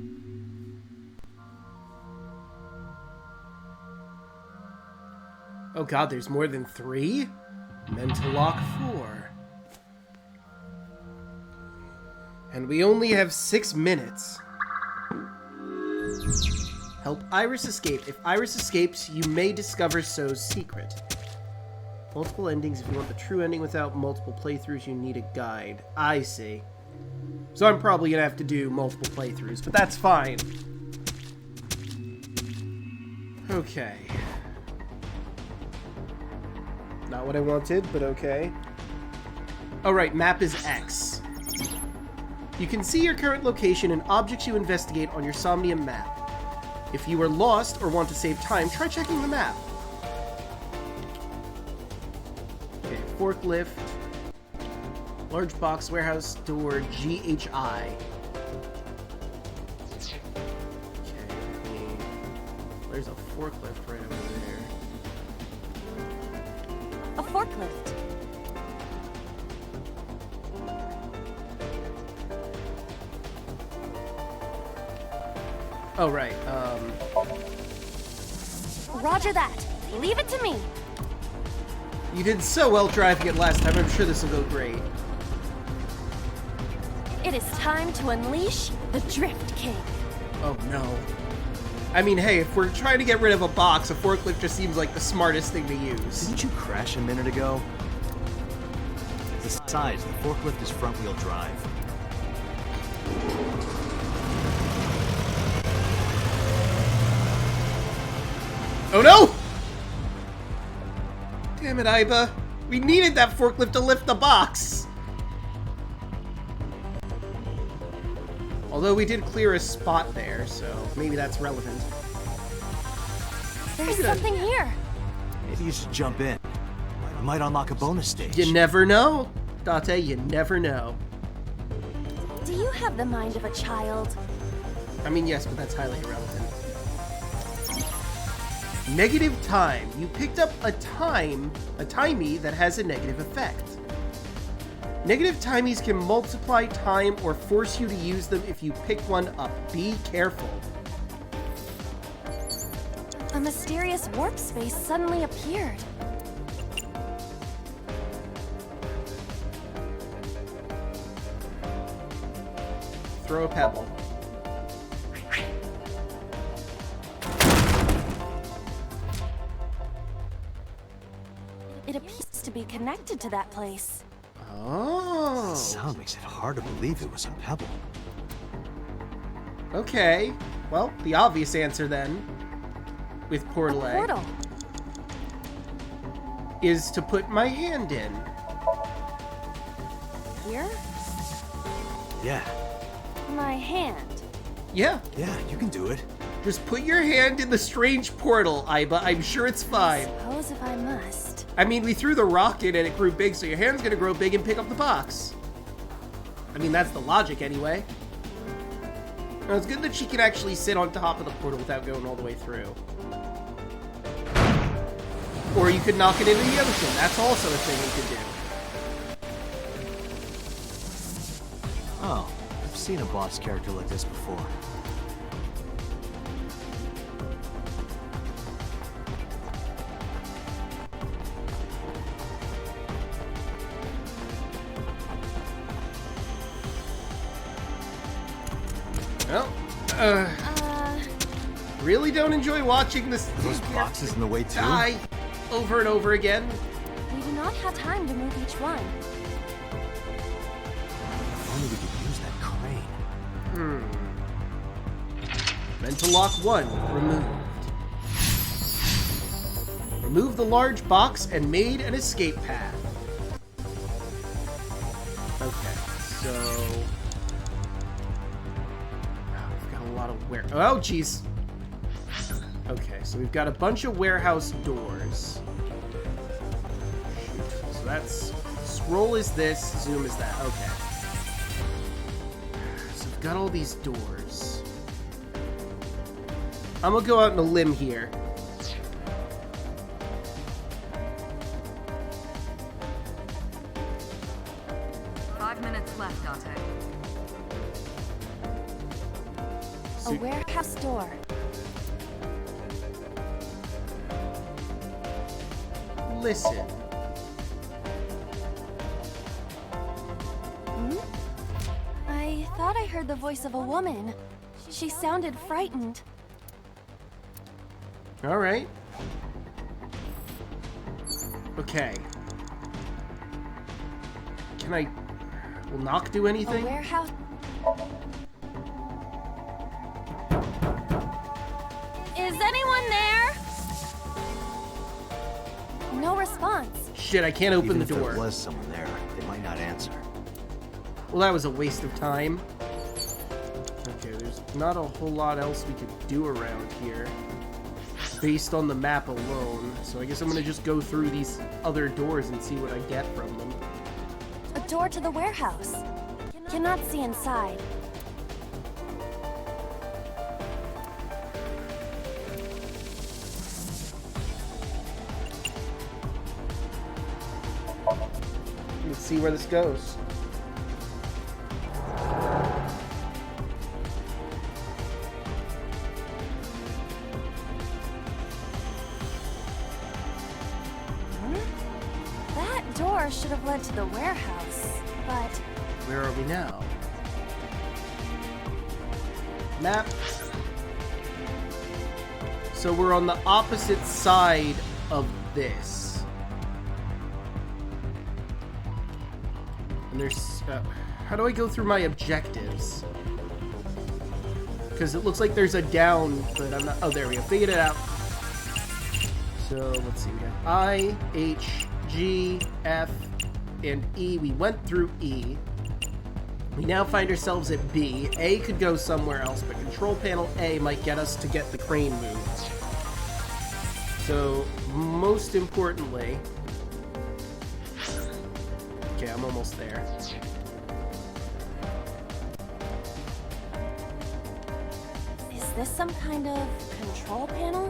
Oh god, there's more than 3? Mental Lock 4. And we only have 6 minutes. Help Iris escape. If Iris escapes, you may discover So's secret. Multiple endings. If you want the true ending without multiple playthroughs, you need a guide. I see. So I'm probably gonna have to do multiple playthroughs, but that's fine. Okay. Not what I wanted, but okay. Alright, map is X. You can see your current location and objects you investigate on your Somnium map. If you are lost or want to save time, try checking the map. Okay, forklift. Large box, warehouse, door, GHI. Okay. There's a forklift right over there. A forklift. Oh, right. Roger that. Leave it to me. You did so well driving it last time. I'm sure this will go great. It is time to unleash the Drift King. Oh, no. I mean, hey, if we're trying to get rid of a box, a forklift just seems like the smartest thing to use. Didn't you crash a minute ago? Besides, the forklift is front-wheel drive. Oh no! Damn it, Iba. We needed that forklift to lift the box. Although we did clear a spot there, so maybe that's relevant. There's something here. Maybe you should jump in. You might unlock a bonus stage. You never know, Date, you never know. Do you have the mind of a child? I mean, yes, but that's highly irrelevant. Negative time. You picked up a timey that has a negative effect. Negative timies can multiply time or force you to use them if you pick one up. Be careful. A mysterious warp space suddenly appeared. Throw a pebble. It appears to be connected to that place. Oh. The sound makes it hard to believe it was a pebble. Okay. Well, the obvious answer then, with Portal A, Portal. is to put my hand in. Here? Yeah. My hand. Yeah. Yeah, you can do it. Just put your hand in the strange portal, Iba. I'm sure it's fine. Suppose if I must. I mean, we threw the rock in and it grew big, so your hand's gonna grow big and pick up the box. I mean, that's the logic anyway. Now, it's good that she can actually sit on top of the portal without going all the way through. Or you could knock it into the ocean. That's also a thing you could do. Oh, I've seen a boss character like this before. Well, really don't enjoy watching this. Those boxes in the way too? Die over and over again. We do not have time to move each one. If only we could use that crane. Mental lock 1 removed. Remove the large box and made an escape path. Okay, so we've got a lot of oh jeez. Okay, so we've got a bunch of warehouse doors. Shoot. So that's scroll is this, zoom is that. Okay. So we've got all these doors. I'm gonna go out on a limb here. A warehouse door. Listen. Hmm? I thought I heard the voice of a woman. She sounded frightened. All right. Okay. Can I... Will knock do anything? A warehouse... Is anyone there? No response. Shit, I can't open Even the if door. there was someone there, they might not answer. Well, that was a waste of time. Okay, there's not a whole lot else we could do around here based on the map alone. So I guess I'm gonna just go through these other doors and see what I get from them. A door to the warehouse. Cannot see inside. see where this goes. That door should have led to the warehouse, but... Where are we now? Map. So we're on the opposite side of this. And there's... how do I go through my objectives? Because it looks like there's a down, but I'm not... Oh, there we go. Figured it out. So, let's see. We got I, H, G, F, and E. We went through E. We now find ourselves at B. A could go somewhere else, but control panel A might get us to get the crane moved. So, most importantly... Okay, I'm almost there. Is this some kind of control panel?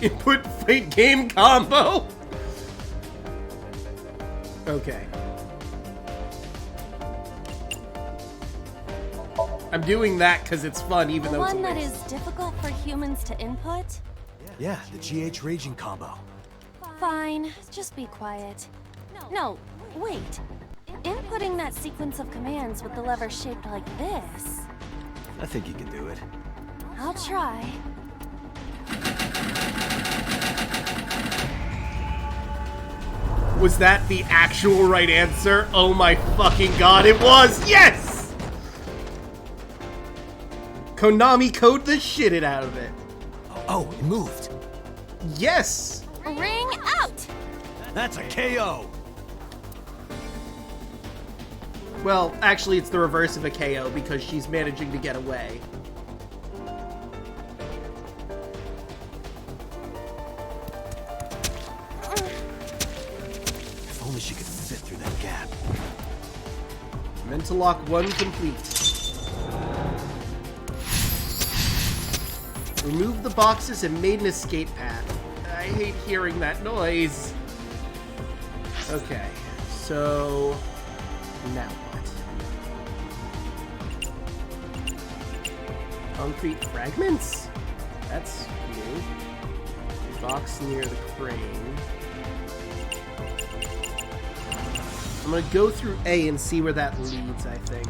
Input fight game combo! Okay. I'm doing that because it's fun, even though it's a The one that waste. is difficult for humans to input? Yeah, the GH raging combo. Fine, just be quiet. No, wait. Inputting that sequence of commands with the lever shaped like this. I think you can do it. I'll try. Was that the actual right answer? Oh my fucking god, it was! Yes! Konami coded the shit out of it. Oh, it moved. Yes! Ring out! That's a KO! Well, actually, it's the reverse of a KO because she's managing to get away. If only she could fit through that gap. Mental lock 1 complete. Remove the boxes and made an escape path. I hate hearing that noise. Okay, so... now what? Concrete fragments? That's new. Box near the crane. I'm gonna go through A and see where that leads, I think.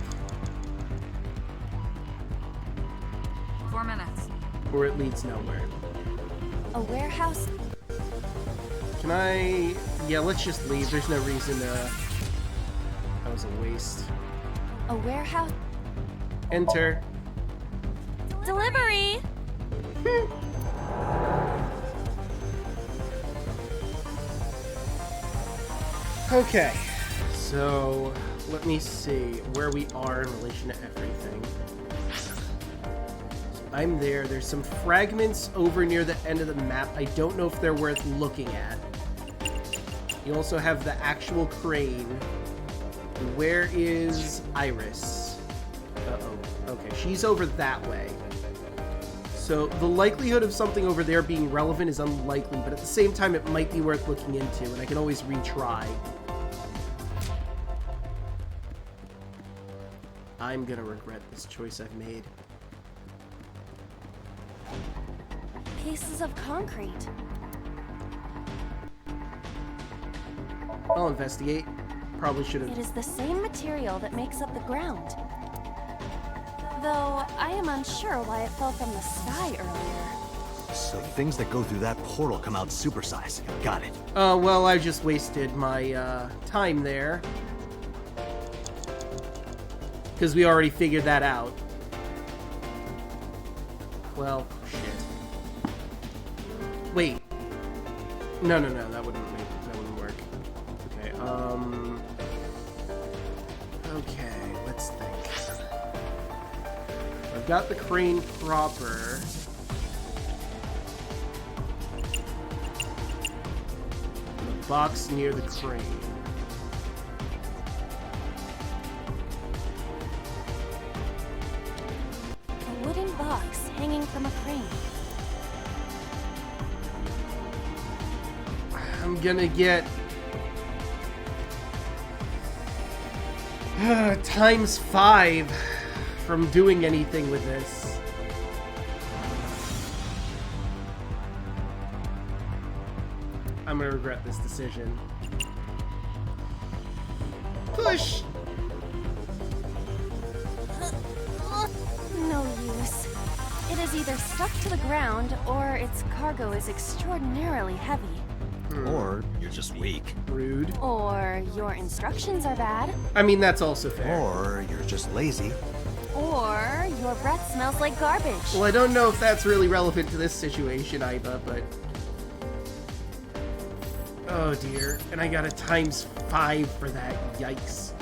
4 minutes. Or it leads nowhere. A warehouse? Can I... Yeah, let's just leave. There's no reason to... That was a waste. A warehouse? Enter. Delivery! Okay, so let me see where we are in relation to everything. I'm there. There's some fragments over near the end of the map. I don't know if they're worth looking at. You also have the actual crane. Where is Iris? Uh-oh. Okay, she's over that way. So the likelihood of something over there being relevant is unlikely, but at the same time it might be worth looking into, and I can always retry. I'm gonna regret this choice I've made. Pieces of concrete. I'll investigate. Probably should have... It is the same material that makes up the ground. Though, I am unsure why it fell from the sky earlier. So things that go through that portal come out supersized. Got it. Well, I just wasted my, time there. Because we already figured that out. Well, shit. Wait. No, that wouldn't work. Okay, okay, let's think. I've got the crane proper. The box near the crane. A wooden box hanging from a crane. I'm gonna get ×5 from doing anything with this. I'm gonna regret this decision. Push! No use. It is either stuck to the ground, or its cargo is extraordinarily heavy. Or you're just weak. Rude. Or your instructions are bad. I mean, that's also fair. Or you're just lazy. Or your breath smells like garbage. Well, I don't know if that's really relevant to this situation, Iba, but... Oh dear. And I got a ×5 for that. Yikes.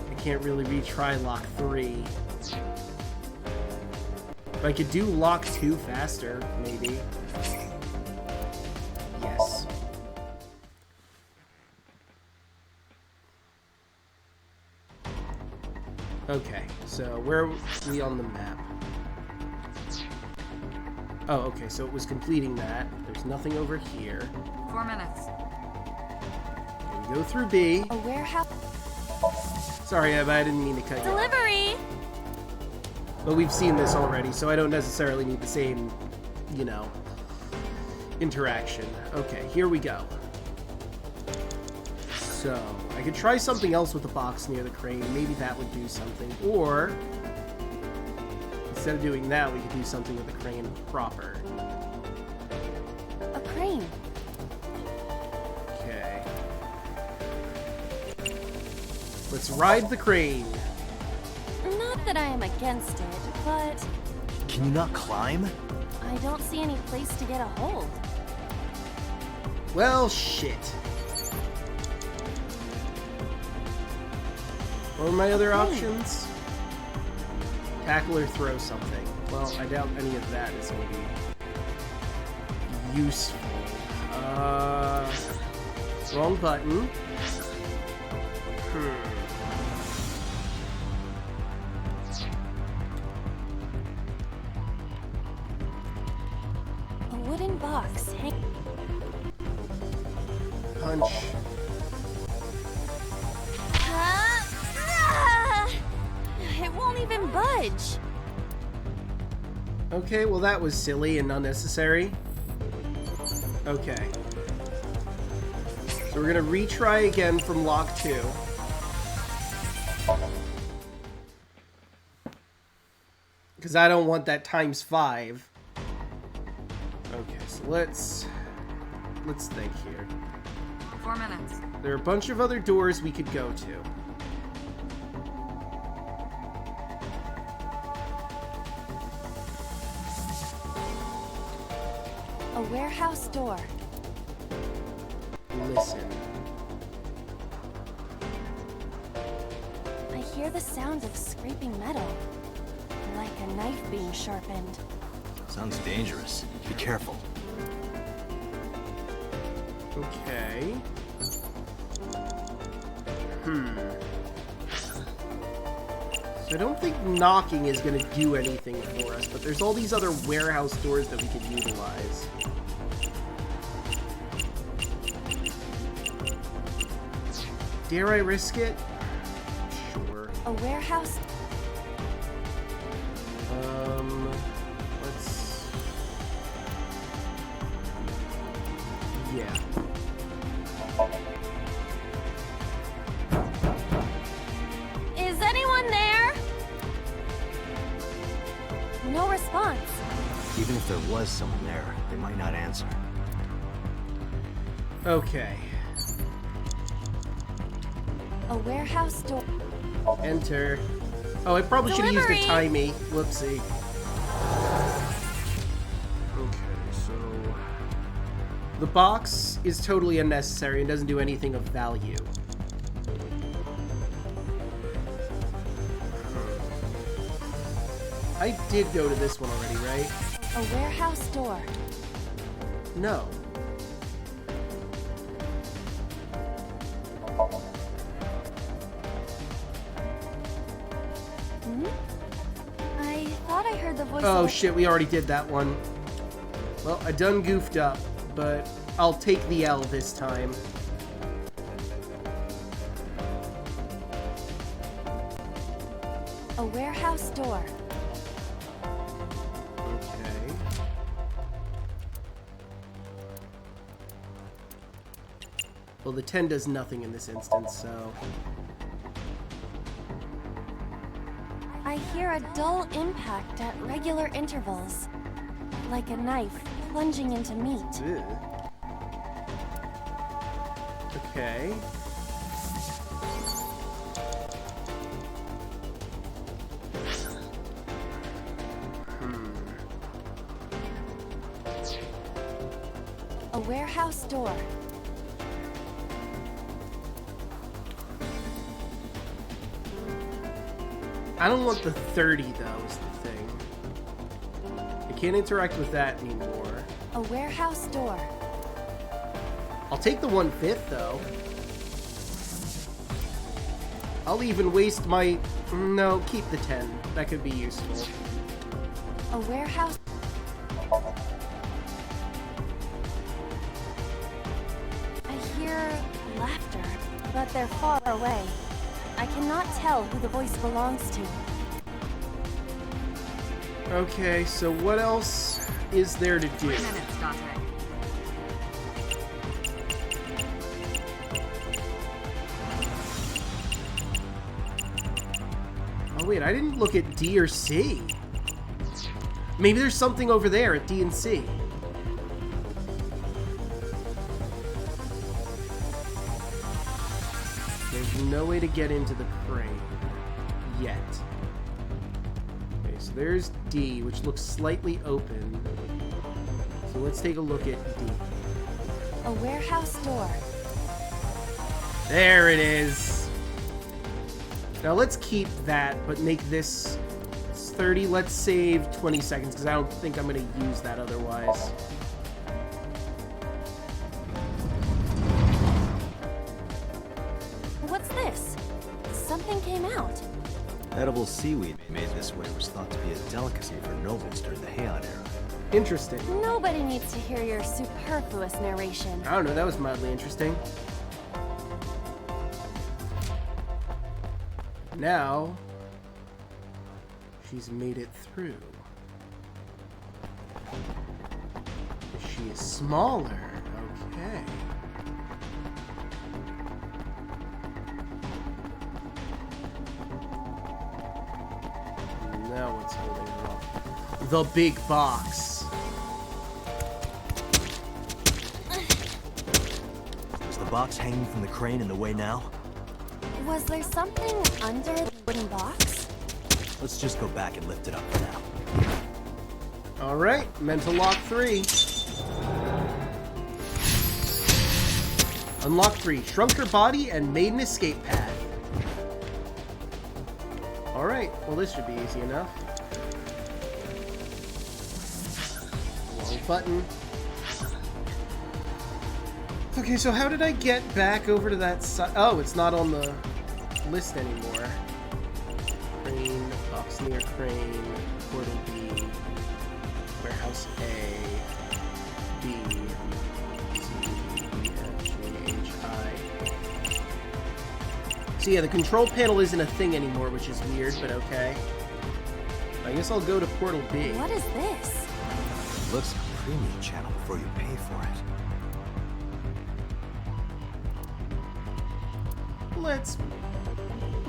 I can't really retry lock 3. But I could do lock 2 faster, maybe. Yes. Okay, so where are we on the map? Oh, okay, so it was completing that. There's nothing over here. 4 minutes. We go through B. A warehouse. Sorry, Eb, I didn't mean to cut you off. Delivery! But we've seen this already, so I don't necessarily need the same, you know, interaction. Okay, here we go. So, I could try something else with the box near the crane. Maybe that would do something. Or, instead of doing that, we could do something with the crane proper. A crane. Okay. Let's ride the crane. Not that I am against it, but Can you not climb? I don't see any place to get a hold. Well, shit. What are my other options? Tackle or throw something. Well, I doubt any of that is going to be useful. Wrong button. A wooden box. Punch. It won't even budge. Okay, well that was silly and unnecessary. Okay. So we're gonna retry again from lock 2. Because I don't want that ×5. Okay, so let's think here. 4 minutes. There are a bunch of other doors we could go to. A warehouse door. Listen. I hear the sound of scraping metal, like a knife being sharpened. Sounds dangerous. Be careful. Okay. So I don't think knocking is going to do anything for us, but there's all these other warehouse doors that we could utilize. Dare I risk it? Sure. A warehouse. Let's... Yeah. Is anyone there? No response. Even if there was someone there, they might not answer. Okay. A warehouse door. Enter. Oh, I probably should have used a timey. Whoopsie. Okay, so... The box is totally unnecessary and doesn't do anything of value. I did go to this one already, right? A warehouse door. No. I thought I I heard the voice Oh of... shit, we already did that one. Well, I done goofed up, but I'll take the L this time. A warehouse door. Okay. Well, the 10 does nothing in this instance, so... I hear a dull impact at regular intervals. Like a knife plunging into meat. Ew. Okay. A warehouse door. I don't want the 30, though, is the thing. I can't interact with that anymore. A warehouse door. I'll take the 1/5, though. I'll even waste my... No, keep the 10. That could be useful. A warehouse... I hear laughter, but they're far away. I cannot tell who the voice belongs to. Okay, so what else is there to do? 3 minutes, Dante. Oh wait, I didn't look at D or C. Maybe there's something over there at D and C. There's no way to get into the crate yet. Okay, so there's D, which looks slightly open. So let's take a look at D. A warehouse door. There it is. Now let's keep that, but make this 30. Let's save 20 seconds, because I don't think I'm going to use that otherwise. What's this? Something came out. Edible seaweed made this way was thought to be a delicacy for nobles during the Heian era. Interesting. Nobody needs to hear your superfluous narration. I don't know, that was mildly interesting. Now, she's made it through. She is smaller. Okay. Now what's holding her up? The big box. Is the box hanging from the crane in the way now? Was there something under the wooden box? Let's just go back and lift it up for now. Alright, mental lock 3. Unlock 3. Shrunk her body and made an escape pad. Alright, well this should be easy enough. Wrong button. Okay, so how did I get back over to that side? Oh, it's not on the list anymore. Crane, box near crane, portal B, warehouse A, B, C, E, F, G, H, I. So yeah, the control panel isn't a thing anymore, which is weird, but okay. I guess I'll go to portal B. What is this? It looks like a premium channel before you pay for it.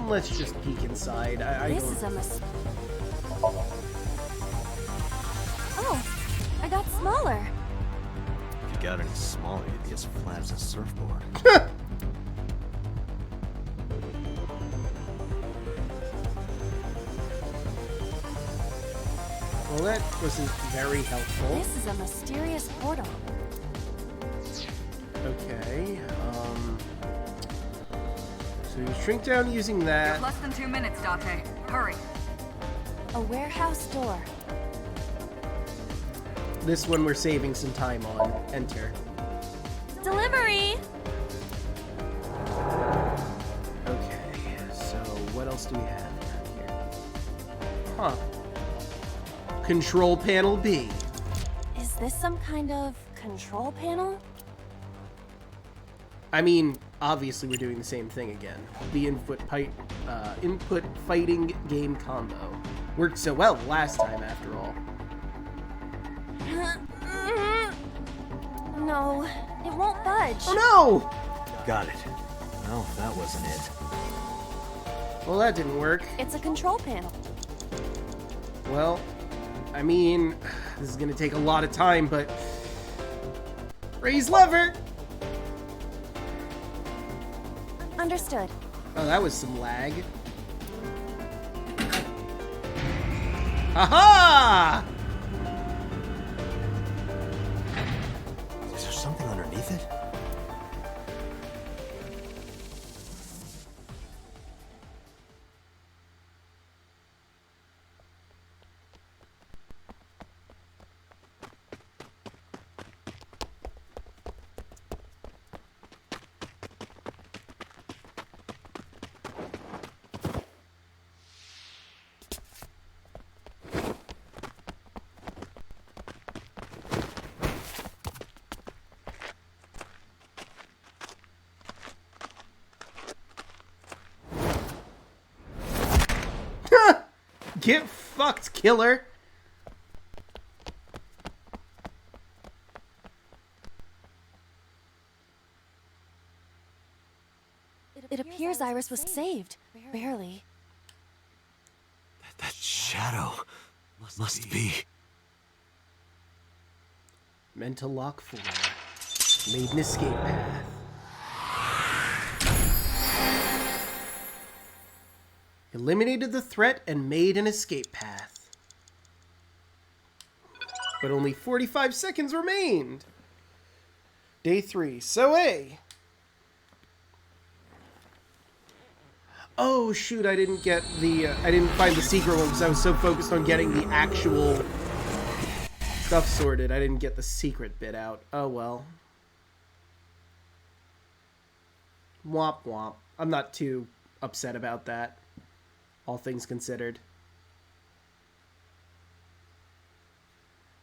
Let's just peek inside. This is a Oh, I got smaller. If you got any smaller, you'd be as flat as a surfboard. Well, that wasn't very helpful. This is a mysterious portal. Okay, so you shrink down using that. Less than 2 minutes, Dante. Hurry. A warehouse door. This one we're saving some time on. Enter. Delivery! Okay, so what else do we have here? Huh. Control panel B. Is this some kind of control panel? I mean, obviously we're doing the same thing again. The input fighting game combo. Worked so well last time, after all. No, it won't budge. Oh no! Got it. Well, that wasn't it. Well, that didn't work. It's a control panel. Well, I mean, this is gonna take a lot of time, but... Raise lever! Understood. Oh, that was some lag. Aha! Is there something underneath it? Get fucked, killer! It appears Iris was saved. Barely. That shadow must be... Mental lock 4. Made an escape path. Eliminated the threat and made an escape path. But only 45 seconds remained. Day 3. So A. Oh shoot, I didn't get the I didn't find the secret one because I was so focused on getting the actual stuff sorted. I didn't get the secret bit out. Oh well. Womp womp. I'm not too upset about that, all things considered.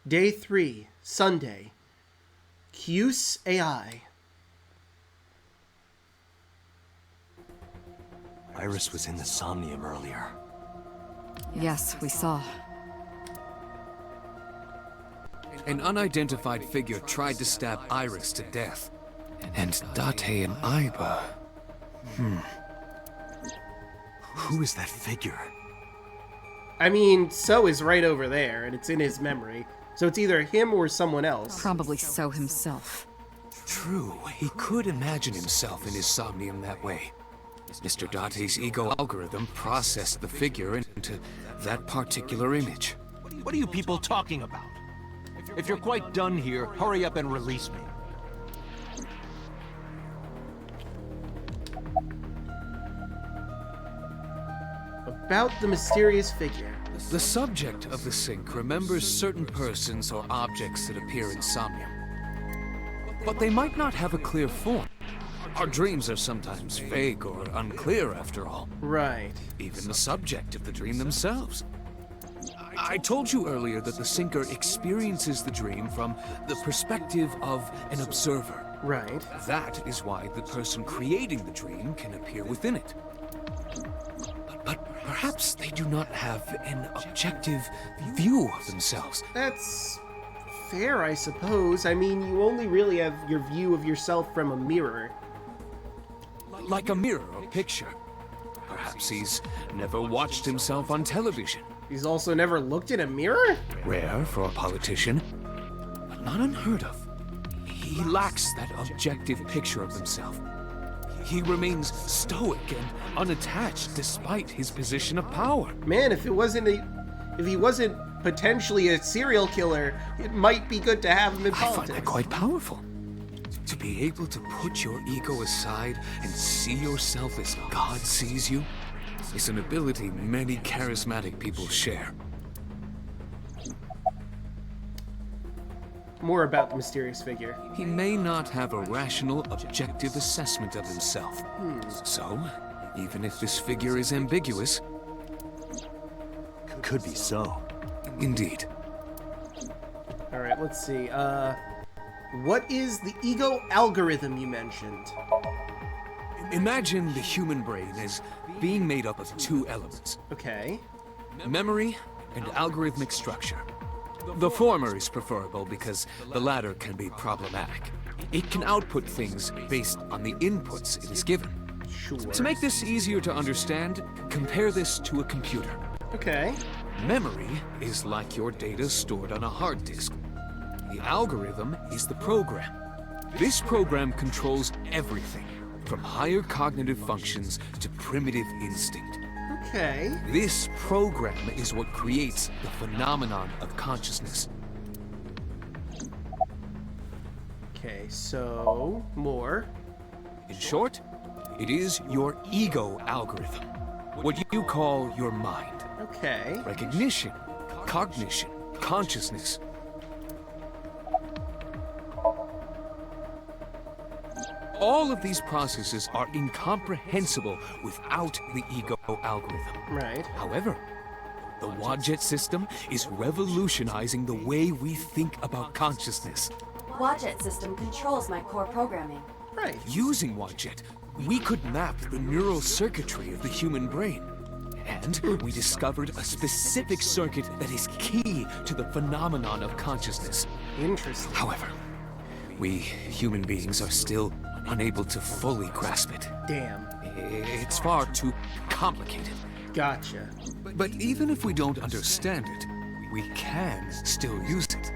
Day 3, Sunday. Cuse AI. Iris was in the Somnium earlier. Yes, we saw. An unidentified figure tried to stab Iris to death. And Date and Aiba... Who is that figure? I mean, So is right over there, and it's in his memory. So it's either him or someone else. Probably So himself. True, he could imagine himself in his Somnium that way. Mr. Date's ego algorithm processed the figure into that particular image. What are you people talking about? If you're quite done here, hurry up and release me. About the mysterious figure. The subject of the sync remembers certain persons or objects that appear in Somnium. But they might not have a clear form. Our dreams are sometimes vague or unclear, after all. Right. Even the subject of the dream themselves. I told you earlier that the syncer experiences the dream from the perspective of an observer. Right. That is why the person creating the dream can appear within it. But perhaps they do not have an objective view of themselves. That's fair, I suppose. I mean, you only really have your view of yourself from a mirror. Like a mirror or picture. Perhaps he's never watched himself on television. He's also never looked in a mirror? Rare for a politician, but not unheard of. He lacks that objective picture of himself. He remains stoic and unattached despite his position of power. Man, if he wasn't potentially a serial killer, it might be good to have him in politics. I find that quite powerful. To be able to put your ego aside and see yourself as God sees you is an ability many charismatic people share. More about the mysterious figure. He may not have a rational, objective assessment of himself. So, even if this figure is ambiguous... Could be so. Indeed. Alright, let's see. What is the ego algorithm you mentioned? Imagine the human brain as being made up of two elements. Okay. Memory and algorithmic structure. The former is preferable because the latter can be problematic. It can output things based on the inputs it is given. Sure. To make this easier to understand, compare this to a computer. Okay. Memory is like your data stored on a hard disk. The algorithm is the program. This program controls everything, from higher cognitive functions to primitive instinct. Okay. This program is what creates the phenomenon of consciousness. Okay, so more. In short, it is your ego algorithm, what you call your mind. Okay. Recognition, cognition, consciousness. All of these processes are incomprehensible without the ego algorithm. Right. However, the Wadjet system is revolutionizing the way we think about consciousness. Wadjet system controls my core programming. Right. Using Wadjet, we could map the neural circuitry of the human brain. And we discovered a specific circuit that is key to the phenomenon of consciousness. Interesting. However, we human beings are still unable to fully grasp it. Damn. It's far too complicated. Gotcha. But even if we don't understand it, we can still use it.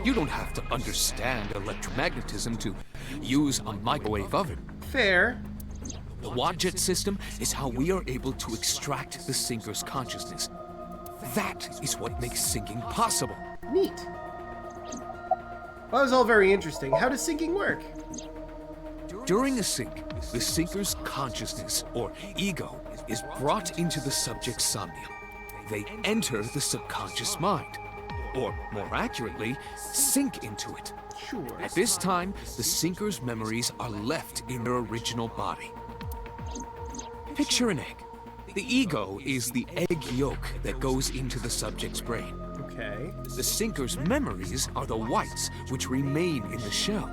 You don't have to understand electromagnetism to use a microwave oven. Fair. The Wadjet system is how we are able to extract the sinker's consciousness. That is what makes syncing possible. Neat. Well, that was all very interesting. How does syncing work? During a sync, the sinker's consciousness, or ego, is brought into the subject's somnium. They enter the subconscious mind, or more accurately, sink into it. Sure. At this time, the sinker's memories are left in their original body. Picture an egg. The ego is the egg yolk that goes into the subject's brain. Okay. The sinker's memories are the whites, which remain in the shell.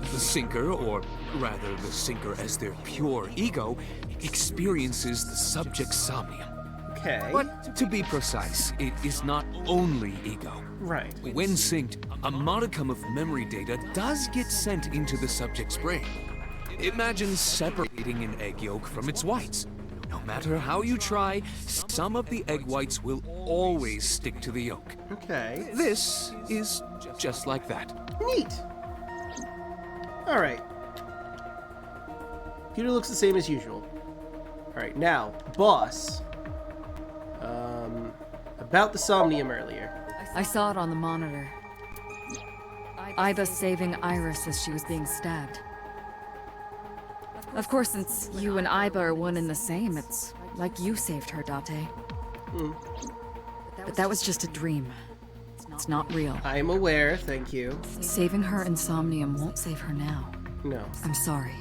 The sinker, or rather the sinker as their pure ego, experiences the subject's somnium. Okay. But to be precise, it is not only ego. Right. When synced, a modicum of memory data does get sent into the subject's brain. Imagine separating an egg yolk from its whites. No matter how you try, some of the egg whites will always stick to the yolk. Okay. This is just like that. Neat. Alright. Peter looks the same as usual. Alright, now, boss. About the Somnium earlier. I saw it on the monitor. Iba saving Iris as she was being stabbed. Of course, since you and Iba are one and the same, it's like you saved her, Date. But that was just a dream. It's not real. I'm aware, thank you. Saving her in Somnium won't save her now. No. I'm sorry.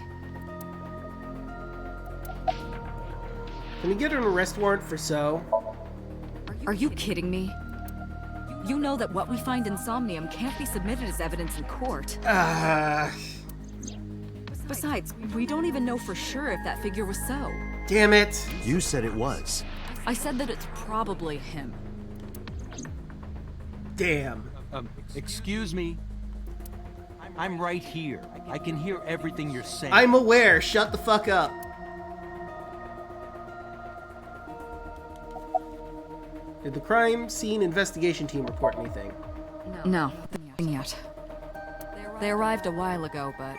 Can we get an arrest warrant for So? Are you kidding me? You know that what we find in Somnium can't be submitted as evidence in court. Besides, we don't even know for sure if that figure was So. Damn it! You said it was. I said that it's probably him. Damn. Excuse me. I'm right here. I can hear everything you're saying. I'm aware. Shut the fuck up. Did the crime scene investigation team report anything? No, nothing yet. They arrived a while ago, but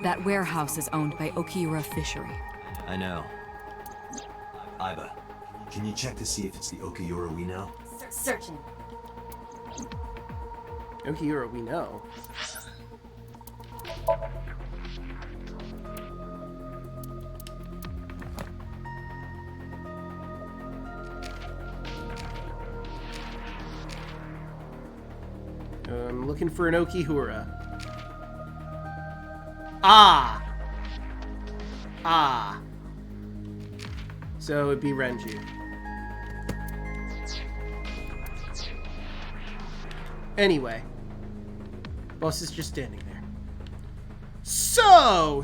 that warehouse is owned by Okiura Fishery. I know. Iba, can you check to see if it's the Okiura we know? Searching. Okiura we know. I'm looking for an Okihura. Ah! So it'd be Renju. Anyway. Boss is just standing there. So...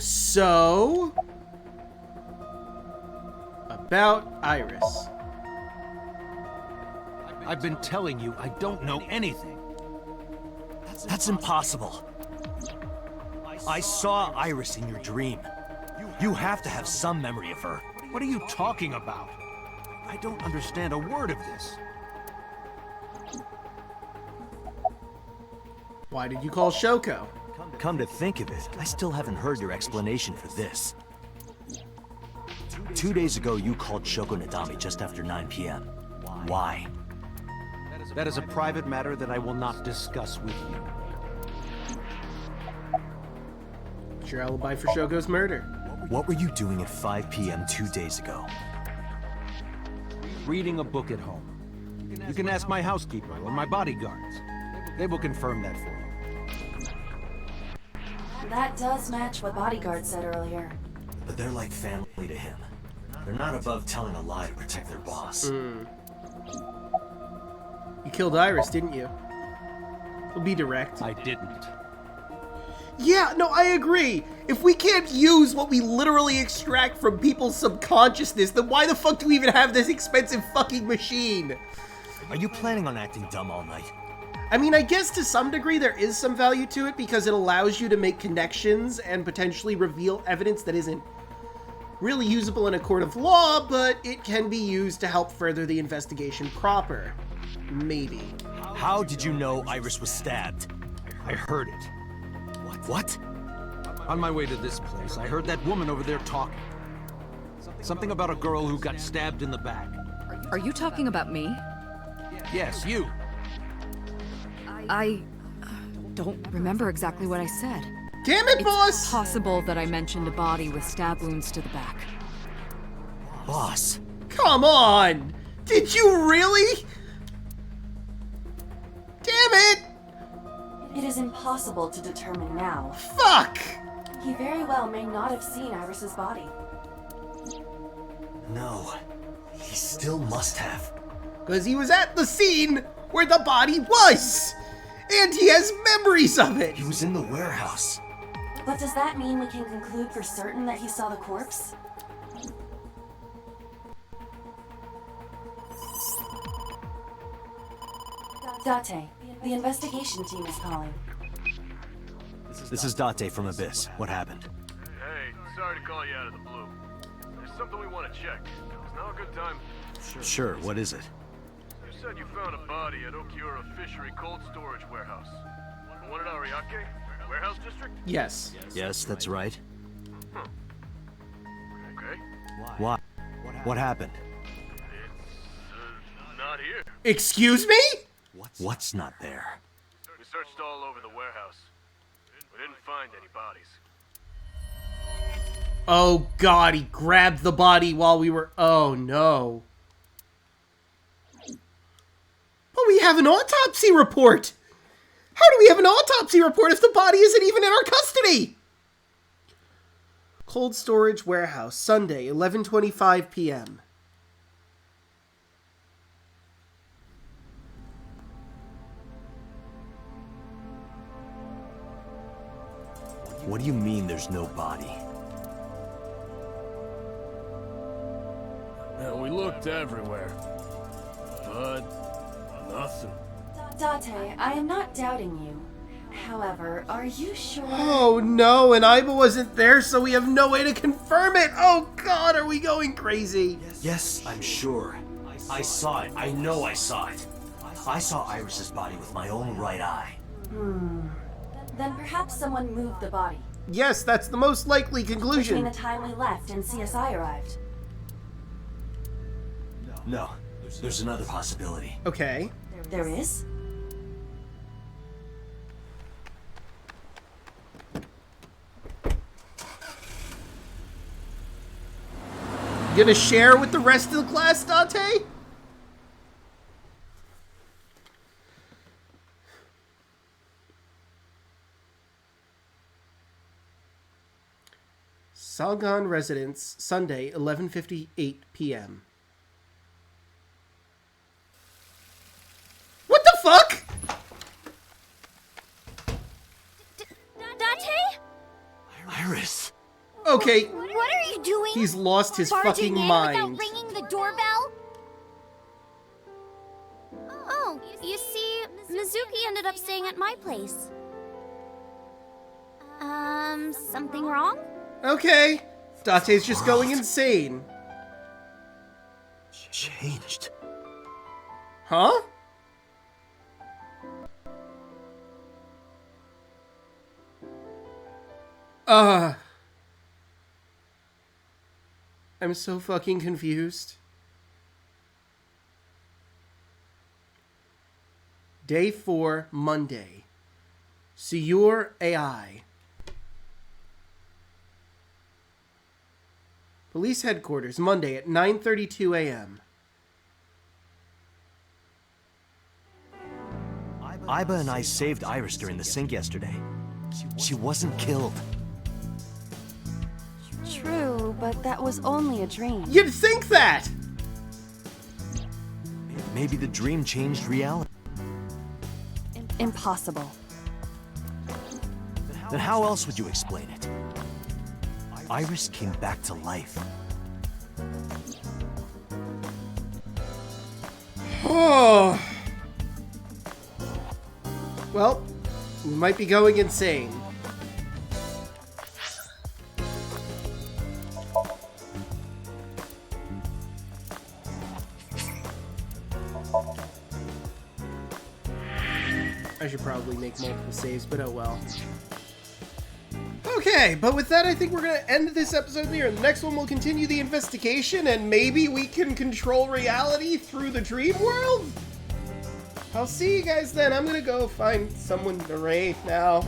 About Iris. I've been telling you I don't know anything. That's impossible. I saw Iris in your dream. You have to have some memory of her. What are you talking about? I don't understand a word of this. Why did you call Shoko? Come to think of it, I still haven't heard your explanation for this. 2 days ago, you called Shoko Nadami just after 9 p.m. Why? That is a private matter that I will not discuss with you. What's your alibi for Shoko's murder? What were you doing at 5 p.m. 2 days ago? Reading a book at home. You can ask my housekeeper or my bodyguards. They will confirm that for you. That does match what bodyguard said earlier. But they're like family to him. They're not above telling a lie to protect their boss. You killed Iris, didn't you? We'll be direct. I didn't. Yeah, no, I agree. If we can't use what we literally extract from people's subconsciousness, then why the fuck do we even have this expensive fucking machine? Are you planning on acting dumb all night? I mean, I guess to some degree there is some value to it because it allows you to make connections and potentially reveal evidence that isn't really usable in a court of law, but it can be used to help further the investigation proper. Maybe. How did you know Iris was stabbed? I heard it. What? On my way to this place, I heard that woman over there talking. Something about a girl who got stabbed in the back. Are you talking about me? Yes, you. I don't remember exactly what I said. Damn it, boss! It's possible that I mentioned a body with stab wounds to the back. Boss. Come on! Did you really? Damn it! It is impossible to determine now. Fuck! He very well may not have seen Iris's body. No. He still must have. Because he was at the scene where the body was! And he has memories of it! He was in the warehouse. But does that mean we can conclude for certain that he saw the corpse? Date, the investigation team is calling. This is Date from Abyss. What happened? Hey, sorry to call you out of the blue. There's something we want to check. Is now a good time? Sure, what is it? You said you found a body at Okiura Fishery Cold Storage Warehouse. The one at Ariake? Warehouse District? Yes. Yes, that's right. Huh. Okay. Why? What happened? It's, not here. Excuse me? What's not there? We searched all over the warehouse. We didn't find any bodies. Oh god, he grabbed the body while we were... Oh no. But we have an autopsy report! How do we have an autopsy report if the body isn't even in our custody? Cold Storage Warehouse, Sunday, 11:25 p.m. What do you mean there's no body? Yeah, we looked everywhere. But nothing. Date, I am not doubting you. However, are you sure? Oh no, and Iba wasn't there, so we have no way to confirm it! Oh god, are we going crazy? Yes, I'm sure. I saw it. I know I saw it. I saw Iris's body with my own right eye. Then perhaps someone moved the body. Yes, that's the most likely Between conclusion. the time we left and CSI arrived. No, there's another possibility. Okay. There is? You gonna share with the rest of the class, Date? Salgon Residence, Sunday, 11:58 p.m. What the fuck? Okay. What are you doing? He's lost his Barging fucking in mind. without ringing the doorbell? Oh, you see, Mizuki ended up staying at my place. Something wrong? Okay. Date's just going insane. Changed. Huh? I'm so fucking confused. Day 4, Monday. Seyur AI. Police headquarters, Monday at 9:32 a.m. Aiba and I saved Iris during the sink yesterday. She wasn't killed. True, but that was only a dream. You'd think that! Maybe the dream changed reality. Impossible. Then how else would you explain it? Iris came back to life. Oh. Well, we might be going insane. I should probably make multiple saves, but oh well. Okay, but with that, I think we're going to end this episode here. In the next one, we'll continue the investigation, and maybe we can control reality through the dream world? I'll see you guys then. I'm going to go find someone to raid now.